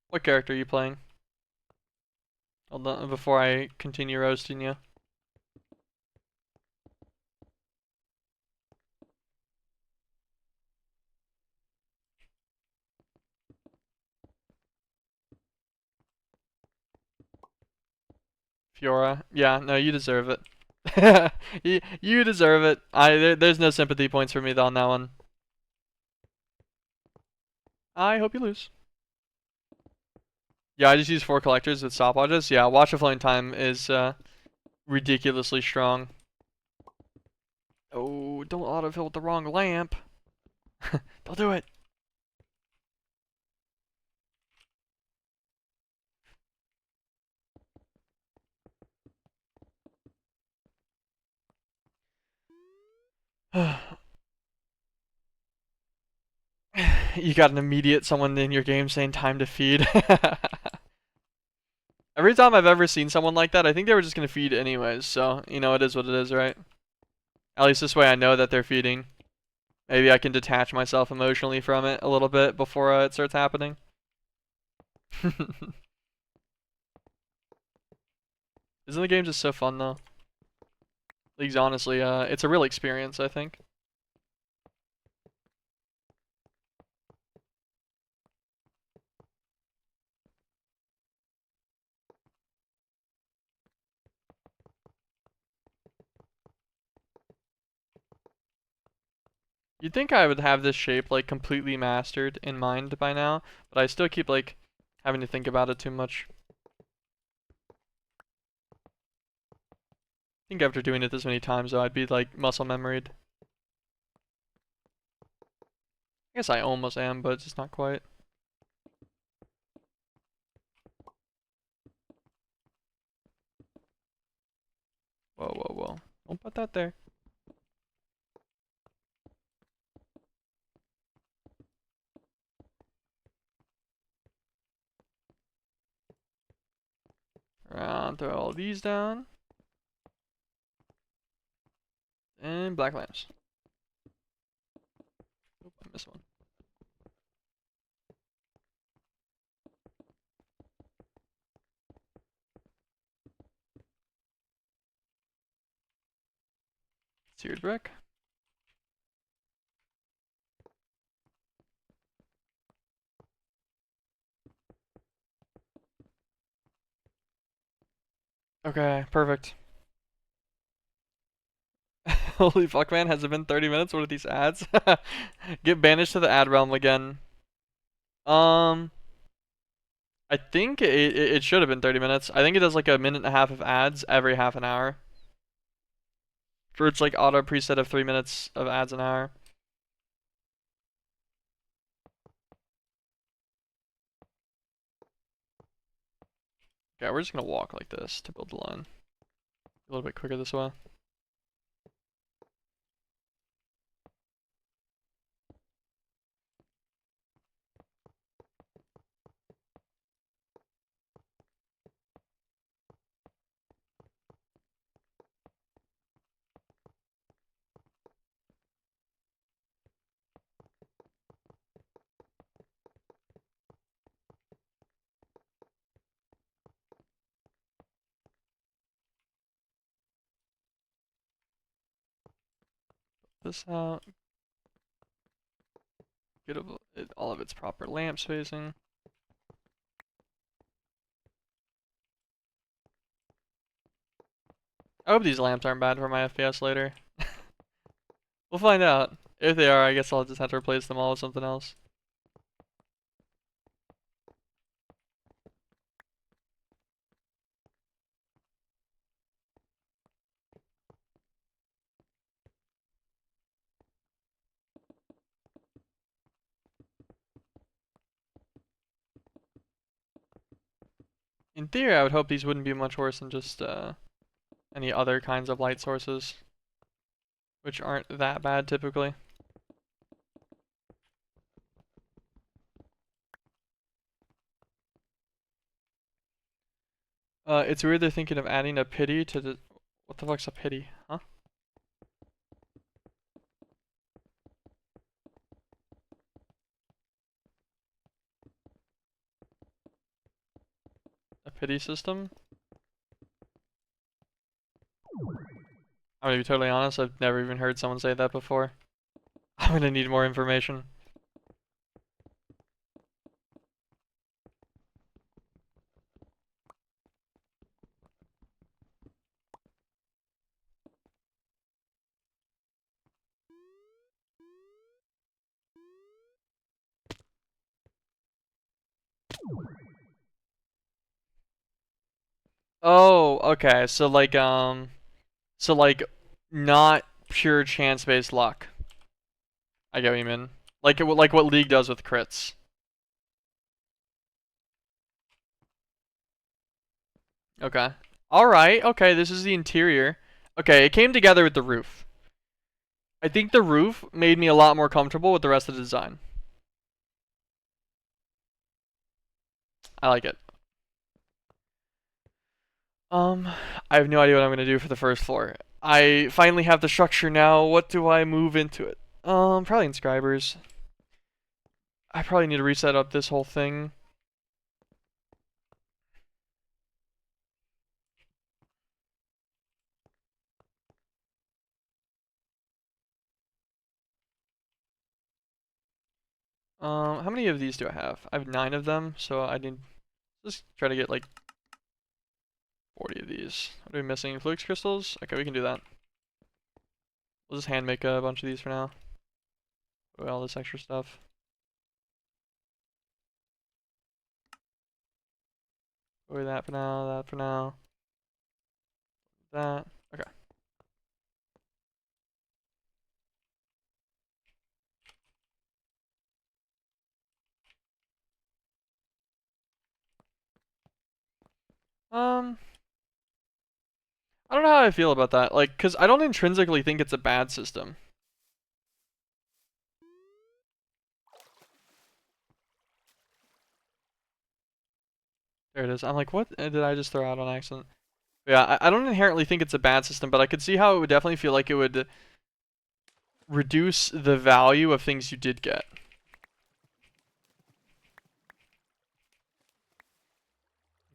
What character are you playing? Hold on, before I continue roasting you. Fiora. Yeah, no, you deserve it. you deserve it. There's no sympathy points for me on that one. I hope you lose. Yeah, I just use 4 collectors with stopwatches. Yeah, watch of flowing time is ridiculously strong. Oh, don't autofill with the wrong lamp. Don't do it. You got an immediate someone in your game saying time to feed. Every time I've ever seen someone like that, I think they were just gonna feed anyways, so, it is what it is, right? At least this way I know that they're feeding. Maybe I can detach myself emotionally from it a little bit before it starts happening. Isn't the game just so fun, though? League's honestly, it's a real experience, I think. You'd think I would have this shape, like, completely mastered in mind by now, but I still keep, like, having to think about it too much. I think after doing it this many times, though, I'd be, like, muscle memoried. I guess I almost am, but it's just not quite. Whoa, whoa, whoa. Don't put that there. Throw all these down. And black lamps. Oop, I missed one. Seared brick. Okay, perfect. Holy fuck, man, has it been 30 minutes? What are these ads? Get banished to the ad realm again. Um, I think it should have been 30 minutes. I think it does like a minute and a half of ads every half an hour. For its like auto preset of 3 minutes of ads an hour. Okay, we're just gonna walk like this to build the line. A little bit quicker this way. this out. Get all of its proper lamp spacing. I hope these lamps aren't bad for my FPS later. We'll find out. If they are, I guess I'll just have to replace them all with something else. In theory, I would hope these wouldn't be much worse than just any other kinds of light sources, which aren't that bad typically. It's weird they're thinking of adding a pity to the... What the fuck's a pity? Huh? A pity system? I'm gonna be totally honest, I've never even heard someone say that before. I'm gonna need more information. Oh, okay. So like, not pure chance-based luck. I get what you mean. Like what League does with crits. Okay. Alright, okay, this is the interior. Okay, it came together with the roof. I think the roof made me a lot more comfortable with the rest of the design. I like it. I have no idea what I'm gonna do for the first floor. I finally have the structure now. What do I move into it? Probably inscribers. I probably need to reset up this whole thing. How many of these do I have? I have 9 of them, so I need just try to get like 40 of these. What are we missing? Flux crystals? Okay, we can do that. We'll just hand make a bunch of these for now. With all this extra stuff. Away that for now, that for now. That. Okay. Um, I don't know how I feel about that. Like, cause I don't intrinsically think it's a bad system. There it is. I'm like, what did I just throw out on accident? Yeah, I don't inherently think it's a bad system, but I could see how it would definitely feel like it would reduce the value of things you did get.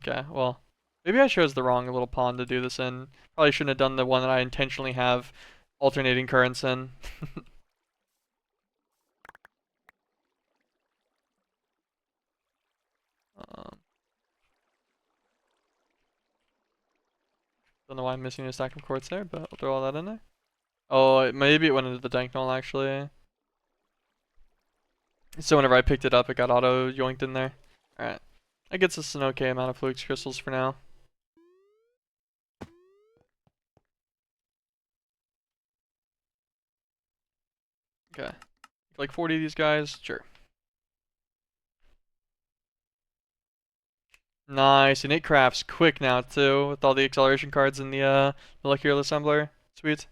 Okay, well, maybe I chose the wrong little pawn to do this in. Probably shouldn't have done the one that I intentionally have alternating currents in. um, don't know why I'm missing a stack of quartz there, but I'll throw all that in there. Oh, maybe it went into the dank null actually. So whenever I picked it up, it got auto yoinked in there. Alright. That gets us an okay amount of flux crystals for now. Okay. Like 40 of these guys? Sure. Nice, and it crafts quick now too, with all the acceleration cards in the molecular assembler. Sweet.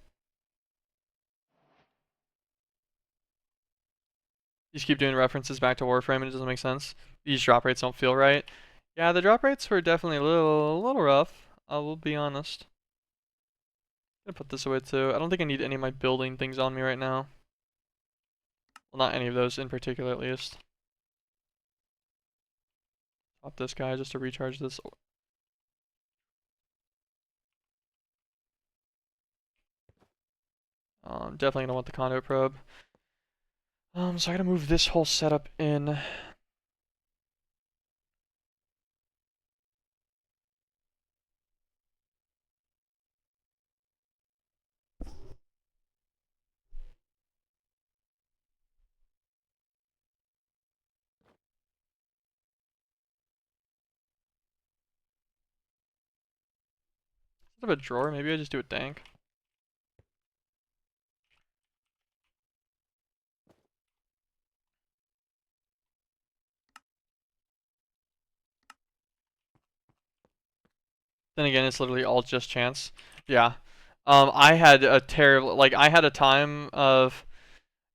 You just keep doing references back to Warframe and it doesn't make sense. These drop rates don't feel right. Yeah, the drop rates were definitely a little rough. I will be honest. I'm gonna put this away too. I don't think I need any of my building things on me right now. Well, not any of those in particular, at least. Pop this guy just to recharge this. Definitely gonna want the conduit probe. So I gotta move this whole setup in. Instead of a drawer, maybe I just do a dank. Then again, it's literally all just chance. Yeah. I had a terrible, like, I had a time of,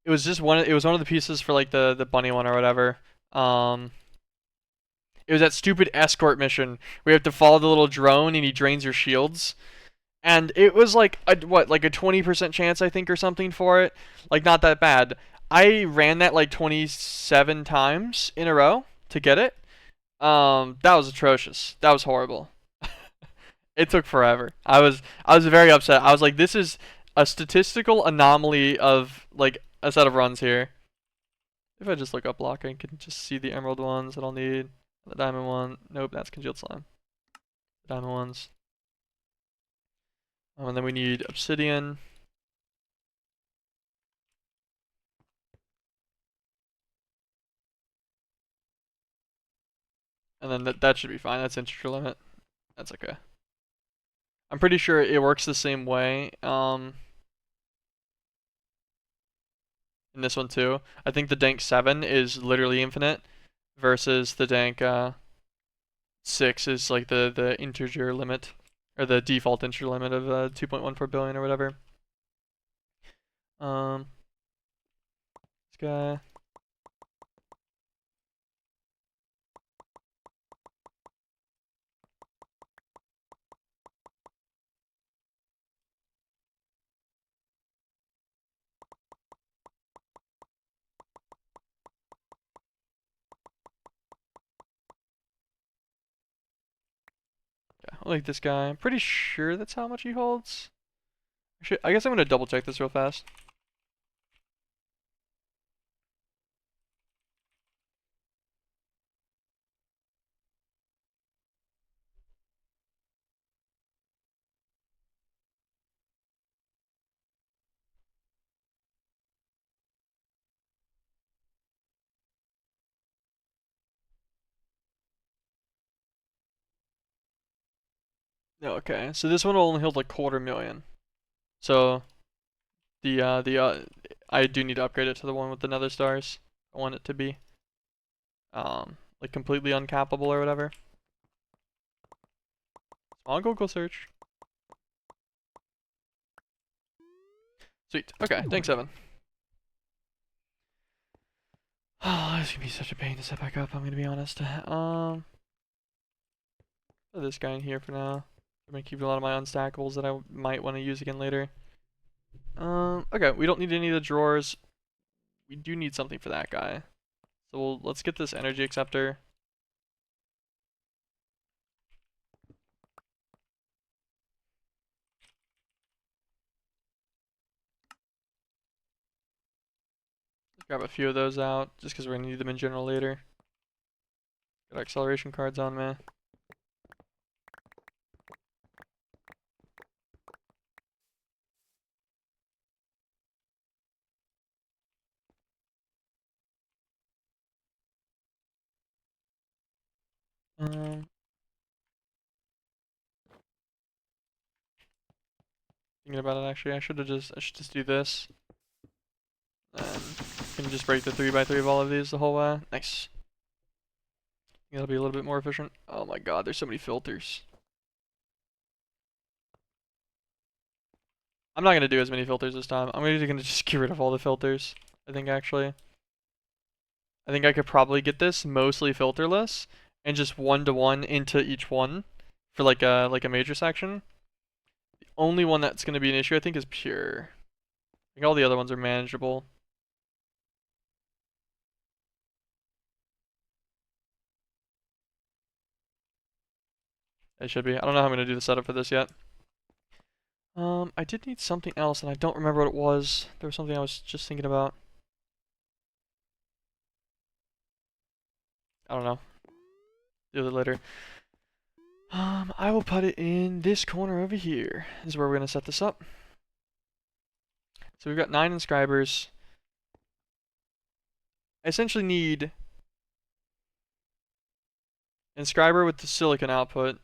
it was just one, it was one of the pieces for, like, the bunny one or whatever. Um, it was that stupid escort mission where you have to follow the little drone and he drains your shields. And it was like, like a 20% chance, I think, or something for it. Like, not that bad. I ran that like 27 times in a row to get it. That was atrocious. That was horrible. It took forever. I was very upset. I was like, this is a statistical anomaly of like a set of runs here. If I just look up block, I can just see the emerald ones that I'll need. The diamond one. Nope, that's congealed slime. The diamond ones. And then we need obsidian. And then that should be fine. That's integer limit. That's okay. I'm pretty sure it works the same way. In this one too. I think the dank 7 is literally infinite versus the dank 6 is like the integer limit or the default integer limit of 2.14 billion or whatever. Um, this guy. Yeah, I like this guy. I'm pretty sure that's how much he holds. I guess I'm gonna double check this real fast. Okay, so this one will only hold like 250,000. So I do need to upgrade it to the one with the nether stars. I want it to be like completely uncappable or whatever. I'll Google search. Sweet. Okay, thanks, Evan. Oh, it's gonna be such a pain to set back up, I'm gonna be honest. Put this guy in here for now. I'm gonna keep a lot of my unstackables that I might want to use again later. Okay, we don't need any of the drawers. We do need something for that guy. So let's get this energy acceptor. Let's grab a few of those out, just because we're gonna need them in general later. Got acceleration cards on me. Um, Thinking about it actually, I should just do this. And can just break the 3x3 of all of these the whole way. Nice. That'll be a little bit more efficient. Oh my god, there's so many filters. I'm not gonna do as many filters this time. I'm gonna just get rid of all the filters. I think actually. I think I could probably get this mostly filterless and just one-to-one into each one for like a major section. The only one that's gonna be an issue I think is pure. I think all the other ones are manageable. It should be. I don't know how I'm gonna do the setup for this yet. I did need something else, and I don't remember what it was. There was something I was just thinking about. I don't know. Do it later. I will put it in this corner over here. This is where we're gonna set this up. So we've got 9 inscribers. I essentially need inscriber with the silicon output,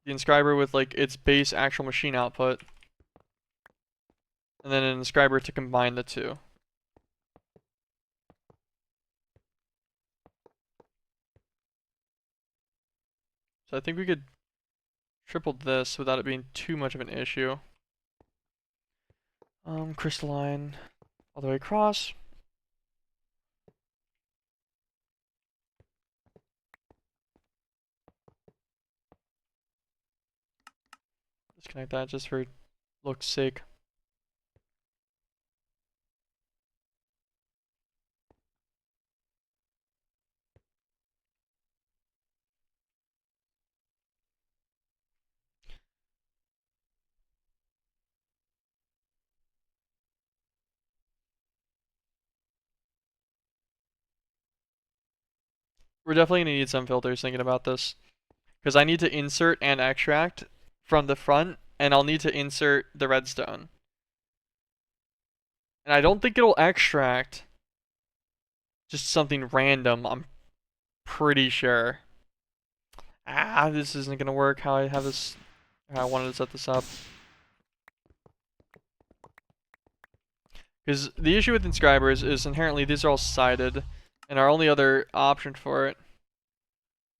the inscriber with like its base actual machine output, and then an inscriber to combine the two. So I think we could triple this without it being too much of an issue. Crystalline all the way across. Disconnect that just for look's sake. We're definitely gonna need some filters thinking about this, because I need to insert and extract from the front, and I'll need to insert the redstone. And I don't think it'll extract just something random, I'm pretty sure. This isn't gonna work how I have this, how I wanted to set this up. Because the issue with inscribers is inherently these are all sided, and our only other option for it.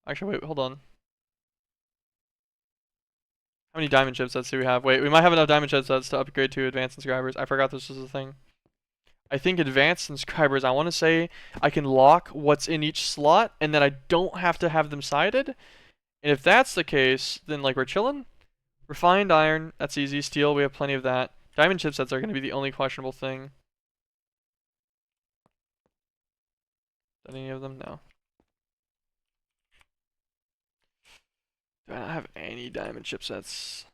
Actually, wait, hold on. How many diamond chipsets do we have? Wait, we might have enough diamond chipsets to upgrade to advanced inscribers. I forgot this was a thing. I think advanced inscribers, I want to say I can lock what's in each slot, and then I don't have to have them sided. And if that's the case, then like we're chilling. Refined iron, that's easy. Steel, we have plenty of that. Diamond chipsets are going to be the only questionable thing. Any of them? No. Do I not have any diamond chipsets?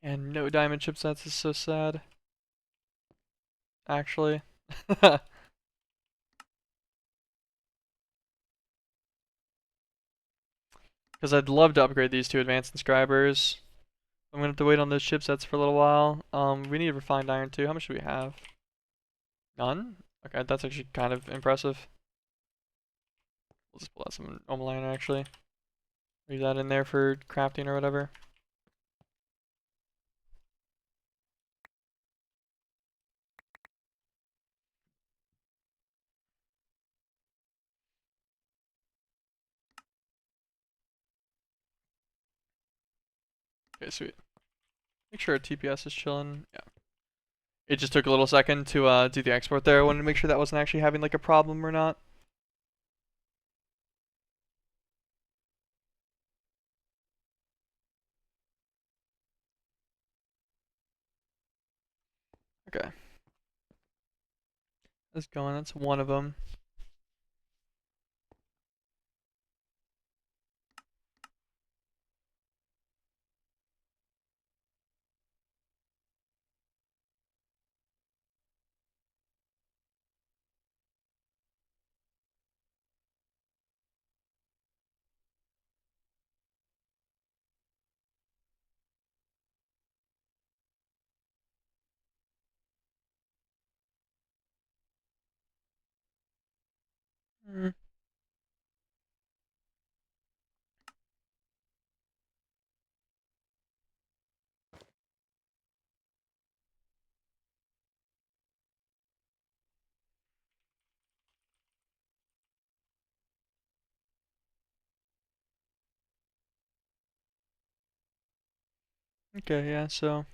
And no diamond chipsets is so sad. Actually. Because I'd love to upgrade these to advanced inscribers. I'm gonna have to wait on those chipsets for a little while. We need refined iron too. How much do we have? None? Okay, that's actually kind of impressive. We'll just pull out some normal iron actually. Leave that in there for crafting or whatever. Okay, sweet. Make sure our TPS is chilling. Yeah. It just took a little second to do the export there. I wanted to make sure that wasn't actually having like a problem or not. Okay. That's going. That's one of them. Mm. Okay, yeah, so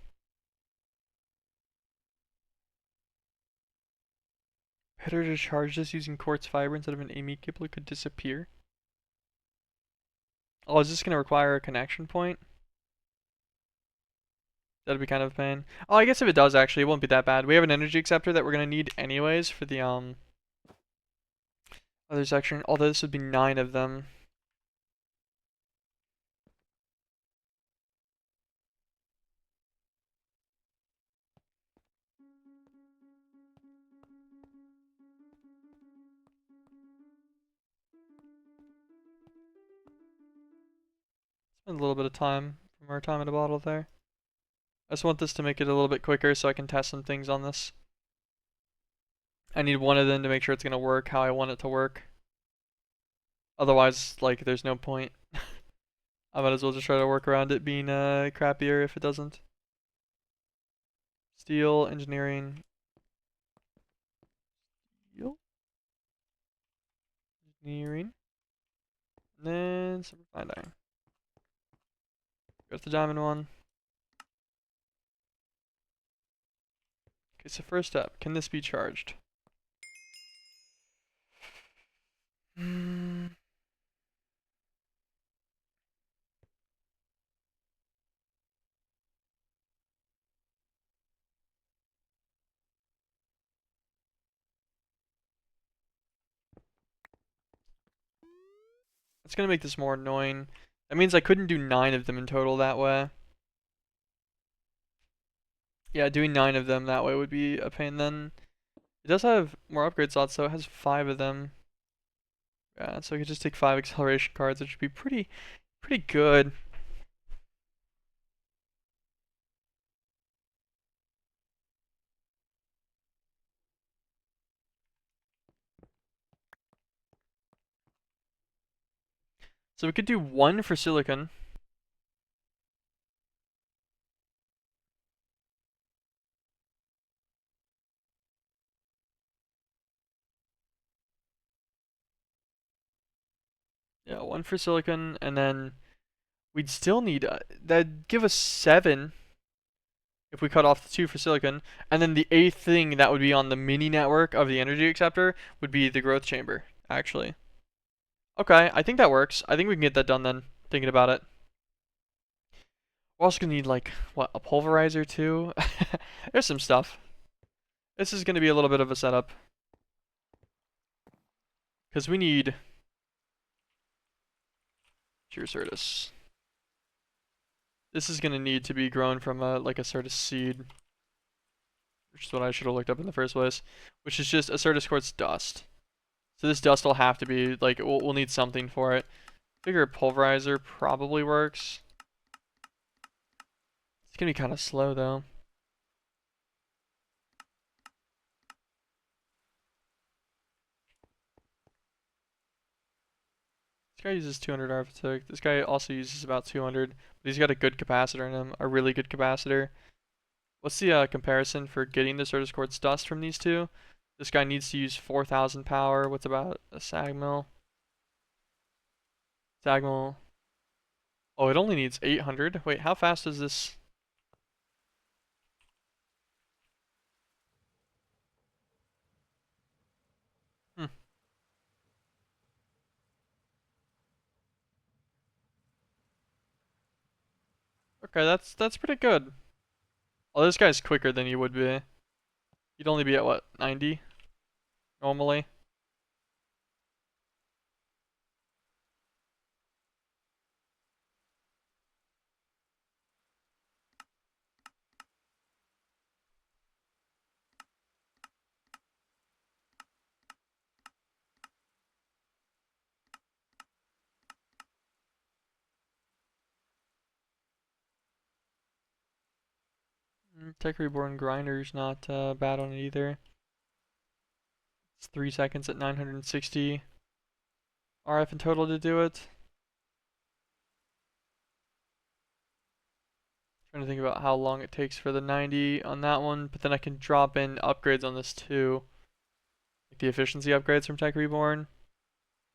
better to charge this using quartz fiber instead of an amine cable, it could disappear. Oh, is this going to require a connection point? That'd be kind of a pain. Oh, I guess if it does, actually, it won't be that bad. We have an energy acceptor that we're going to need anyways for the other section. Although this would be 9 of them. Spend a little bit of time from our time in a bottle there. I just want this to make it a little bit quicker so I can test some things on this. I need one of them to make sure it's going to work how I want it to work. Otherwise, like, there's no point. I might as well just try to work around it being crappier if it doesn't. Steel, engineering. Steel? Engineering. And then some refined iron. Got the diamond one. Okay, so first up, can this be charged? Hmm. It's gonna make this more annoying. That means I couldn't do 9 of them in total that way. Yeah, doing 9 of them that way would be a pain then. It does have more upgrade slots, so it has 5 of them. Yeah, so I could just take 5 acceleration cards, which would be pretty good. So we could do 1 for silicon. Yeah, 1 for silicon, and then we'd still need that'd give us 7 if we cut off the 2 for silicon, and then the 8th thing that would be on the mini network of the energy acceptor would be the growth chamber, actually. Okay, I think that works. I think we can get that done then, thinking about it. We're also gonna need, like, what, a pulverizer too? There's some stuff. This is gonna be a little bit of a setup. Because we need Pure Certus. This is gonna need to be grown from like a Certus seed, which is what I should have looked up in the first place, which is just a Certus quartz dust. So this dust will have to be, like, we'll need something for it. Figure a pulverizer probably works. It's gonna be kind of slow though. This guy uses 200 Arphatic. This guy also uses about 200, but he's got a good capacitor in him, a really good capacitor. What's the comparison for getting the Certus quartz dust from these two? This guy needs to use 4,000 power. What's about a sag mill? Sag mill. Oh, it only needs 800. Wait, how fast is this? Hmm. Okay, that's pretty good. Oh, this guy's quicker than he would be. He'd only be at what, 90 normally? Tech Reborn Grinder's not bad on it either. It's 3 seconds at 960 RF in total to do it. Trying to think about how long it takes for the 90 on that one, but then I can drop in upgrades on this too. Like the efficiency upgrades from Tech Reborn.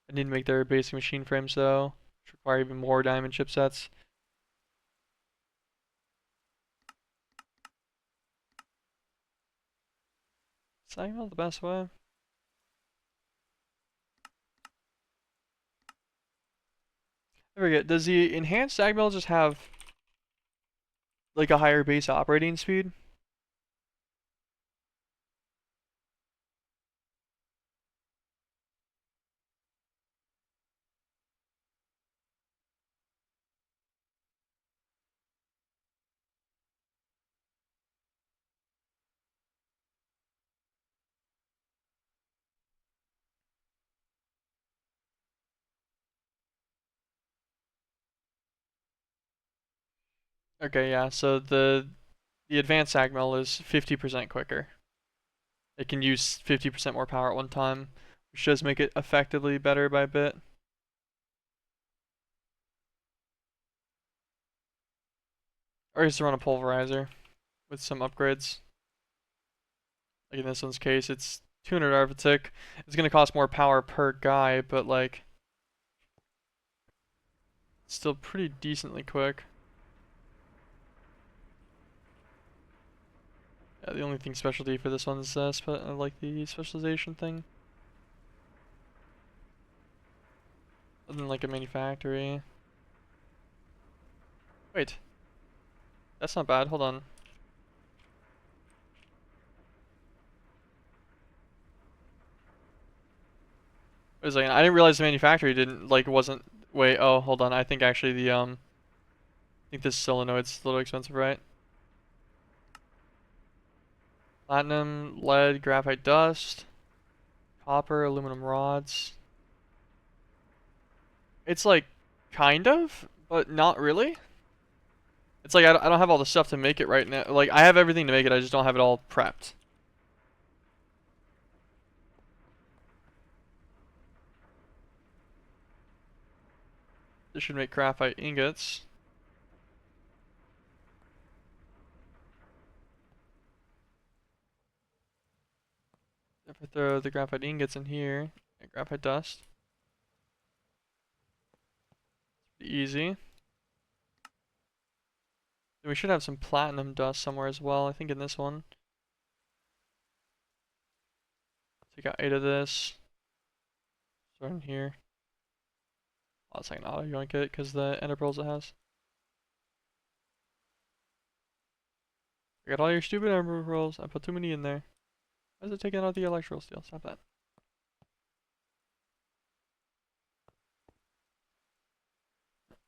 I need to make their basic machine frames though, which require even more diamond chipsets. Is that not the best way? forget, does the enhanced sag mill just have like a higher base operating speed? Okay, yeah, so the advanced sag mill is 50% quicker. It can use 50% more power at one time, which does make it effectively better by a bit. Or I used to run a pulverizer with some upgrades. Like in this one's case, it's 200 arithmetic. It's gonna cost more power per guy, but like, it's still pretty decently quick. Yeah, the only thing specialty for this one is like the specialization thing. Other than like a manufactory. Wait, that's not bad. Hold on. Wait a second. I didn't realize the manufacturer didn't like wasn't. Wait. Oh, hold on. I think actually I think this solenoid's a little expensive, right? Platinum, lead, graphite dust, copper, aluminum rods. It's like kind of, but not really. It's like I don't have all the stuff to make it right now. Like I have everything to make it. I just don't have it all prepped. This should make graphite ingots. If I throw the graphite ingots in here, and graphite dust, easy. Then we should have some platinum dust somewhere as well. I think in this one. Take out 8 of this. Throw in here. Oh, it's like an auto yoink it because the ender pearls it has. I got all your stupid ender pearls. I put too many in there. Why is it taking out the electrical steel? Stop that.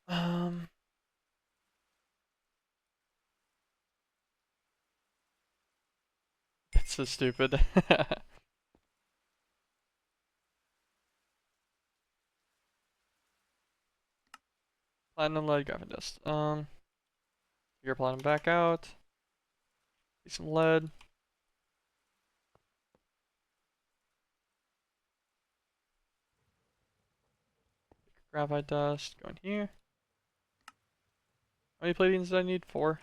Um, it's so stupid. Platinum lead graphite dust. Figure platinum back out. Get some lead. Graphite dust. Go in here. How many platines did I need? 4.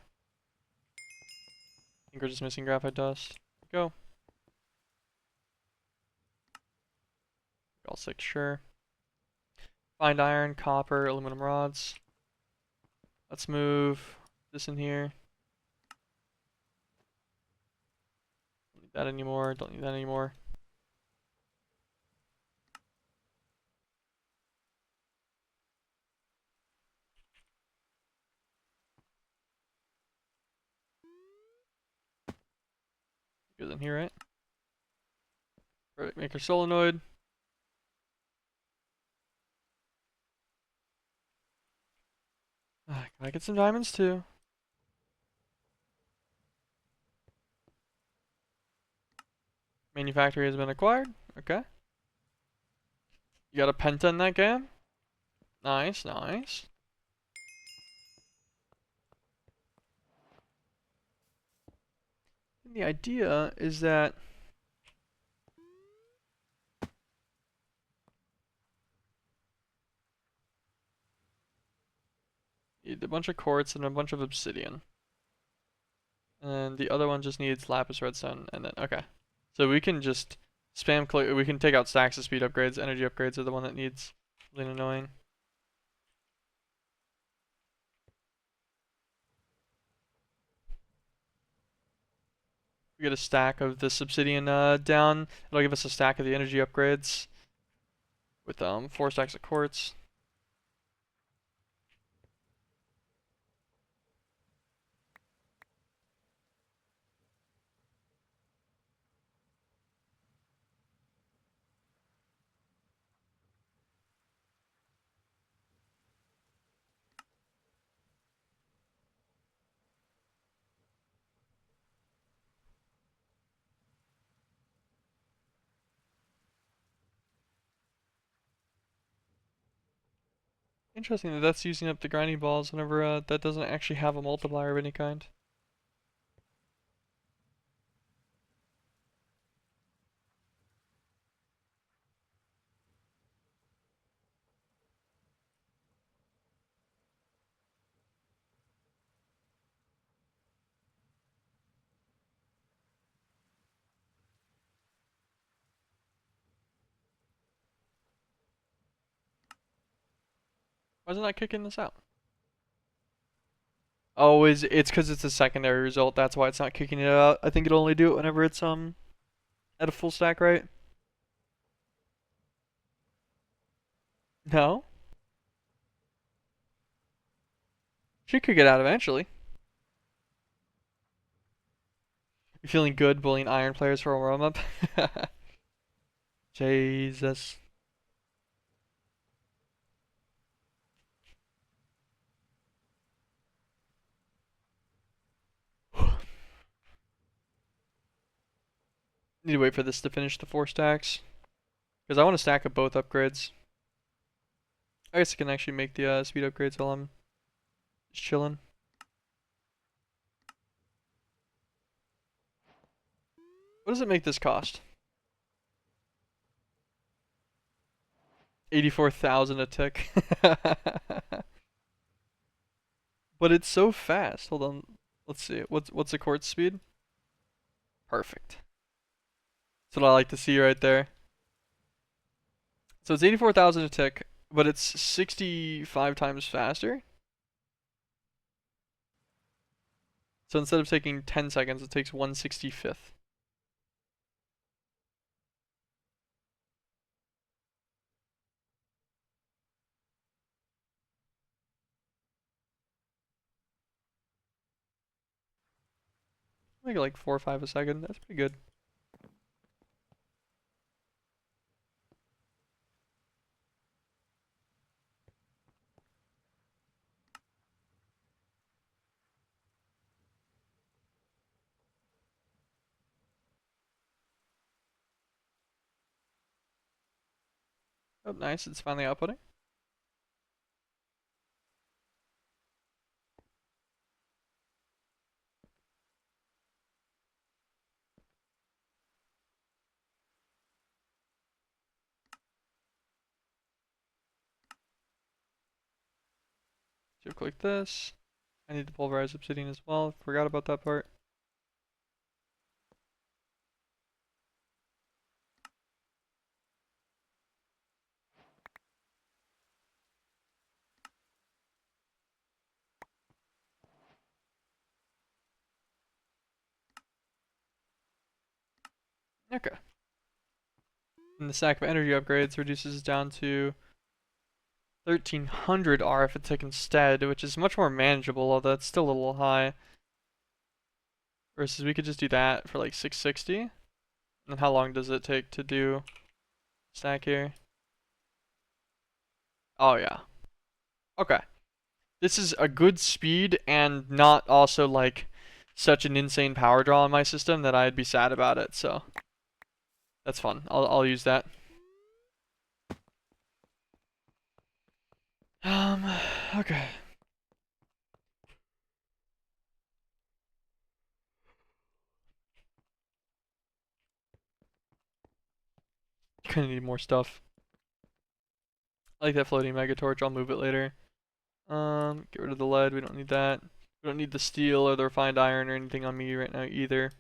I think we're just missing graphite dust. Go. All 6, sure. Find iron, copper, aluminum rods. Let's move this in here. Don't need that anymore. Don't need that anymore. Goes in here, right? Right, make our solenoid. Can I get some diamonds too? Manufactory has been acquired. Okay. You got a penta in that game? Nice, nice. And the idea is that you need a bunch of quartz and a bunch of obsidian. And the other one just needs lapis redstone and then okay. So we can just spam click, we can take out stacks of speed upgrades. Energy upgrades are the one that needs something annoying. We get a stack of this obsidian down. It'll give us a stack of the energy upgrades with 4 stacks of quartz. Interesting that that's using up the grinding balls whenever that doesn't actually have a multiplier of any kind. Why is it not kicking this out? Oh, it's because it's a secondary result. That's why it's not kicking it out. I think it'll only do it whenever it's at a full stack, right? No, should kick it out eventually. You feeling good bullying iron players for a warm up? Jesus. Need to wait for this to finish the 4 stacks. Because I want to stack up both upgrades. I guess I can actually make the speed upgrades while I'm just chilling. What does it make this cost? 84,000 a tick. But it's so fast. Hold on. Let's see. What's the quartz speed? Perfect. That's what I like to see right there. So it's 84,000 a tick, but it's 65 times faster. So instead of taking 10 seconds, it takes 1/65th. Make it like 4 or 5 a second. That's pretty good. Oh, nice. It's finally outputting. So click this. I need to pulverize obsidian as well. Forgot about that part. Okay. And the stack of energy upgrades reduces down to 1300 RF a tick instead, which is much more manageable, although it's still a little high. Versus we could just do that for like 660. And how long does it take to do stack here? Oh yeah. Okay. This is a good speed and not also like such an insane power draw on my system that I'd be sad about it, so that's fun. I'll use that. Um okay. Gonna need more stuff. I like that floating mega torch, I'll move it later. Get rid of the lead, we don't need that. We don't need the steel or the refined iron or anything on me right now either.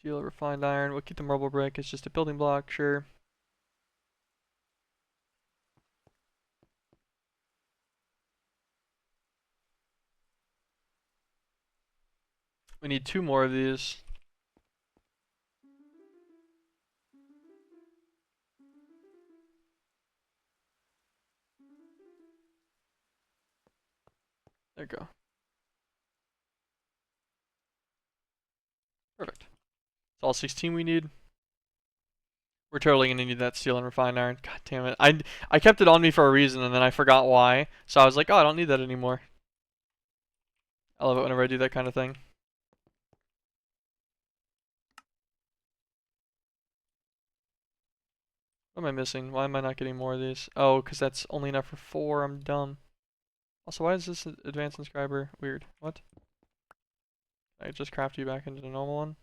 Steel or refined iron, we'll keep the marble brick, it's just a building block, sure. We need 2 more of these. There you go. Perfect. It's all 16 we need. We're totally gonna need that steel and refined iron. God damn it. I kept it on me for a reason and then I forgot why. So I was like, oh, I don't need that anymore. I love it whenever I do that kind of thing. What am I missing? Why am I not getting more of these? Oh, because that's only enough for 4. I'm dumb. Also, why is this advanced inscriber weird? What? I just craft you back into the normal one?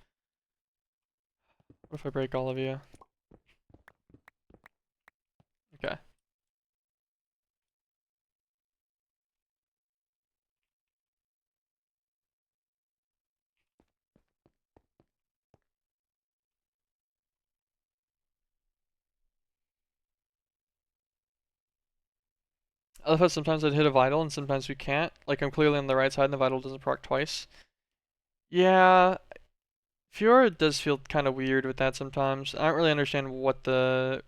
What if I break all of you? Okay. I love how sometimes I'd hit a vital and sometimes we can't. Like I'm clearly on the right side and the vital doesn't proc twice. Yeah, Fiora does feel kind of weird with that sometimes. I don't really understand what the,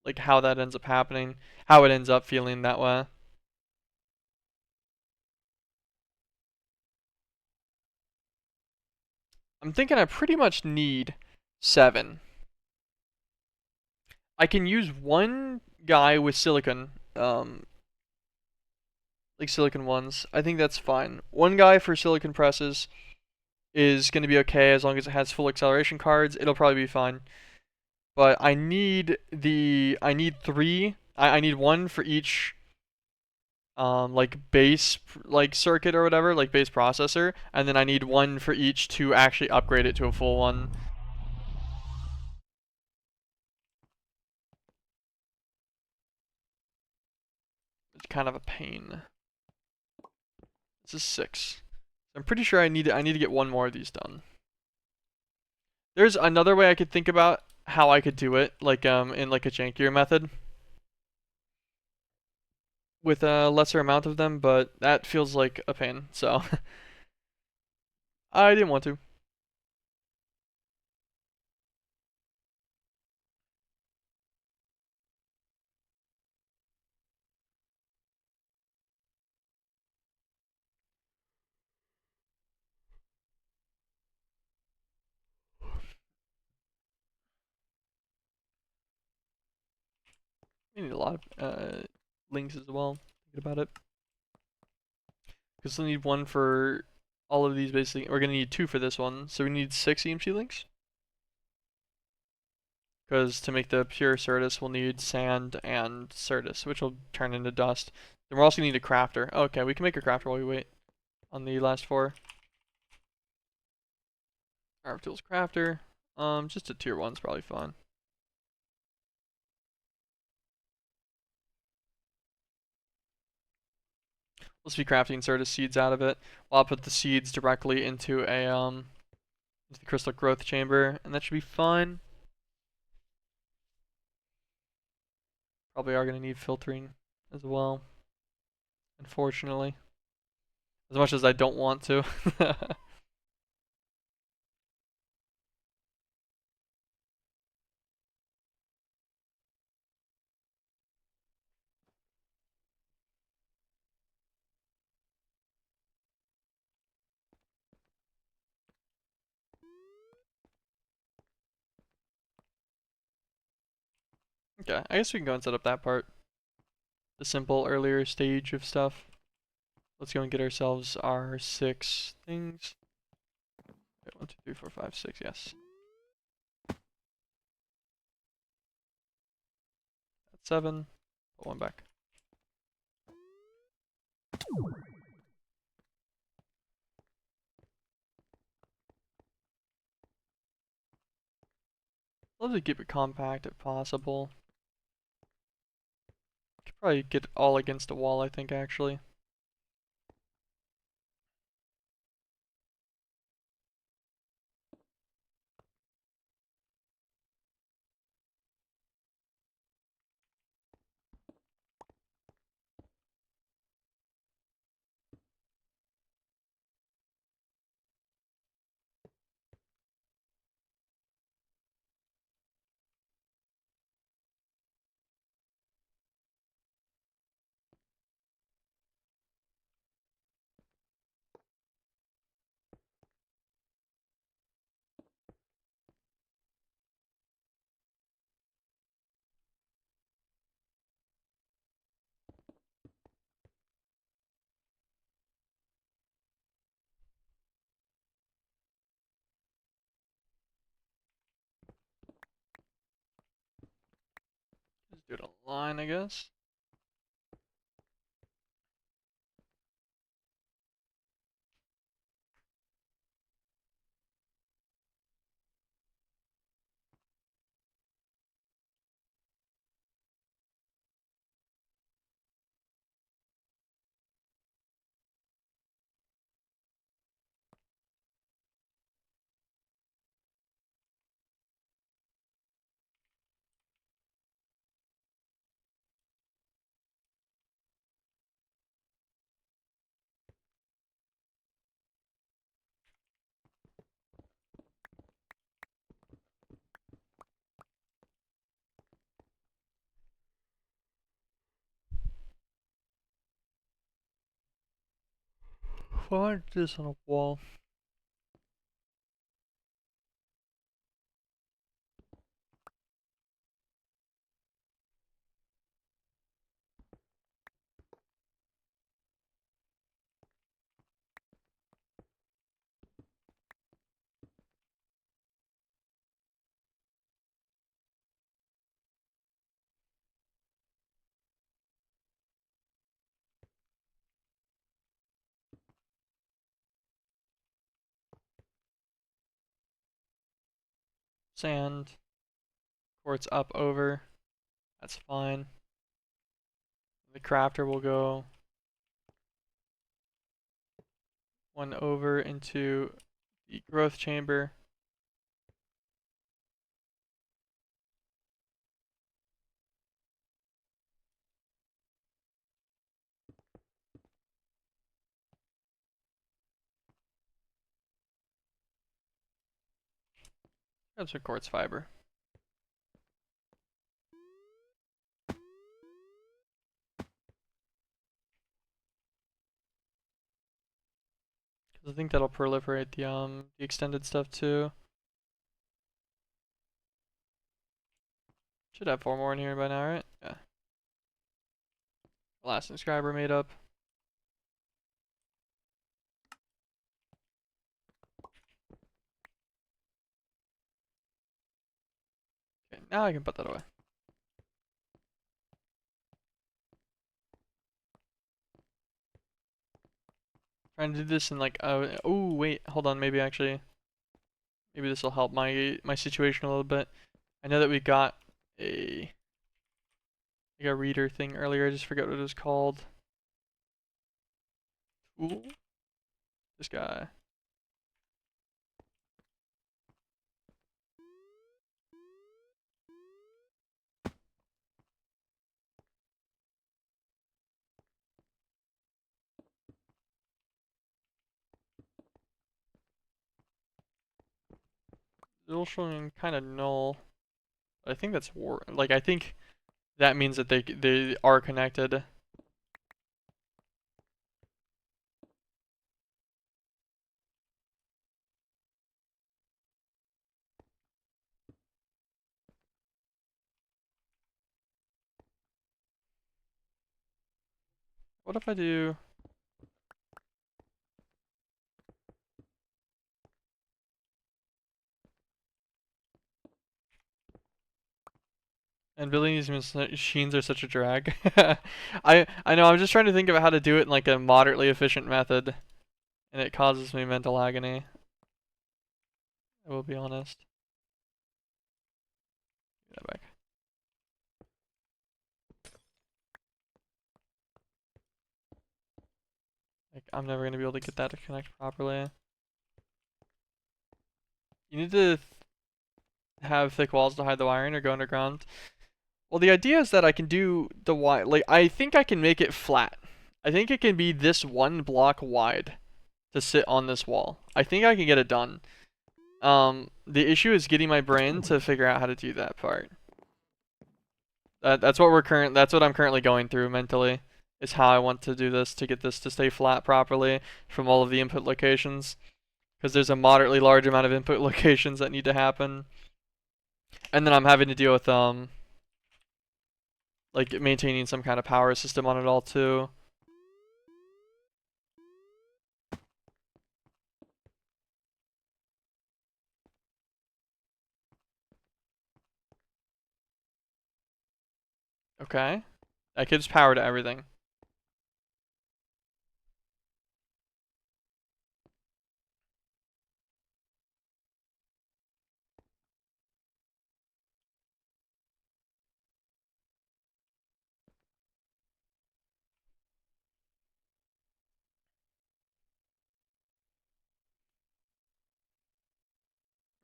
like how that ends up happening, how it ends up feeling that way. I'm thinking I pretty much need 7. I can use one guy with silicon, like silicon ones. I think that's fine. One guy for silicon presses is going to be okay as long as it has full acceleration cards. It'll probably be fine. But I need 3. I need one for each like base like circuit or whatever, like base processor, and then I need one for each to actually upgrade it to a full one. It's kind of a pain. This is 6. I'm pretty sure I need to get one more of these done. There's another way I could think about how I could do it, like in like a jankier method with a lesser amount of them, but that feels like a pain. So I didn't want to. We need a lot of links as well. Thinking about it, because we need one for all of these. Basically, we're gonna need 2 for this one, so we need 6 EMC links. Because to make the pure Certus, we'll need sand and Certus, which will turn into dust. Then we're also gonna need a crafter. Okay, we can make a crafter while we wait on the last 4. Our tools crafter. Just a tier 1's probably fine. Let's be crafting Certus seeds out of it. I'll put the seeds directly into a into the crystal growth chamber, and that should be fine. Probably are gonna need filtering as well, unfortunately. As much as I don't want to. Okay, I guess we can go and set up that part. The simple earlier stage of stuff. Let's go and get ourselves our 6 things. Okay, 1, 2, 3, 4, 5, 6, yes. That's 7. Put 1 back. Love to keep it compact if possible. Could probably get it all against a wall, I think, actually. line, I guess. Find this on a wall. Sand. Quartz up over. That's fine. The crafter will go one over into the growth chamber. Grab some quartz fiber. Because I think that'll proliferate the extended stuff too. Should have 4 more in here by now, right? Yeah. Last inscriber made up. Okay, now I can put that away. Trying to do this in like oh wait, hold on, maybe actually maybe this will help my situation a little bit. I know that we got a like a reader thing earlier, I just forgot what it was called. Ooh. This guy. Still showing kind of null. I think that's like I think that means that they are connected. What if I do and building these machines are such a drag. I know, I'm just trying to think of how to do it in like a moderately efficient method, and it causes me mental agony. I will be honest. Get that back. Like I'm never gonna be able to get that to connect properly. You need to have thick walls to hide the wiring or go underground. Well, the idea is that I can do the wide, like I think I can make it flat. I think it can be this 1 block wide to sit on this wall. I think I can get it done. The issue is getting my brain to figure out how to do that part. That's what I'm currently going through mentally, is how I want to do this to get this to stay flat properly from all of the input locations. Because there's a moderately large amount of input locations that need to happen. And then I'm having to deal with like maintaining some kind of power system on it all too. Okay. That gives power to everything.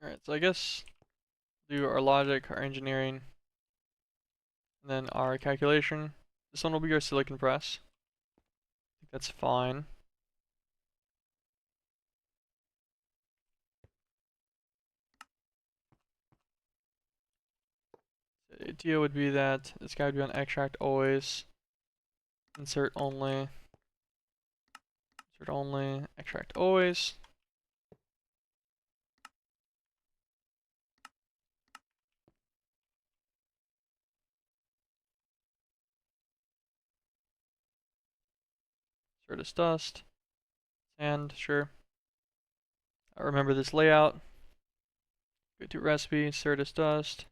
Alright, so I guess do our logic, our engineering, and then our calculation. This one will be our silicon press. I think that's fine. The idea would be that this guy would be on extract always, insert only, extract always. Insert as dust, and sure. I remember this layout. Go to recipe, insert as dust,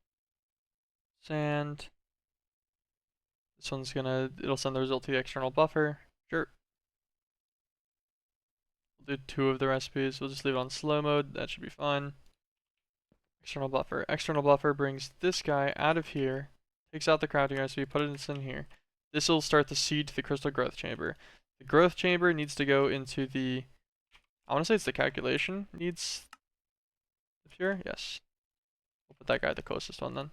sand. This one's it'll send the result to the external buffer. Sure. We'll do 2 of the recipes. We'll just leave it on slow mode. That should be fine. External buffer. External buffer brings this guy out of here, takes out the crafting recipe, put it in here. This will start the seed to the crystal growth chamber. The growth chamber needs to go into the, I want to say it's the calculation needs the pure. Yes. We'll put that guy at the closest one then.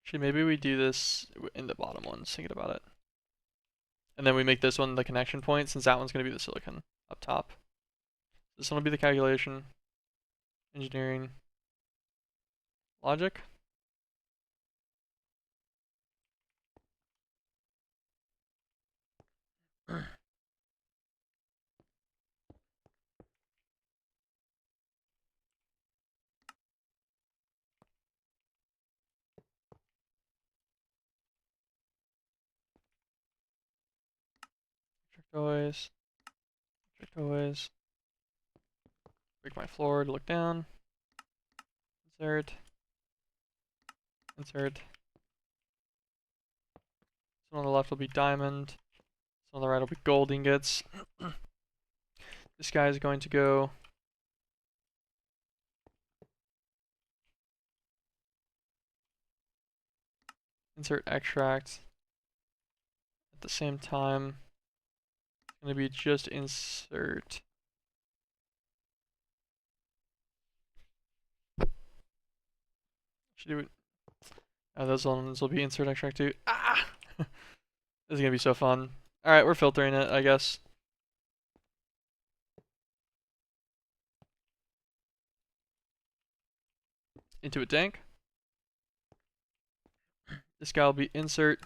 Actually, maybe we do this in the bottom ones, thinking about it. And then we make this one the connection point, since that one's going to be the silicon up top. This one will be the calculation, engineering, logic. Always, always. Break my floor to look down. Insert. Insert. So on the left will be diamond. So on the right will be gold ingots. This guy is going to go insert extract. At the same time, it's going to be just insert. Should do it. Oh, those ones will be insert extract too. Ah! This is going to be so fun. Alright, we're filtering it, I guess. Into a tank. This guy will be insert.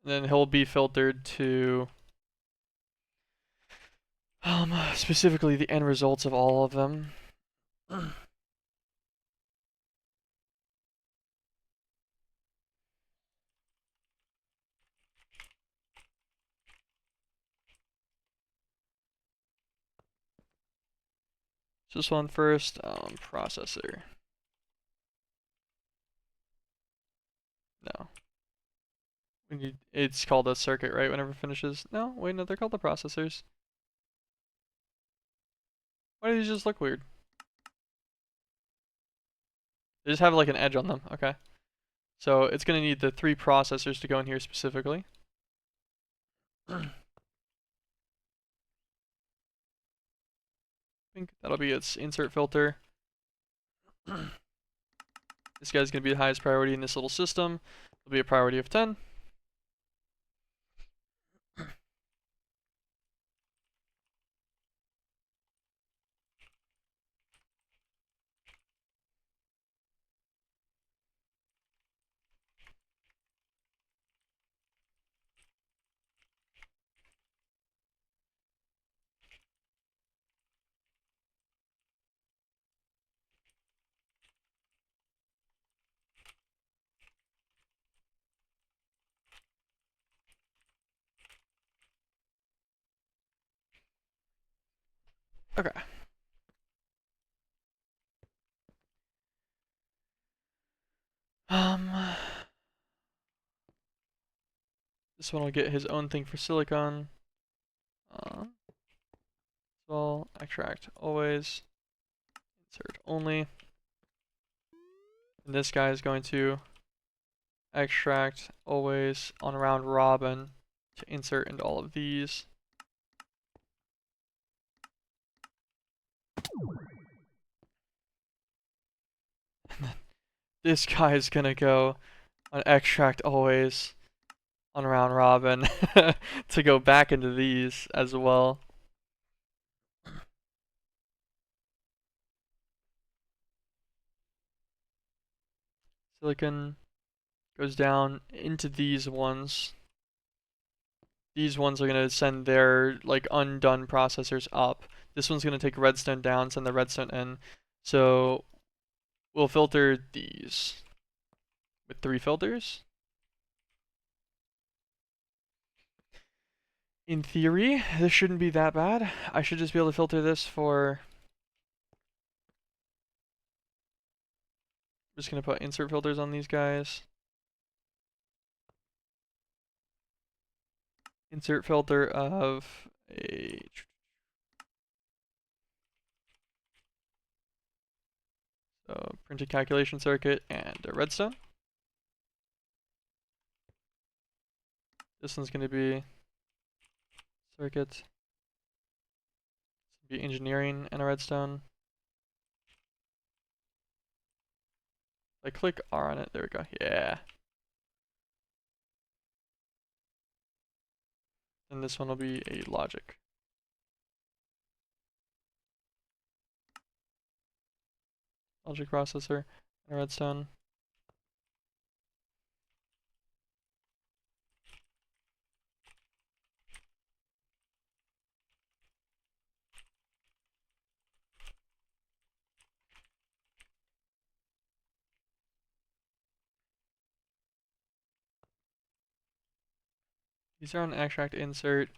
And then he'll be filtered to specifically the end results of all of them. This one first, processor. No. It's called a circuit, right? Whenever it finishes. No, wait, no, they're called the processors. Why do these just look weird? They just have like an edge on them. Okay. So it's gonna need the 3 processors to go in here specifically. I think that'll be its insert filter. This guy's gonna be the highest priority in this little system. It'll be a priority of 10. Okay. This one will get his own thing for silicon. So extract always, insert only. And this guy is going to extract always on round robin to insert into all of these. This guy is gonna go on extract always on round robin to go back into these as well. Silicon goes down into these ones. These ones are gonna send their like undone processors up. This one's gonna take redstone down, send the redstone in. So we'll filter these with 3 filters. In theory, this shouldn't be that bad. I should just be able to filter this for... I'm just gonna put insert filters on these guys. Insert filter of a... So, printed calculation circuit and a redstone. This one's gonna be circuit. Be engineering and a redstone. I click R on it, there we go, yeah. And this one will be a logic. Logic processor and a redstone. These are on extract insert.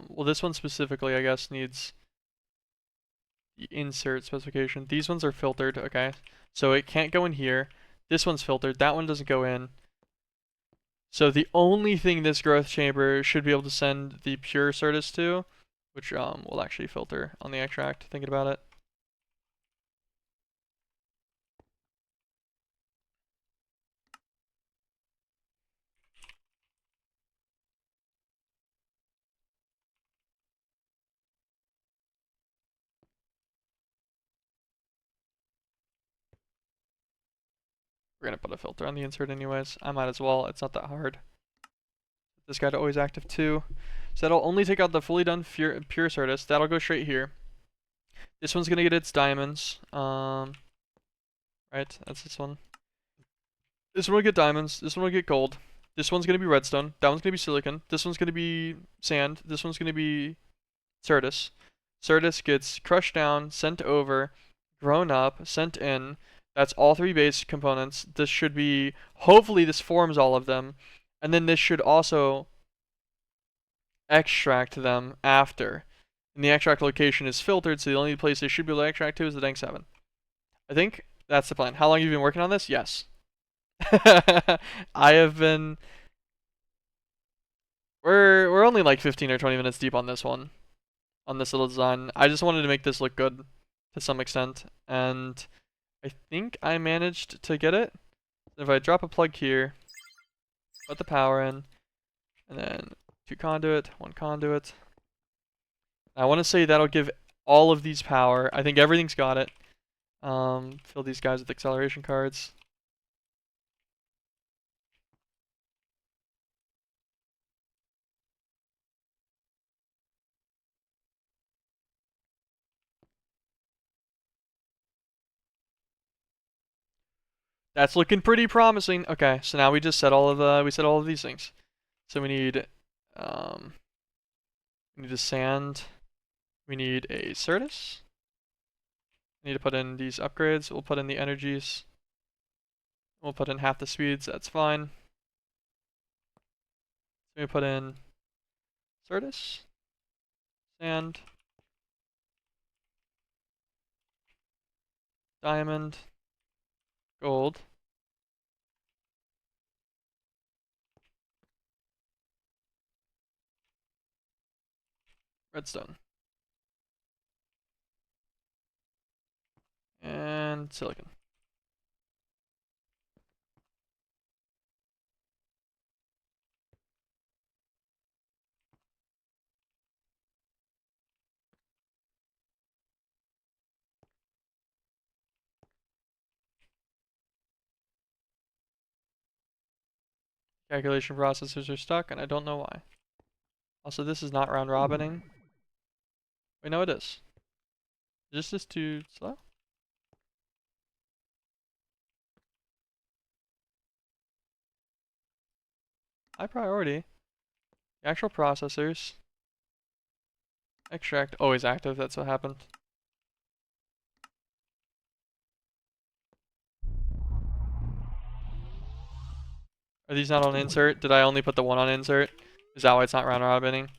Well, this one specifically, I guess, needs the insert specification. These ones are filtered, okay? So it can't go in here. This one's filtered. That one doesn't go in. So the only thing this growth chamber should be able to send the pure Certus to, which will actually filter on the extract, thinking about it. We're gonna put a filter on the insert anyways. I might as well. It's not that hard. This guy to always active too. So that'll only take out the fully done pure Certus. That'll go straight here. This one's gonna get its diamonds. Right, that's this one. This one will get diamonds. This one will get gold. This one's gonna be redstone. That one's gonna be silicon. This one's gonna be sand. This one's gonna be Certus. Certus gets crushed down, sent over, grown up, sent in. That's all 3 base components. This should be, hopefully this forms all of them. And then this should also extract them after. And the extract location is filtered, so the only place they should be able to extract to is the Dank 7. I think that's the plan. How long have you been working on this? Yes. I have been... We're only like 15 or 20 minutes deep on this one. On this little design. I just wanted to make this look good to some extent. And I think I managed to get it. If I drop a plug here, put the power in, and then 2 conduit, 1 conduit. I want to say that'll give all of these power. I think everything's got it. Fill these guys with acceleration cards. That's looking pretty promising. Okay, so now we just set all of these things. So we need a sand. We need a Certus. We need to put in these upgrades. We'll put in the energies. We'll put in half the speeds. That's fine. So we put in Certus, sand, diamond, gold, redstone, and silicon. Calculation processors are stuck, and I don't know why. Also, this is not round robining. Wait, no, it is. Is this too slow? High priority. The actual processors. Extract always active, that's what happened. Are these not on insert? Did I only put the one on insert? Is that why it's not round robining?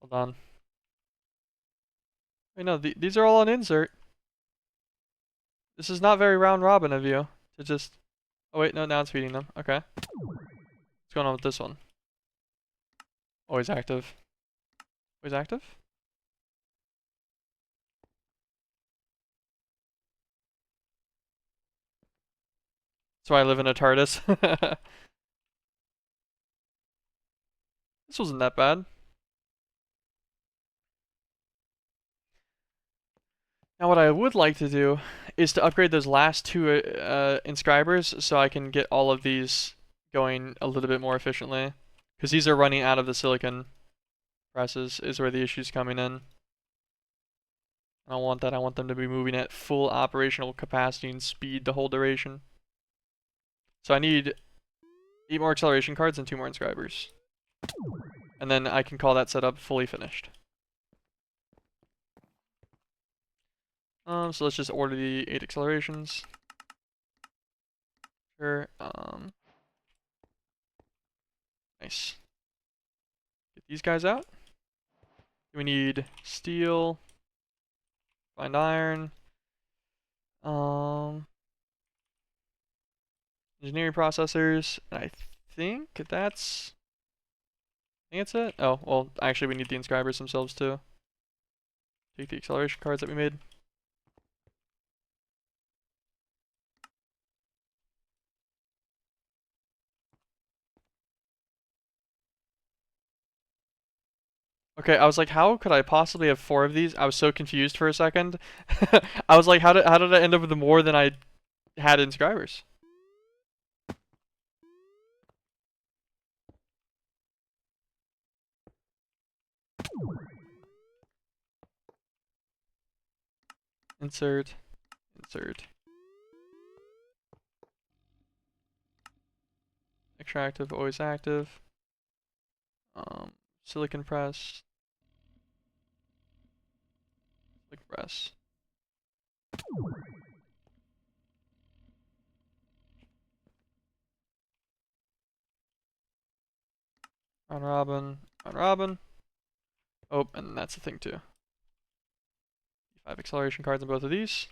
Hold on. Wait, no, these are all on insert. This is not very round robin of you to just... Oh wait, no, now it's feeding them. Okay. What's going on with this one? Always active. Always active? So I live in a TARDIS. This wasn't that bad. Now what I would like to do is to upgrade those last two inscribers so I can get all of these going a little bit more efficiently. Because these are running out of the silicon presses is where the issue's coming in. I don't want that. I want them to be moving at full operational capacity and speed the whole duration. So I need 8 more acceleration cards and 2 more inscribers. And then I can call that setup fully finished. So let's just order the 8 accelerations. Sure. Nice. Get these guys out. We need steel, refined iron, engineering processors, and I think that's it. Oh, well, actually we need the inscribers themselves too. Take the acceleration cards that we made. Okay, I was like, how could I possibly have 4 of these? I was so confused for a second. I was like, how did I end up with more than I had inscribers? Insert, insert. Extractive, always active. Silicon press. Silicon press. Round robin, round robin. Oh, and that's the thing too. 5 acceleration cards on both of these.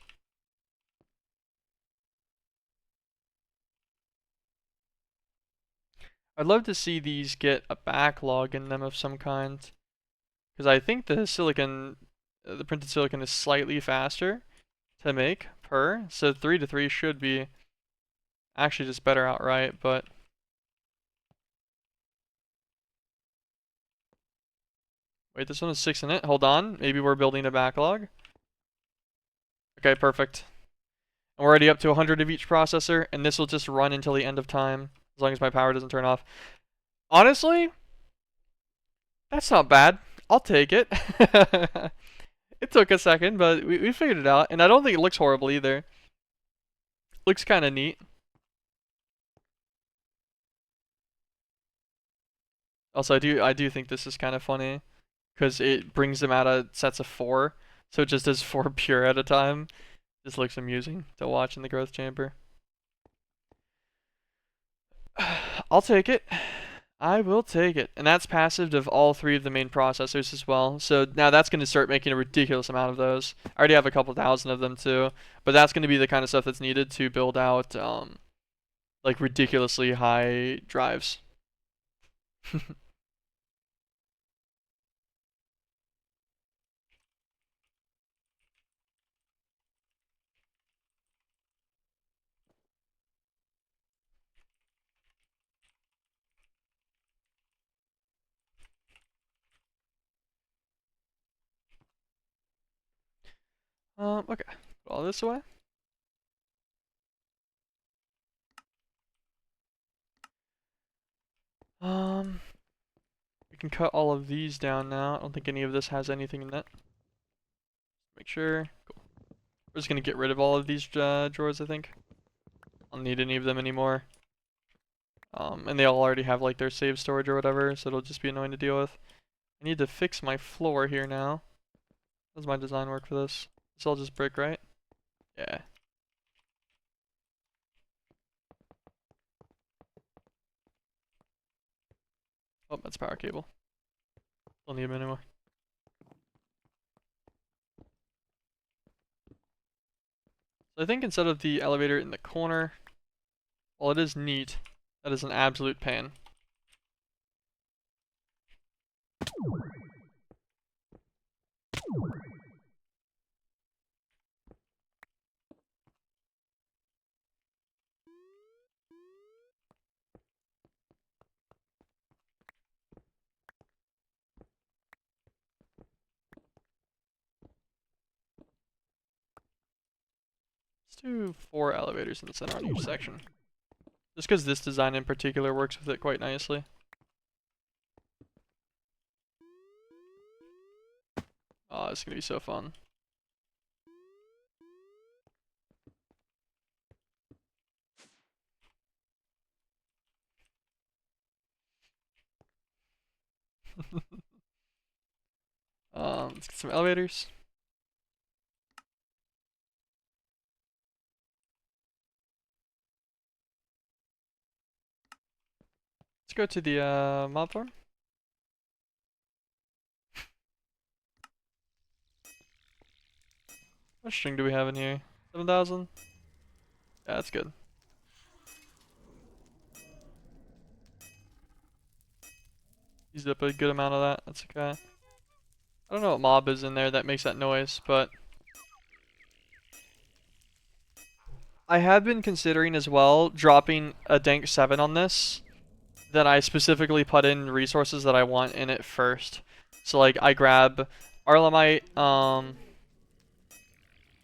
I'd love to see these get a backlog in them of some kind. Because I think the silicon, the printed silicon is slightly faster to make per. So 3 to 3 should be actually just better outright, but... Wait, this one is 6 in it. Hold on. Maybe we're building a backlog. Okay, perfect. And we're already up to 100 of each processor, and this will just run until the end of time, as long as my power doesn't turn off. Honestly, that's not bad. I'll take it. It took a second, but we figured it out, and I don't think it looks horrible either. Looks kind of neat. Also, I do think this is kind of funny, because it brings them out of sets of 4, so it just does 4 pure at a time. Just looks amusing to watch in the growth chamber. I'll take it. I will take it. And that's passive of all three of the main processors as well. So now that's going to start making a ridiculous amount of those. I already have a couple thousand of them too. But that's going to be the kind of stuff that's needed to build out like ridiculously high drives. Okay. Put all this away. We can cut all of these down now. I don't think any of this has anything in it. Make sure. Cool. We're just gonna get rid of all of these drawers, I think. I don't need any of them anymore. And they all already have like their save storage or whatever, so it'll just be annoying to deal with. I need to fix my floor here now. How does my design work for this? It's all just brick, right? Yeah. Oh, that's power cable. Don't need them anymore. So I think instead of the elevator in the corner, while it is neat, that is an absolute pain. Let's do 4 elevators in the center on each section. Just because this design in particular works with it quite nicely. Oh, it's gonna be so fun. Let's get some elevators. Let's go to the mob farm. What string do we have in here? 7,000? Yeah, that's good. Used up a good amount of that. That's okay. I don't know what mob is in there that makes that noise, but I had been considering as well dropping a Dank 7 on this. Then I specifically put in resources that I want in it first. So like I grab Arlemite,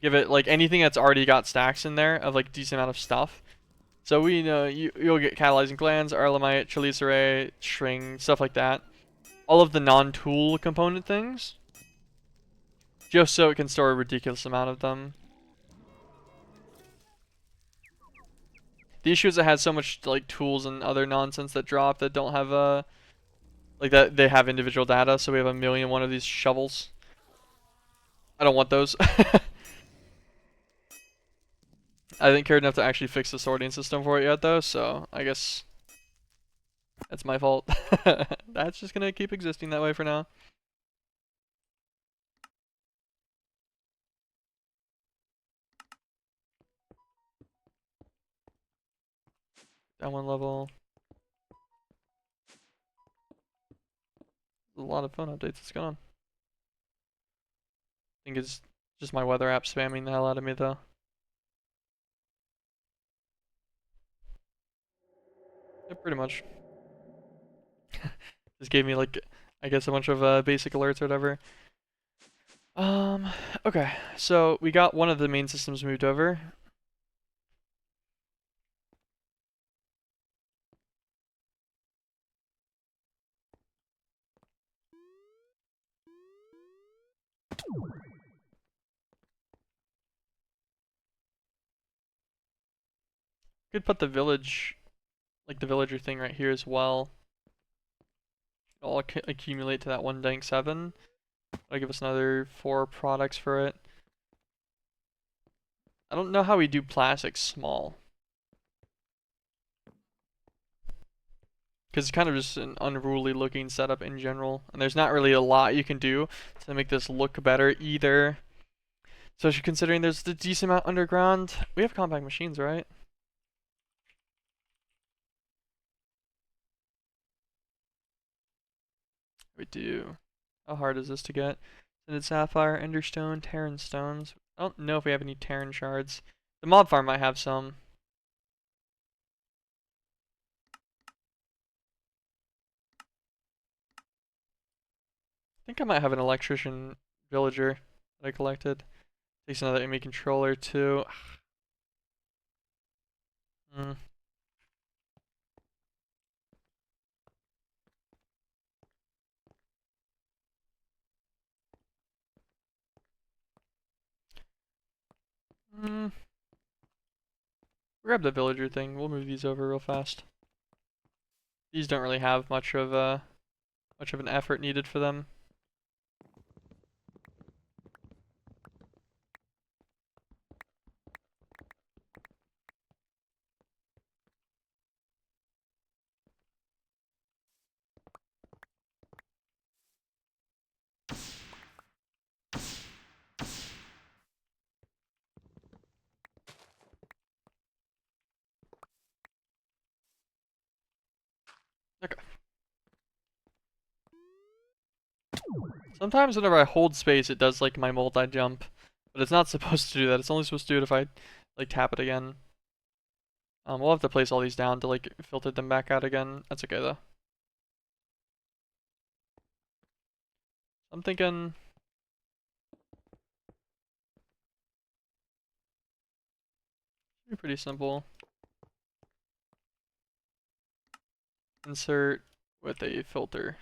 give it like anything that's already got stacks in there of like decent amount of stuff. So we know you'll get catalyzing glands, Arlemite, Chelicerae, string, stuff like that. All of the non-tool component things. Just so it can store a ridiculous amount of them. The issue is it has so much like tools and other nonsense that drop that don't have like that they have individual data, so we have 1,000,001 of these shovels. I don't want those. I didn't care enough to actually fix the sorting system for it yet though, so I guess that's my fault. That's just gonna keep existing that way for now. Down one level. There's a lot of phone updates that's going on. I think it's just my weather app spamming the hell out of me though. Yeah, pretty much. Just gave me like, I guess a bunch of basic alerts or whatever. Okay, so we got one of the main systems moved over. Could put the village, like the villager thing right here as well. It'll accumulate to that one dank 7. That'll give us another 4 products for it. I don't know how we do plastic small. because it's kind of just an unruly looking setup in general, and there's not really a lot you can do to make this look better either. Especially considering there's a decent amount underground. We have compact machines, right? We do. How hard is this to get? Scented sapphire, enderstone, Terran stones. I don't know if we have any Terran shards. The mob farm might have some. I think I might have an electrician villager that I collected. Takes another enemy controller too. Mm. Mm. Grab the villager thing. We'll move these over real fast. These don't really have much of an effort needed for them. Okay. Sometimes whenever I hold space, it does like my multi-jump, but it's not supposed to do that. It's only supposed to do it if I like tap it again. We'll have to place all these down to like filter them back out again. That's okay though. I'm thinking be pretty simple. Insert with a filter.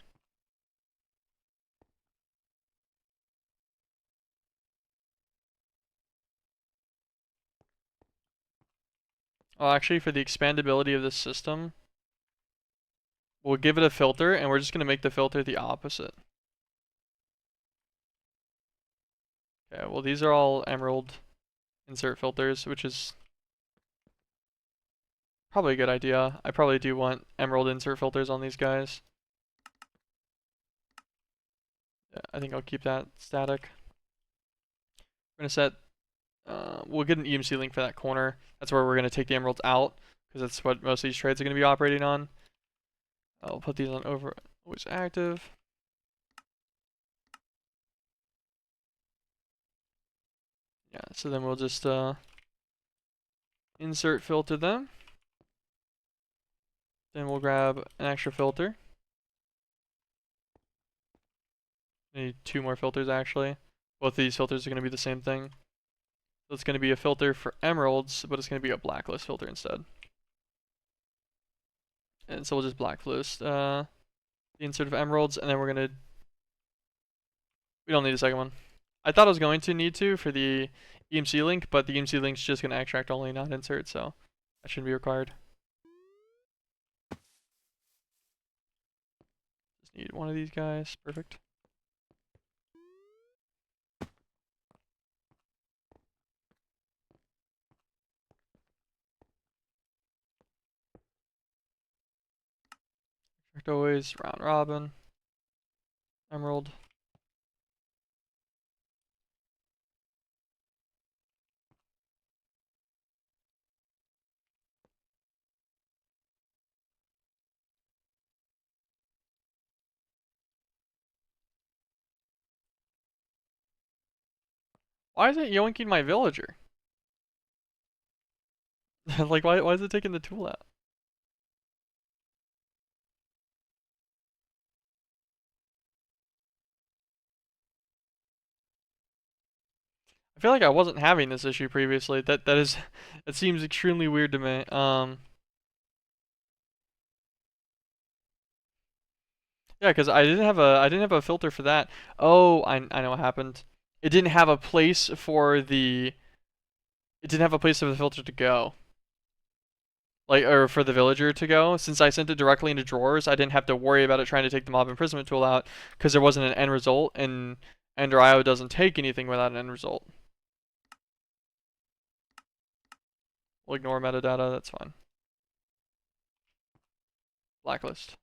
Oh, actually, for the expandability of this system, we'll give it a filter, and we're just going to make the filter the opposite. Okay, well, these are all emerald insert filters, which is probably a good idea. I probably do want emerald insert filters on these guys. Yeah, I think I'll keep that static. We're going to set, we'll get an EMC link for that corner. That's where we're going to take the emeralds out, because that's what most of these trades are going to be operating on. I'll put these on over, always active. Yeah, so then we'll just insert filter them. Then we'll grab an extra filter. Need two more filters actually. Both of these filters are going to be the same thing. So it's going to be a filter for emeralds, but it's going to be a blacklist filter instead. And so we'll just blacklist the insert of emeralds, and then we're going to... We don't need a second one. I thought I was going to need to for the EMC link, but the EMC link's just going to extract only, not insert, so that shouldn't be required. Just need one of these guys. Perfect. Extract always, round robin, emerald. Why is it yoinking my villager? Like, why is it taking the tool out? I feel like I wasn't having this issue previously. That seems extremely weird to me. Yeah, because I didn't have a filter for that. Oh, I know what happened. It didn't have a place for the it didn't have a place for the filter to go. Like, or for the villager to go. Since I sent it directly into drawers, I didn't have to worry about it trying to take the mob imprisonment tool out because there wasn't an end result, and Ender.io doesn't take anything without an end result. We'll ignore metadata, that's fine. Blacklist.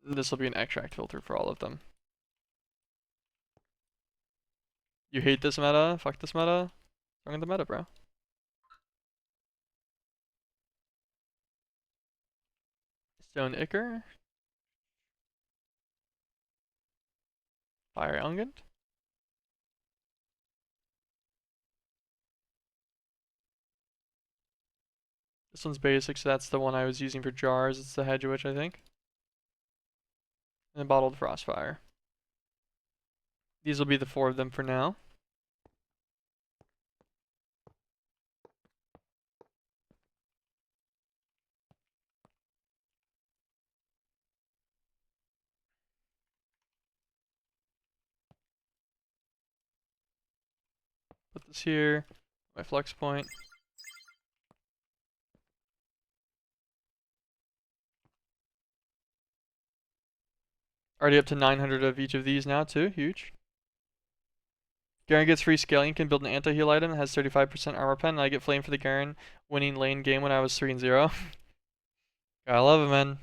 This will be an extract filter for all of them. You hate this meta? Fuck this meta? Wrong in the meta, bro. Stone Ichor. Fire Ungent. This one's basic, so that's the one I was using for jars. It's the Hedge Witch, I think. And then Bottled Frostfire. These will be the 4 of them for now. Put this here. My flex point. Already up to 900 of each of these now, too. Huge. Garen gets free scaling, can build an anti-heal item, has 35% armor pen, and I get flame for the Garen winning lane game when I was 3-0. Gotta love it, man.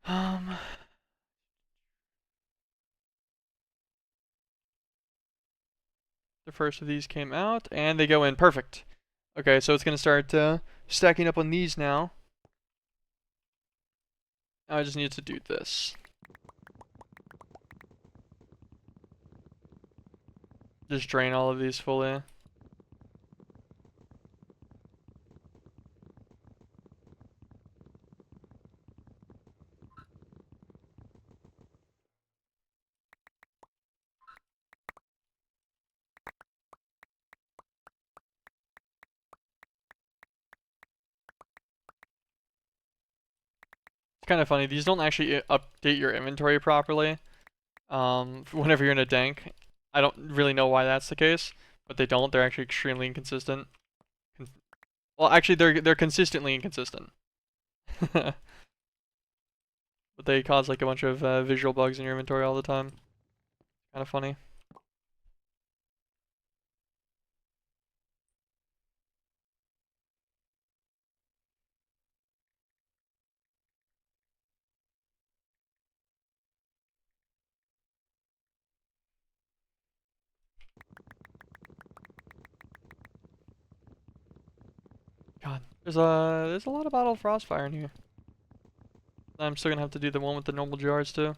um, the first of these came out, and they go in. Perfect. Okay, so it's gonna start stacking up on these now. Now I just need to do this. Just drain all of these fully. It's kind of funny. These don't actually update your inventory properly. Whenever you're in a dank, I don't really know why that's the case, but they don't. They're actually extremely inconsistent. Well, actually, they're consistently inconsistent. But they cause like a bunch of visual bugs in your inventory all the time. Kind of funny. God, there's a lot of Bottled Frostfire in here. I'm still gonna have to do the one with the normal jars too.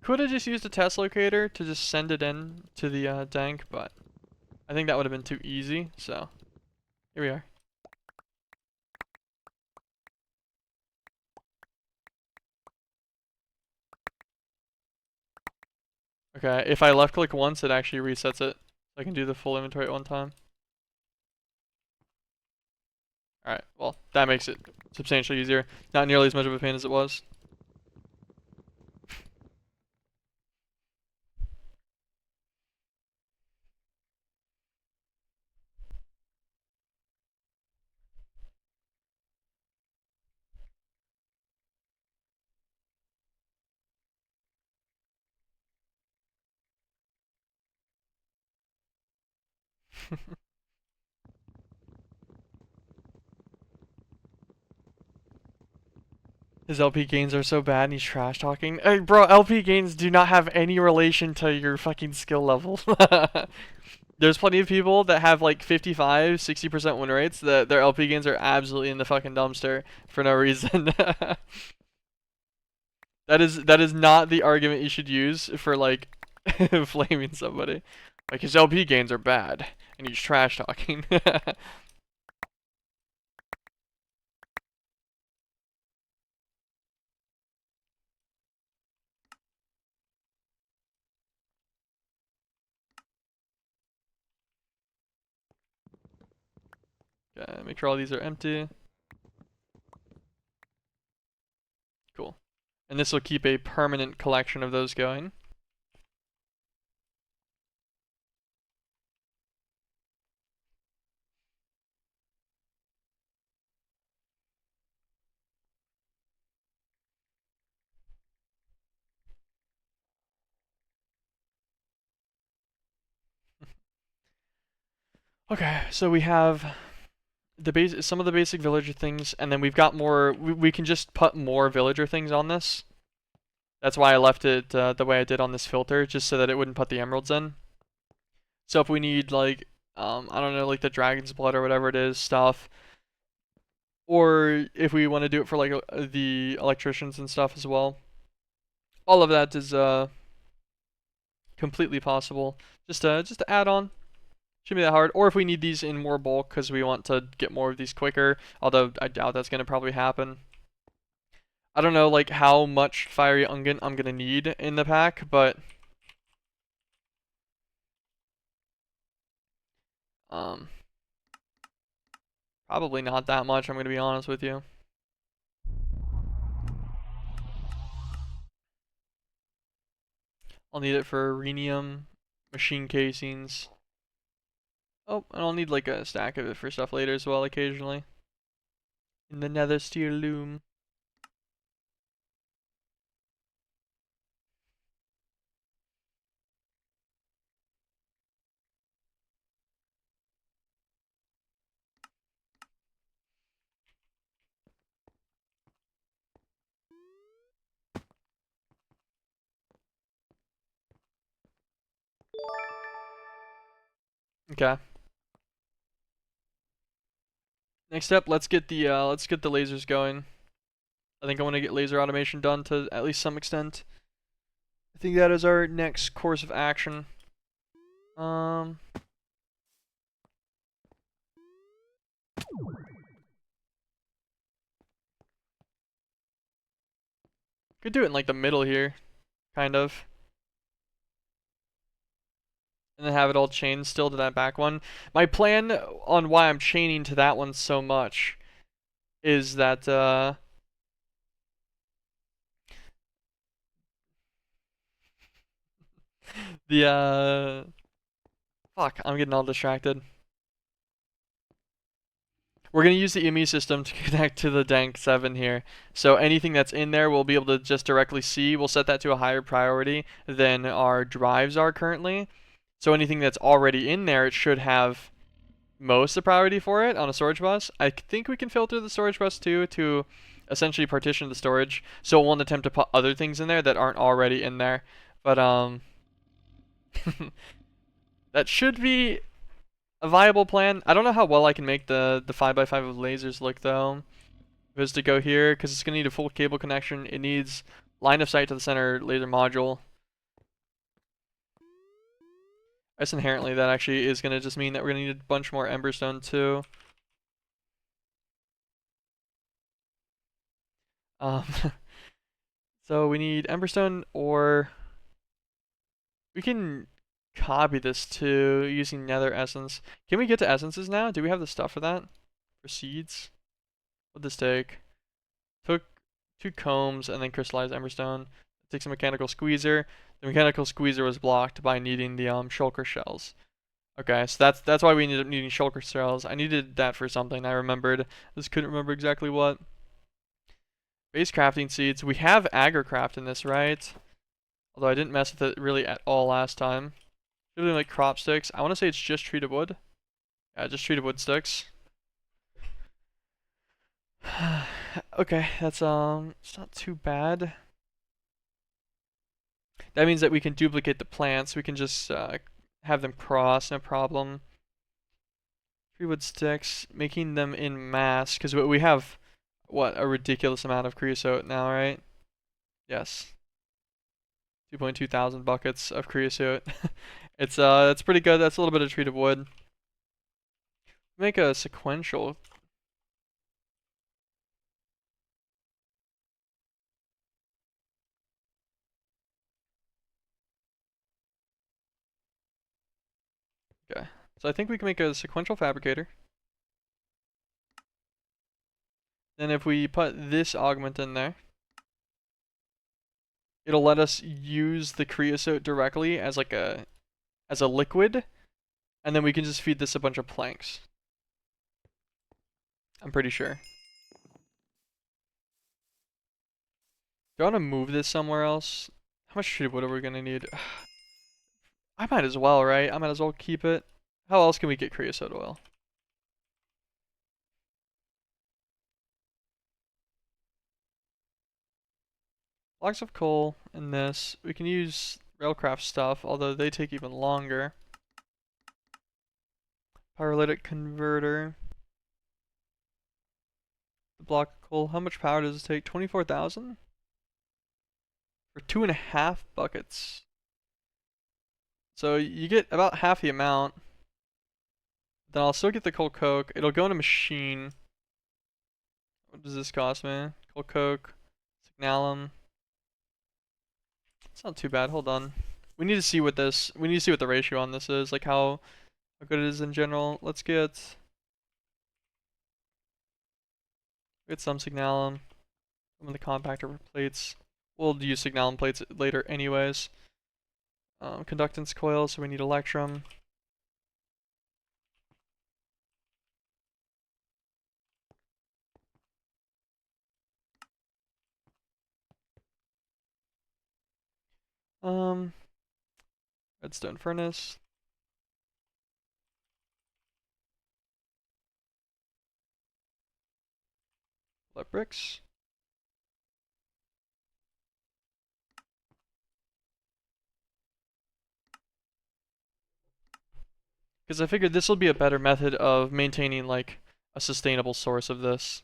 Could have just used a test locator to just send it in to the dank, but I think that would have been too easy. So here we are. Okay, if I left click once, it actually resets it. So I can do the full inventory at one time. Alright, well, that makes it substantially easier. Not nearly as much of a pain as it was. His LP gains are so bad and he's trash talking. Hey, bro, LP gains do not have any relation to your fucking skill level. There's plenty of people that have like 55, 60% win rates that their LP gains are absolutely in the fucking dumpster for no reason. That is not the argument you should use for like flaming somebody. Like his LP gains are bad and he's trash talking. Okay, make sure all these are empty. Cool. And this will keep a permanent collection of those going. Okay, so we have some of the basic villager things, and then we've got more. We can just put more villager things on this. That's why I left it the way I did on this filter, just so that it wouldn't put the emeralds in. So if we need like, I don't know, like the dragon's blood or whatever it is stuff, or if we want to do it for like the electricians and stuff as well, all of that is completely possible. Just to add on. Shouldn't be that hard. Or if we need these in more bulk because we want to get more of these quicker, although I doubt that's going to probably happen. I don't know like how much fiery unguent I'm going to need in the pack, but um, probably not that much, I'm going to be honest with you. I'll need it for rhenium, machine casings. Oh, and I'll need like a stack of it for stuff later as well occasionally. In the nether steel loom. Okay. Next up, let's get the lasers going. I think I want to get laser automation done to at least some extent. I think that is our next course of action. Um, could do it in like the middle here, kind of. And then have it all chained still to that back one. My plan on why I'm chaining to that one so much is that, the, fuck, I'm getting all distracted. We're going to use the ME system to connect to the Dank 7 here. So anything that's in there we'll be able to just directly see. We'll set that to a higher priority than our drives are currently. So anything that's already in there, it should have most of the priority for it on a storage bus. I think we can filter the storage bus too to essentially partition the storage. So it won't attempt to put other things in there that aren't already in there. But that should be a viable plan. I don't know how well I can make the 5x5 of lasers look though. If it was to go here, because it's going to need a full cable connection. It needs line of sight to the center laser module. I guess inherently that actually is going to just mean that we're going to need a bunch more emberstone too. Um, so we need emberstone, or we can copy this too using nether essence. Can we get to essences now? Do we have the stuff for that? For seeds? What'd this take? Took 2 combs and then crystallized emberstone. It takes a mechanical squeezer. The mechanical squeezer was blocked by needing the shulker shells. Okay, so that's why we ended up needing shulker shells. I needed that for something. I remembered. Just couldn't remember exactly what. Base crafting seeds. We have agricraft in this, right? Although I didn't mess with it really at all last time. Really like crop sticks. I want to say it's just treated wood. Yeah, just treated wood sticks. Okay, that's it's not too bad. That means that we can duplicate the plants. We can just have them cross, no problem. 3 wood sticks, making them in mass, because we have, what, a ridiculous amount of creosote now, right? Yes. 2.2 thousand buckets of creosote. It's that's pretty good. That's a little bit of treated wood. Make a sequential. Okay. So I think we can make a sequential fabricator. Then if we put this augment in there, it'll let us use the creosote directly as like a liquid, and then we can just feed this a bunch of planks. I'm pretty sure. Do I want to move this somewhere else? How much treated wood are we gonna need? I might as well, right? I might as well keep it. How else can we get creosote oil? Logs of coal in this. We can use railcraft stuff, although they take even longer. Pyrolytic converter. The block of coal. How much power does it take? 24,000? For 2.5 buckets. So you get about half the amount. Then I'll still get the coal coke. It'll go in a machine. What does this cost me? Coal coke. Signalum. It's not too bad. Hold on. We need to see what the ratio on this is. Like how good it is in general. Let's get some signalum. Some of the compactor plates. We'll use signalum plates later anyways. Conductance coil, so we need electrum. Redstone furnace. Let bricks. Because I figured this will be a better method of maintaining like a sustainable source of this.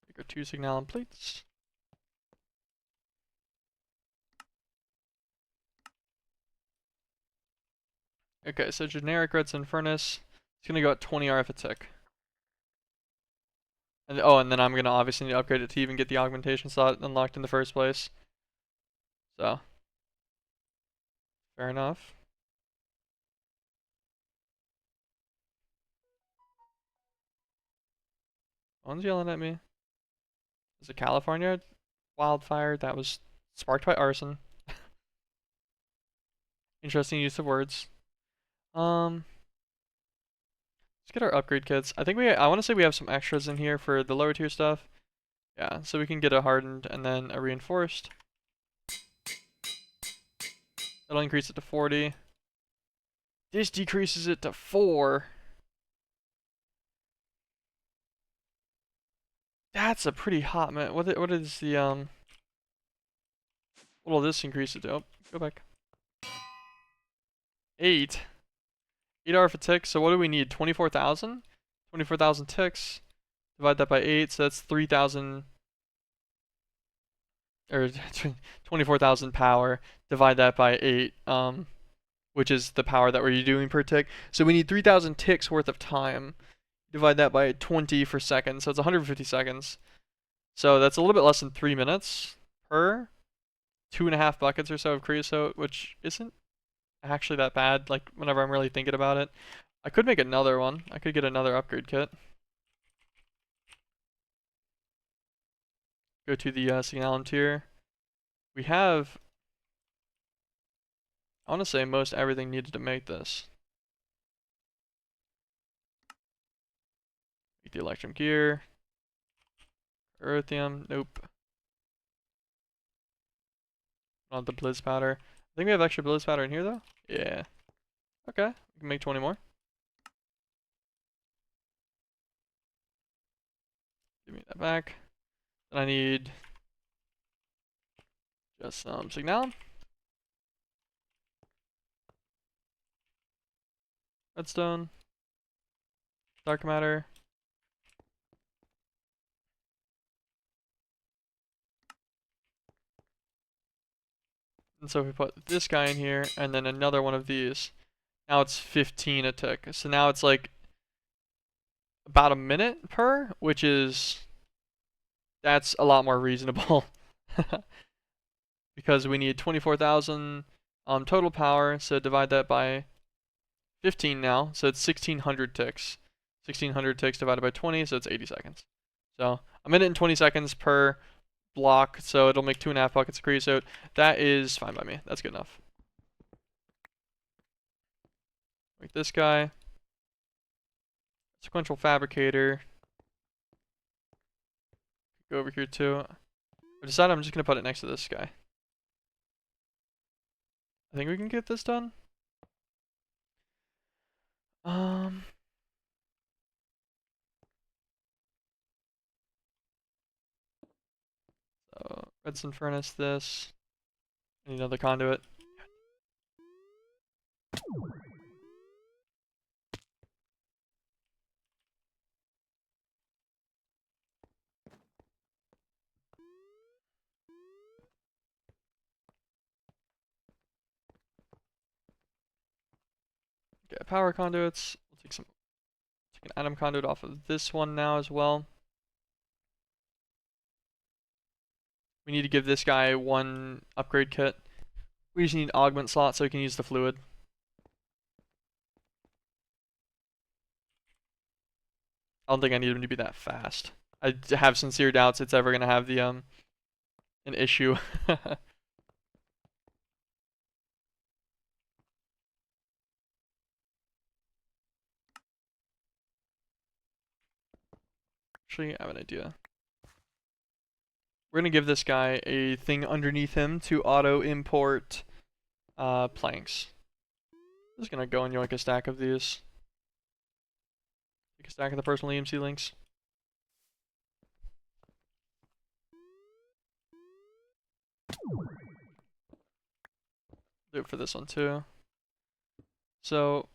Take our 2 signalum plates. Okay, so generic redstone furnace. It's gonna go at 20 RF a tick. And and then I'm gonna obviously need to upgrade it to even get the augmentation slot unlocked in the first place. So, fair enough. One's yelling at me. Is it California wildfire that was sparked by arson? Interesting use of words. Let's get our upgrade kits. I want to say we have some extras in here for the lower tier stuff. Yeah, so we can get a hardened and then a reinforced. That'll increase it to 40. This decreases it to 4. That's a pretty hot man. What is the what will this increase it to? Oh, go back. 8. 8 RF a tick. So what do we need? 24,000? 24,000 ticks. Divide that by 8, so that's 3,000 or 24,000 power. Divide that by 8, which is the power that we're doing per tick. So we need 3,000 ticks worth of time. Divide that by 20 for seconds, so it's 150 seconds. So that's a little bit less than 3 minutes per 2.5 buckets or so of creosote, which isn't actually that bad, like whenever I'm really thinking about it. I could make another one. I could get another upgrade kit. Go to the signalum tier. We have, I want to say, most everything needed to make this. Get the electrum gear. Earthium, nope. Not the blizz powder. I think we have extra blizz powder in here though. Yeah. Okay, we can make 20 more. Give me that back. Then I need just some signalum. Redstone. Dark matter. And so if we put this guy in here and then another one of these, now it's 15 a tick. So now it's like about a minute per, which is, that's a lot more reasonable. Because we need 24,000 total power, so divide that by 15 now, so it's 1,600 ticks. 1,600 ticks divided by 20, so it's 80 seconds. So a minute and 20 seconds per block, so it'll make 2.5 buckets of creosote. That is fine by me. That's good enough. Make this guy. Sequential fabricator. Go over here too. I decided I'm just gonna put it next to this guy. I think we can get this done. Um, so redstone furnace this. I need another conduit. Okay, power conduits. We'll take an atom conduit off of this one now as well. We need to give this guy one upgrade kit. We just need augment slot so we can use the fluid. I don't think I need him to be that fast. I have sincere doubts it's ever gonna have the an issue. Actually, I have an idea. We're gonna give this guy a thing underneath him to auto import planks. I'm just gonna go and yoink a stack of these. Take a stack of the personal EMC links. Do it for this one too. So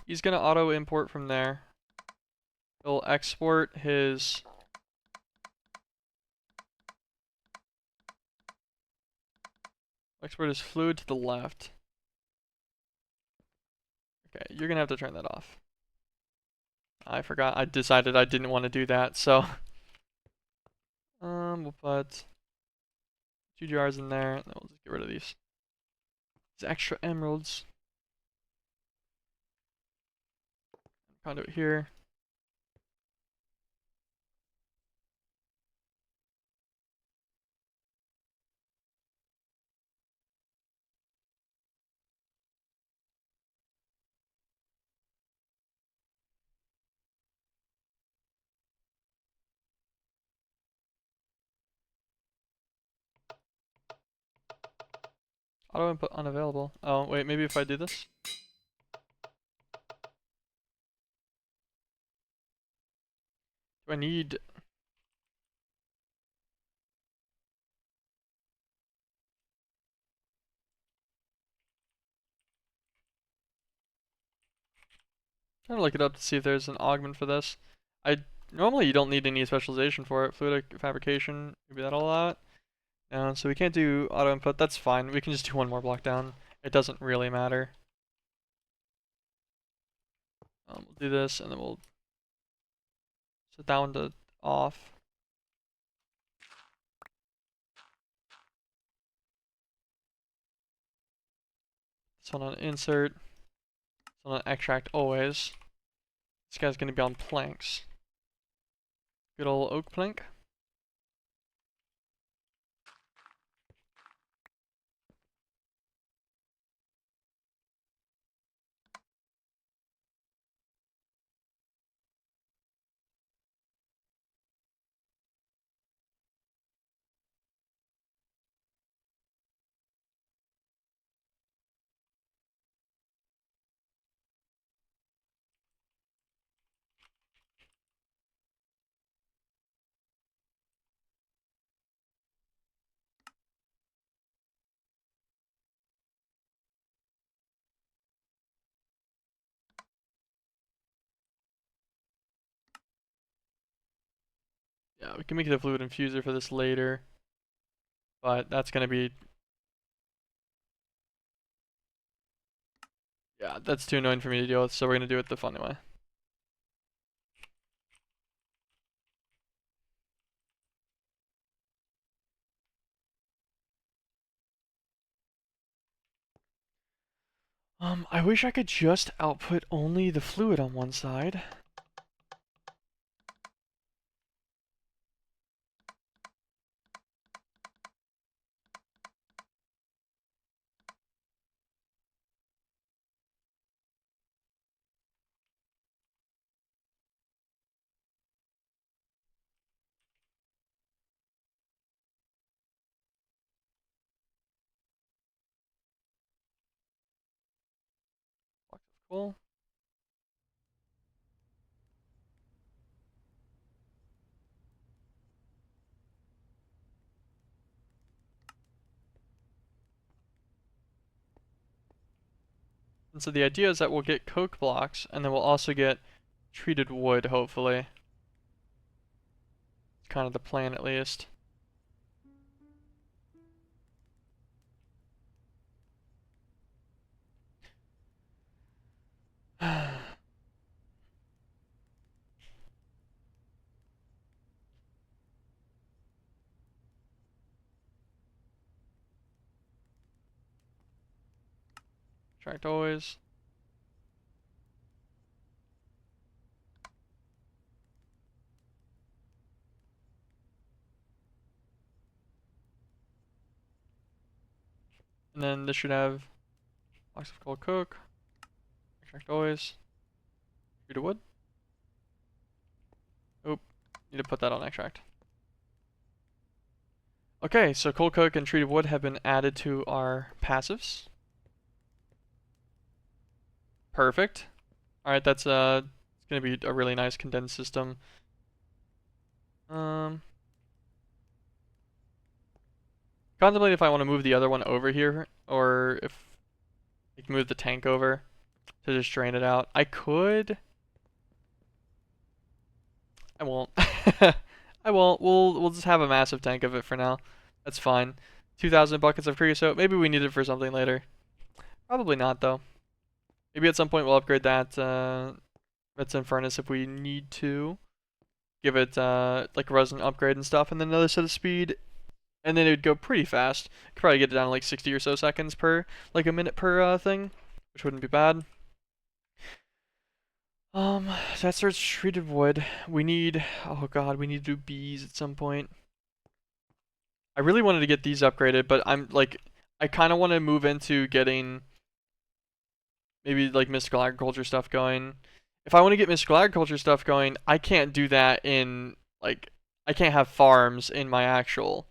he's gonna auto import from there. He'll export his fluid to the left. Okay, you're gonna have to turn that off. I forgot. I decided I didn't want to do that, so we'll put 2 jars in there, and then we'll just get rid of these extra emeralds. Conduit here. Auto input unavailable. Oh, wait, maybe if I do this? Do I need... I'm trying to look it up to see if there's an augment for this. Normally you don't need any specialization for it. Fluid fabrication, maybe that'll allow it. So we can't do auto input, that's fine. We can just do one more block down. It doesn't really matter. We'll do this, and then we'll set that one to off. This one on insert. This one on extract always. This guy's gonna be on planks. Good old oak plank. Yeah, we can make the fluid infuser for this later. But that's gonna be... Yeah, that's too annoying for me to deal with, so we're gonna do it the funny way. I wish I could just output only the fluid on one side. Cool. And so the idea is that we'll get coke blocks, and then we'll also get treated wood, hopefully. Kind of the plan, at least. Tracked always. And then this should have blocks of coal coke. Extract always. Treated wood. Oop. Need to put that on extract. Okay, so coal coke and treated wood have been added to our passives. Perfect. Alright, that's it's gonna be a really nice condensed system. Contemplate if I want to move the other one over here, or if I can move the tank over to just drain it out. I could. I won't. I won't. We'll just have a massive tank of it for now. That's fine. 2,000 buckets of creosote. Maybe we need it for something later. Probably not though. Maybe at some point we'll upgrade that redstone furnace if we need to. Give it like a resin upgrade and stuff, and then another set of speed, and then it would go pretty fast. Could probably get it down to like 60 or so seconds per, like a minute per thing, which wouldn't be bad. That starts treated wood. We need, oh god, we need to do bees at some point. I really wanted to get these upgraded, but I'm like, I kind of want to move into getting maybe like mystical agriculture stuff going. If I want to get mystical agriculture stuff going, I can't do that in like, I can't have farms in my actual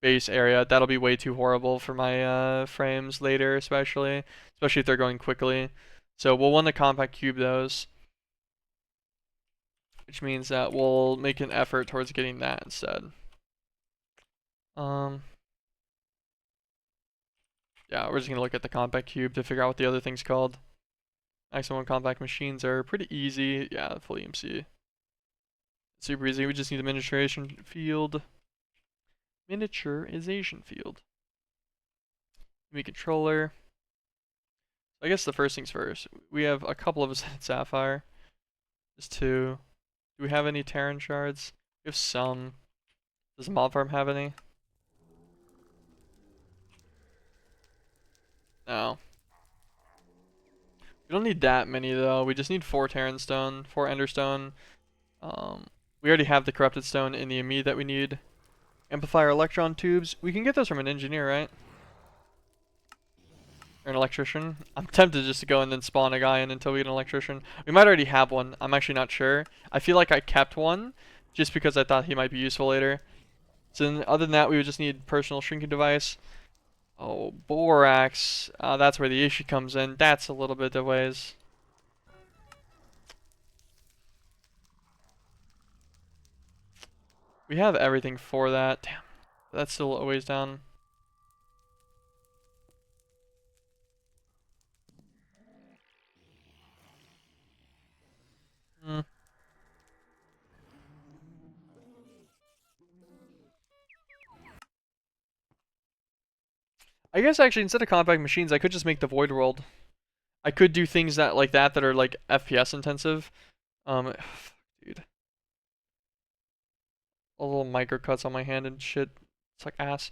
base area. That'll be way too horrible for my frames later, especially if they're going quickly. So we'll want to compact cube those, which means that we'll make an effort towards getting that instead. Yeah, we're just gonna look at the compact cube to figure out what the other thing's called. Maximum compact machines are pretty easy. Yeah, full EMC. Super easy. We just need a miniaturization field. Miniaturization field. Me controller. I guess the first things first. We have a couple of us at Sapphire. Just two. Do we have any Terran shards? We have some. Does Mob Farm have any? No. We don't need that many though. We just need 4 Terran stone, 4 Ender stone. We already have the corrupted stone in the ME that we need. Amplifier electron tubes. We can get those from an engineer, right? Or an electrician. I'm tempted just to go and then spawn a guy in until we get an electrician. We might already have one. I'm actually not sure. I feel like I kept one just because I thought he might be useful later. So then, other than that, we would just need personal shrinking device. Oh, borax. That's where the issue comes in. That's a little bit of ways. We have everything for that. Damn. That's still a ways down. Hmm. I guess actually instead of compact machines, I could just make the void world. I could do things that like that are like FPS intensive. Dude. A little micro cuts on my hand and shit. It's like ass.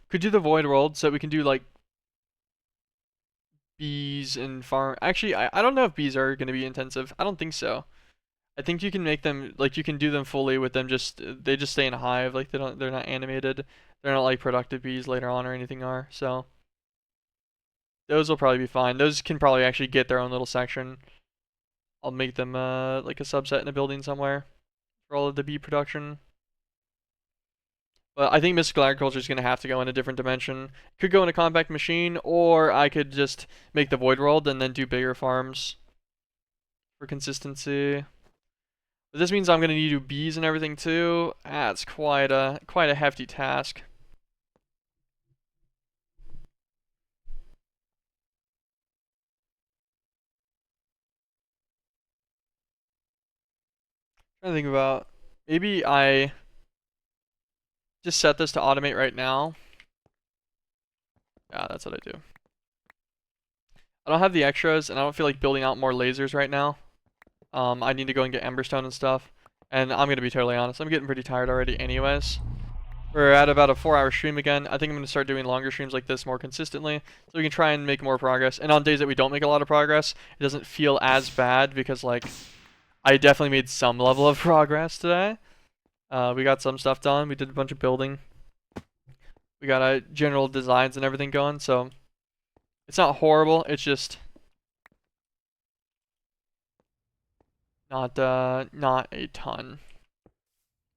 Could do the void world so that we can do like bees and farm. Actually, I don't know if bees are going to be intensive. I don't think so. I think you can make them like you can do them fully with them just they just stay in a hive, like they're not animated. They're not like productive bees later on or anything are. So those will probably be fine. Those can probably actually get their own little section. I'll make them like a subset in a building somewhere for all of the bee production. But I think mystical agriculture is going to have to go in a different dimension. Could go in a compact machine, or I could just make the void world and then do bigger farms for consistency. But this means I'm going to need to do bees and everything too. That's quite a hefty task. I'm trying to think about, maybe I just set this to automate right now. Yeah, that's what I do. I don't have the extras, and I don't feel like building out more lasers right now. I need to go and get Emberstone and stuff. And I'm going to be totally honest, I'm getting pretty tired already anyways. We're at about a 4-hour stream again. I think I'm going to start doing longer streams like this more consistently, so we can try and make more progress. And on days that we don't make a lot of progress, it doesn't feel as bad, because like, I definitely made some level of progress today. We got some stuff done. We did a bunch of building. We got general designs and everything going, so it's not horrible. It's just not a ton.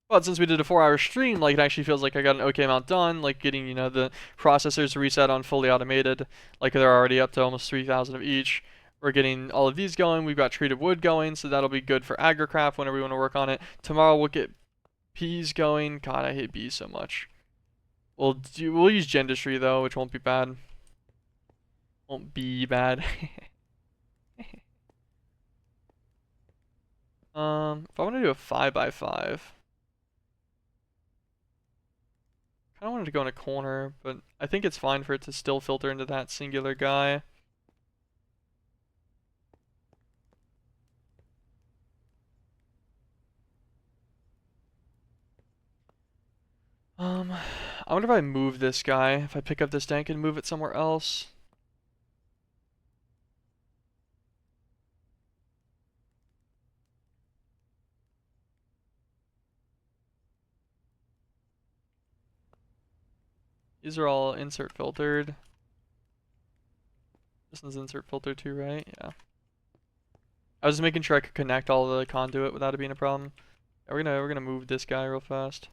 But since we did a 4-hour stream, like, it actually feels like I got an okay amount done, like getting, the processors reset on fully automated, like they're already up to almost 3,000 of each. We're getting all of these going. We've got treated wood going, so that'll be good for AgriCraft whenever we want to work on it. Tomorrow we'll get bees going. God, I hate bees so much. We'll use Gendistry though, which won't be bad. Won't be bad. If I want to do a 5x5. I kind of wanted to go in a corner, but I think it's fine for it to still filter into that singular guy. I wonder if I move this guy, if I pick up this tank and move it somewhere else. These are all insert filtered. This one's insert filtered too, right? Yeah. I was just making sure I could connect all the conduit without it being a problem. Yeah, we're gonna move this guy real fast.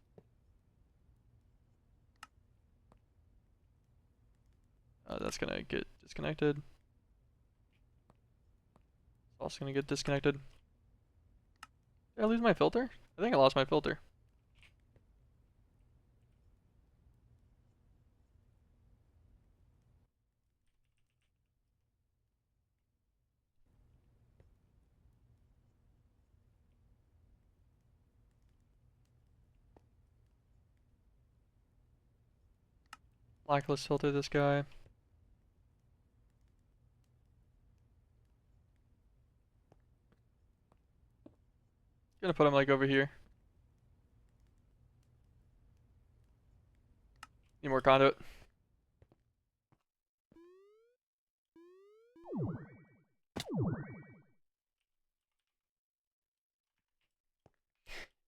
That's gonna get disconnected. Also gonna get disconnected. Did I lose my filter? I think I lost my filter. Blacklist filter this guy. Gonna put him like over here. Need more conduit.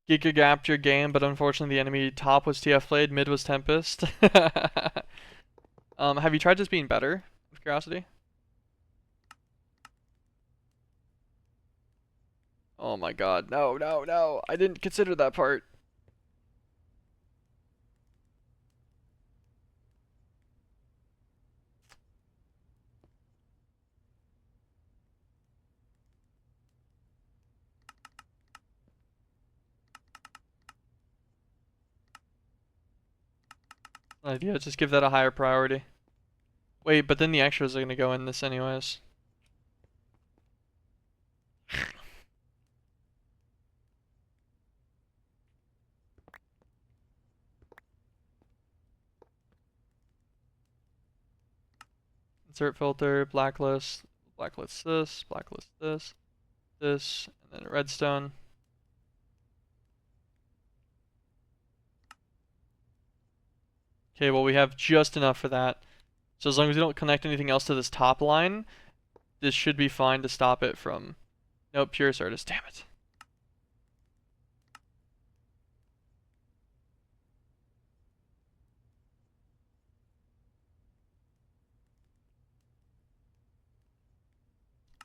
Giga gapped your game, but unfortunately the enemy top was TF played, mid was Tempest. Have you tried just being better? With curiosity. Oh my god, no, no, no. I didn't consider that part. Idea, just give that a higher priority. Wait, but then the extras are gonna go in this anyways. Insert filter, blacklist, blacklist this, this, and then redstone. Okay, well we have just enough for that. So as long as we don't connect anything else to this top line, this should be fine to stop it from... Nope, pure Certus, damn it.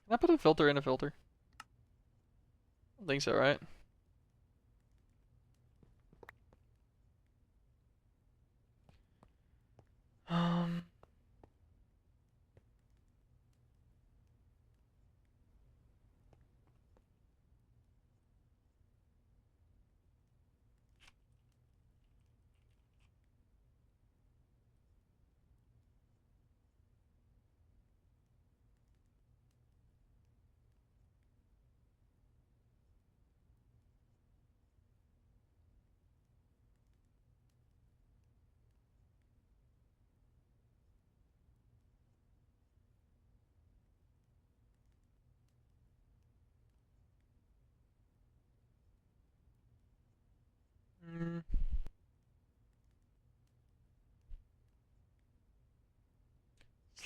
Can I put a filter in a filter? I don't think so, right?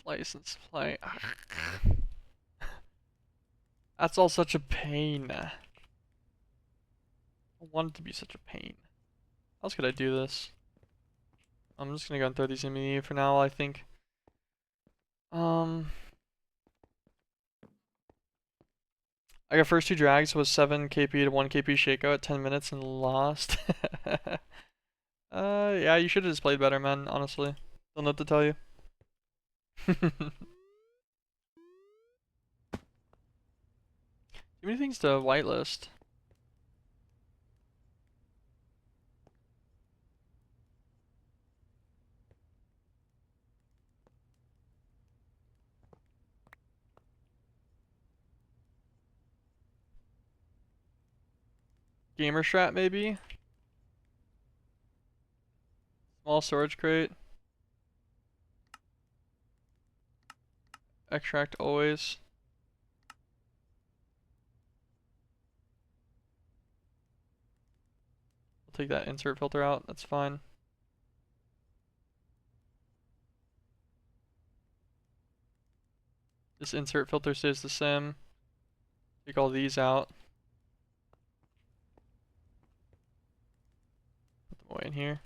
license plate. That's all such a pain. I want it to be such a pain. How else could I do this? I'm just gonna go and throw these in me for now, I think. I got first two drags was 7 KP to 1 KP Shaco at 10 minutes and lost. Yeah, you should have just played better, man, honestly. Don't know what to tell you. Too many things to whitelist. Gamer strat, maybe? Small storage crate. Extract always. I'll take that insert filter out, that's fine. This insert filter stays the same. Take all these out. Put them away in here.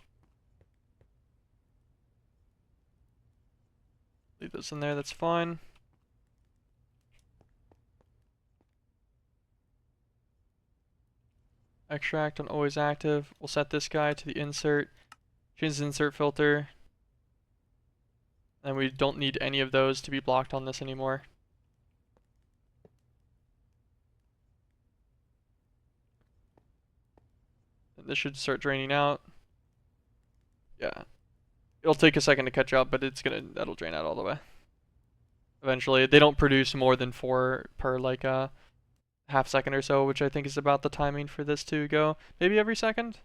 Leave this in there, that's fine. Extract on always active. We'll set this guy to the insert. Change the insert filter. And we don't need any of those to be blocked on this anymore. And this should start draining out. Yeah. It'll take a second to catch up, but that'll drain out all the way. Eventually, they don't produce more than 4 per like half second or so, which I think is about the timing for this to go. Maybe every second?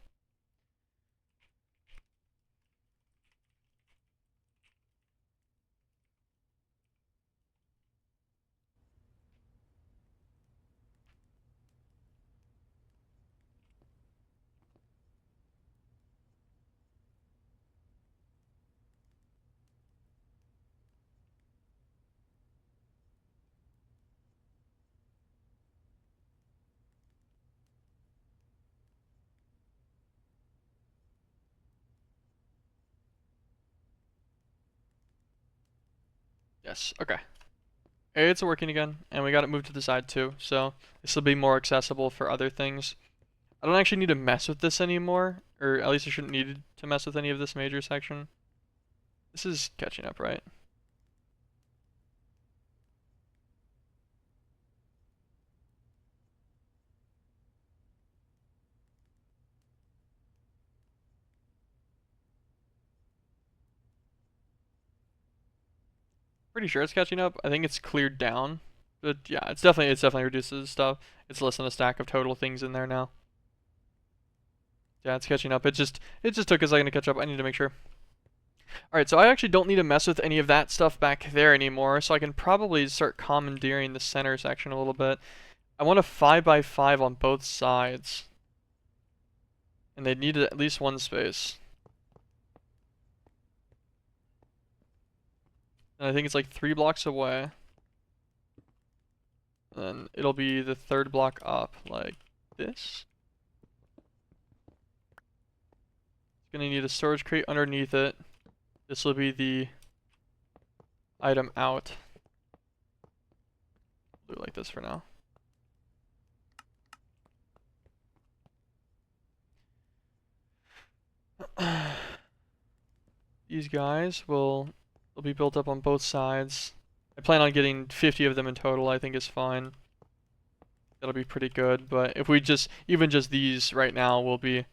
Yes, okay. It's working again, and we got it moved to the side too, so this will be more accessible for other things. I don't actually need to mess with this anymore, or at least I shouldn't need to mess with any of this major section. This is catching up, right? Pretty sure it's catching up. I think it's cleared down. But yeah, it's definitely reduces stuff. It's less than a stack of total things in there now. Yeah, it's catching up. It just took a second to catch up. I need to make sure. Alright, so I actually don't need to mess with any of that stuff back there anymore, so I can probably start commandeering the center section a little bit. I want a 5x5 on both sides. And they need at least one space. And I think it's like 3 blocks away. And then it'll be the 3rd block up, like this. It's gonna need a storage crate underneath it. This will be the item out. Do it like this for now. These guys will be built up on both sides. I plan on getting 50 of them in total, I think is fine. That'll be pretty good, but if we even just these right now will be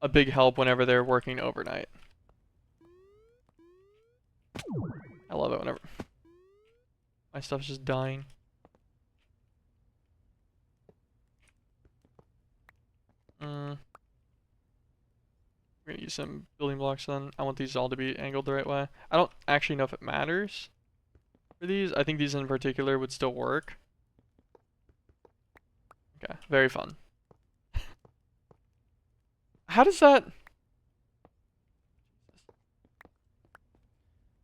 a big help whenever they're working overnight. I love it whenever my stuff's just dying. We're gonna use some building blocks then. I want these all to be angled the right way. I don't actually know if it matters for these. I think these in particular would still work. Okay, very fun. How does that...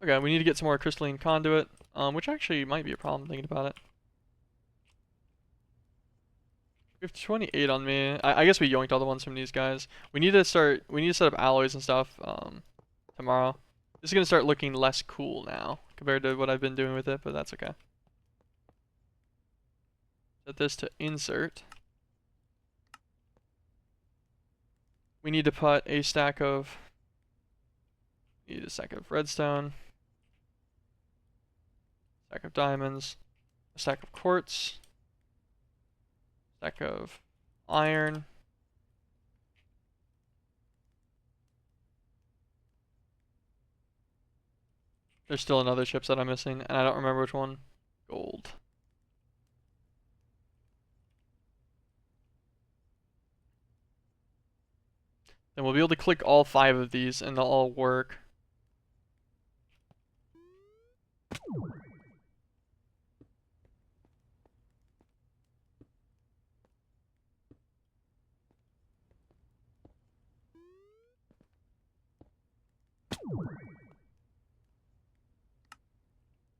Okay, we need to get some more crystalline conduit, which actually might be a problem thinking about it. We have 28 on me. I guess we yoinked all the ones from these guys. We need to set up alloys and stuff, tomorrow. This is gonna start looking less cool now compared to what I've been doing with it, but that's okay. Set this to insert. We need to put a stack of redstone, stack of diamonds, a stack of quartz, stack of iron. There's still another chip that I'm missing, and I don't remember which one. Gold. Then we'll be able to click all 5 of these, and they'll all work.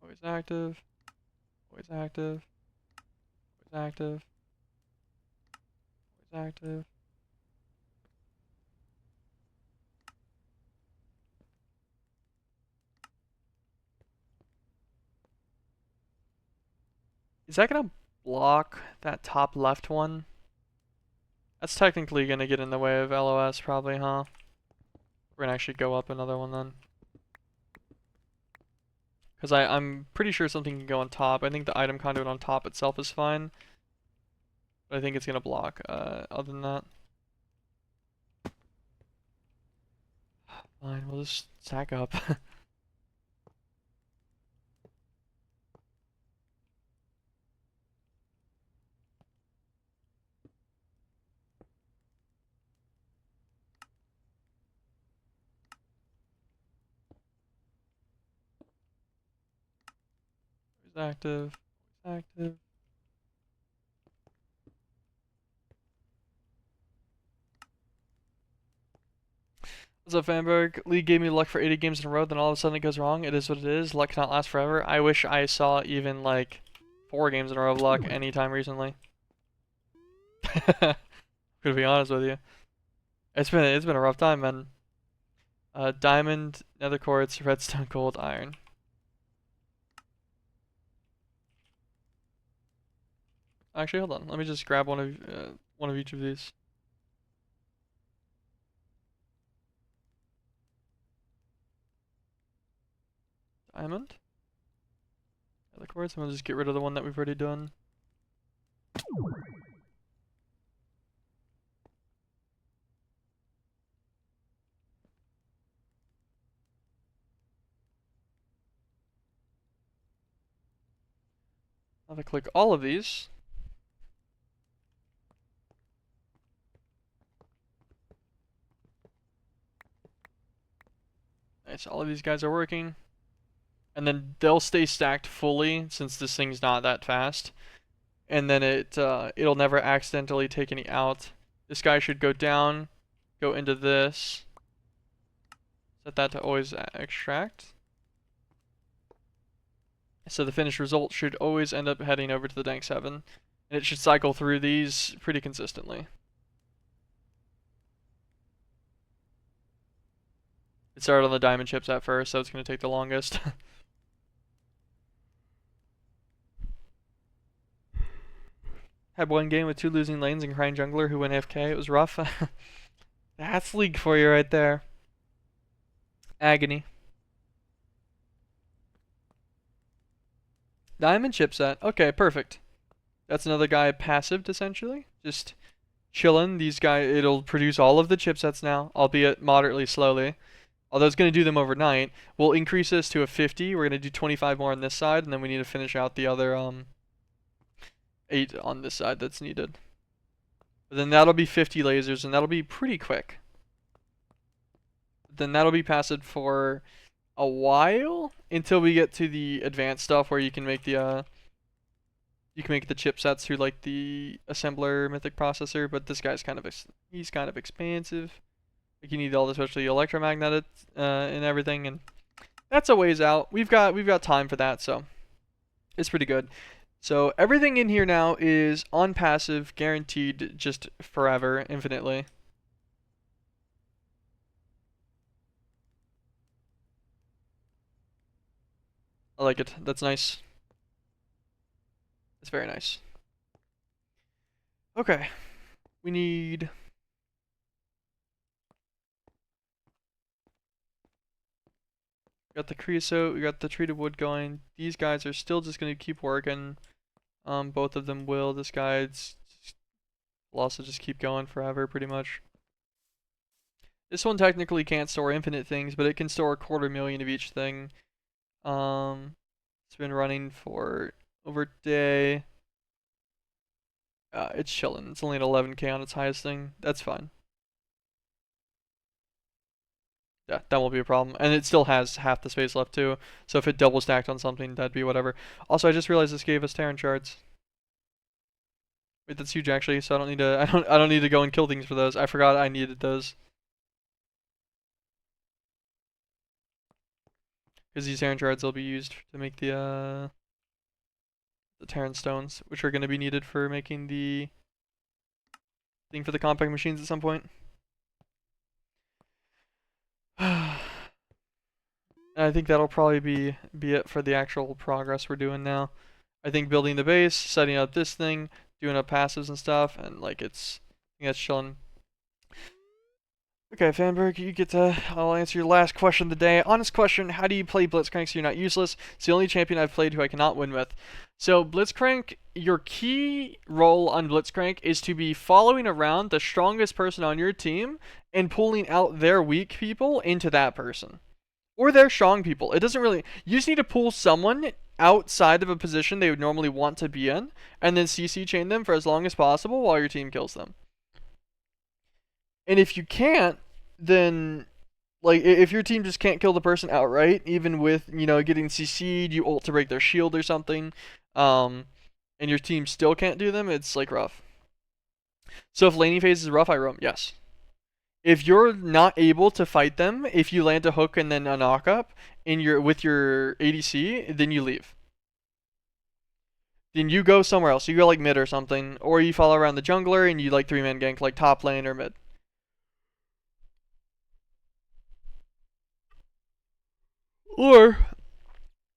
Always active. Always active. Always active. Always active. Is that gonna block that top left one? That's technically gonna get in the way of LOS probably, huh? We're gonna actually go up another one then. Because I'm pretty sure something can go on top. I think the item conduit on top itself is fine. But I think it's gonna block, other than that. Fine, we'll just stack up. Active. Active. What's up, Vanberg? League gave me luck for 80 games in a row, then all of a sudden it goes wrong. It is what it is. Luck cannot last forever. I wish I saw even like 4 games in a row of luck anytime recently. To be honest with you, it's been a rough time, man. Diamond, nether quartz, redstone, gold, iron. Actually, hold on. Let me just grab one of each of these. Diamond. Nether quartz. I'm gonna just get rid of the one that we've already done. I'll have to click all of these. Nice, all of these guys are working. And then they'll stay stacked fully since this thing's not that fast. And then it'll never accidentally take any out. This guy should go down, go into this. Set that to always extract. So the finished result should always end up heading over to the Dank 7. And it should cycle through these pretty consistently. It started on the diamond chips at first, so it's going to take the longest. Had one game with 2 losing lanes and crying jungler who went AFK. It was rough. That's League for you right there. Agony. Diamond chipset. Okay, perfect. That's another guy passive, essentially. Just chilling. These guys, it'll produce all of the chipsets now, albeit moderately slowly. Although it's going to do them overnight. We'll increase this to a 50. We're going to do 25 more on this side, and then we need to finish out the other 8 on this side that's needed. But then that'll be 50 lasers, and that'll be pretty quick. Then that'll be passive for a while until we get to the advanced stuff where you can make the chipsets through like the assembler mythic processor. But this guy's he's kind of expansive. Like you need all the especially electromagnetic and everything, and that's a ways out. We've got time for that, so it's pretty good. So everything in here now is on passive, guaranteed just forever, infinitely. I like it. That's nice. It's very nice. Okay. We need... We got the creosote, we got the treated wood going. These guys are still just gonna keep working. Both of them will. This guy's will also just keep going forever, pretty much. This one technically can't store infinite things, but it can store 250,000 of each thing. It's been running for over a day. It's chilling. It's only at 11k on its highest thing. That's fine. Yeah, that won't be a problem. And it still has half the space left too. So if it double stacked on something, that'd be whatever. Also, I just realized this gave us Terran shards. Wait, that's huge actually. So I don't need to. I don't need to go and kill things for those. I forgot I needed those. Because these Terran shards will be used to make the Terran stones, which are going to be needed for making the thing for the compact machines at some point. I think that'll probably be it for the actual progress we're doing now. I think building the base, setting up this thing, doing up passives and stuff, and like I think that's chilling. Okay, Fanberg, you get to. I'll answer your last question of the day. Honest question: how do you play Blitzcrank so you're not useless? It's the only champion I've played who I cannot win with. So Blitzcrank, your key role on Blitzcrank is to be following around the strongest person on your team and pulling out their weak people into that person. Or their strong people. It doesn't really... You just need to pull someone outside of a position they would normally want to be in, and then CC chain them for as long as possible while your team kills them. And if you can't, then... Like, if your team just can't kill the person outright, even with, getting CC'd, you ult to break their shield or something, and your team still can't do them, it's, like, rough. So if laning phase is rough, I roam, yes. If you're not able to fight them, if you land a hook and then a knock up with your ADC, then you leave. Then you go somewhere else. You go like mid or something, or you follow around the jungler and you like 3-man gank like top lane or mid. Or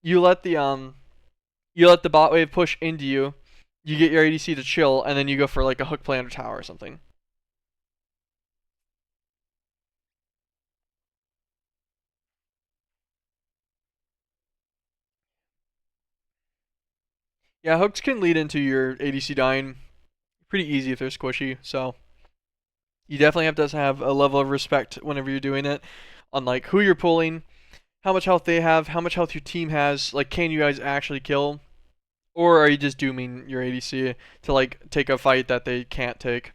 you let the bot wave push into you. You get your ADC to chill, and then you go for like a hook play under tower or something. Yeah, hooks can lead into your ADC dying pretty easy if they're squishy, so you definitely have to have a level of respect whenever you're doing it on like who you're pulling, how much health they have, how much health your team has, like can you guys actually kill? Or are you just dooming your ADC to like take a fight that they can't take?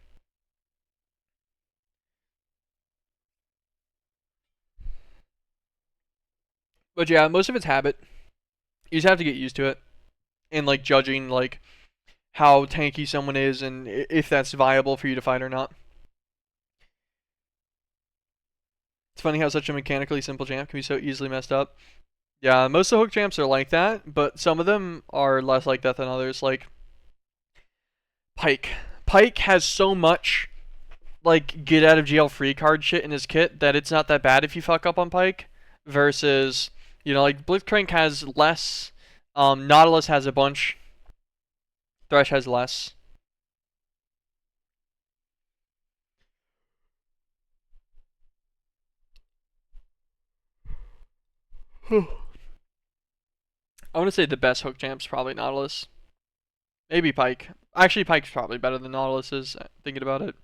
But yeah, most of it's habit. You just have to get used to it. And like judging like how tanky someone is and if that's viable for you to fight or not. It's funny how such a mechanically simple champ can be so easily messed up. Yeah, most of the hook champs are like that, but some of them are less like that than others. Like Pyke. Pyke has so much like get out of jail free card shit in his kit that it's not that bad if you fuck up on Pyke. Versus, like Blitzcrank has less. Nautilus has a bunch. Thresh has less. I want to say the best hook champ's probably Nautilus. Maybe Pyke. Actually, Pyke's probably better than Nautilus is, thinking about it.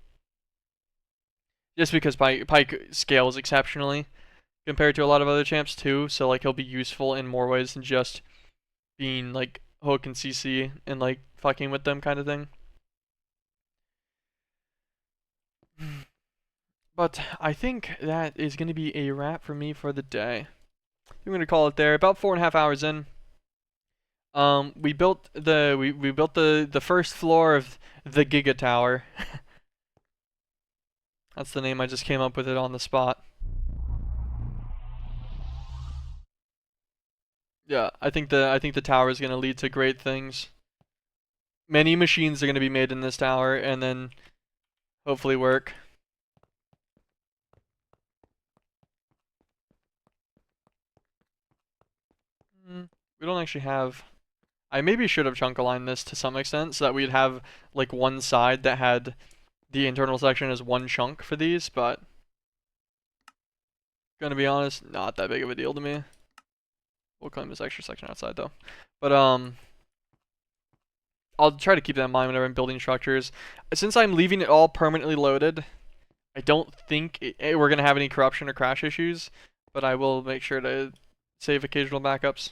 Just because Pyke scales exceptionally compared to a lot of other champs too, so like he'll be useful in more ways than just being like hook and CC and like fucking with them kind of thing. But I think that is going to be a wrap for me for the day. I'm going to call it there. About 4.5 hours in. We built we built the first floor of the Giga Tower. That's the name I just came up with it on the spot. Yeah, I think the tower is gonna lead to great things. Many machines are gonna be made in this tower, and then hopefully work. We don't actually have. I maybe should have chunk aligned this to some extent so that we'd have like one side that had the internal section as one chunk for these, but gonna be honest, not that big of a deal to me. We'll claim this extra section outside though. But I'll try to keep that in mind whenever I'm building structures. Since I'm leaving it all permanently loaded, I don't think we're gonna have any corruption or crash issues, but I will make sure to save occasional backups.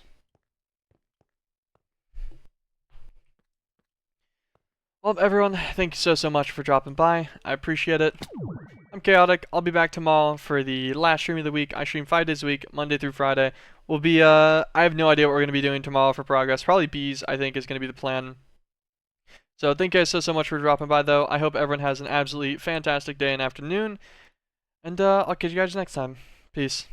Well, everyone, thank you so much for dropping by. I appreciate it. I'm Chaotic. I'll be back tomorrow for the last stream of the week. I stream 5 days a week, Monday through Friday. We'll be I have no idea what we're gonna be doing tomorrow for progress. Probably bees, I think, is gonna be the plan. So thank you guys so much for dropping by though. I hope everyone has an absolutely fantastic day and afternoon. And I'll catch you guys next time. Peace.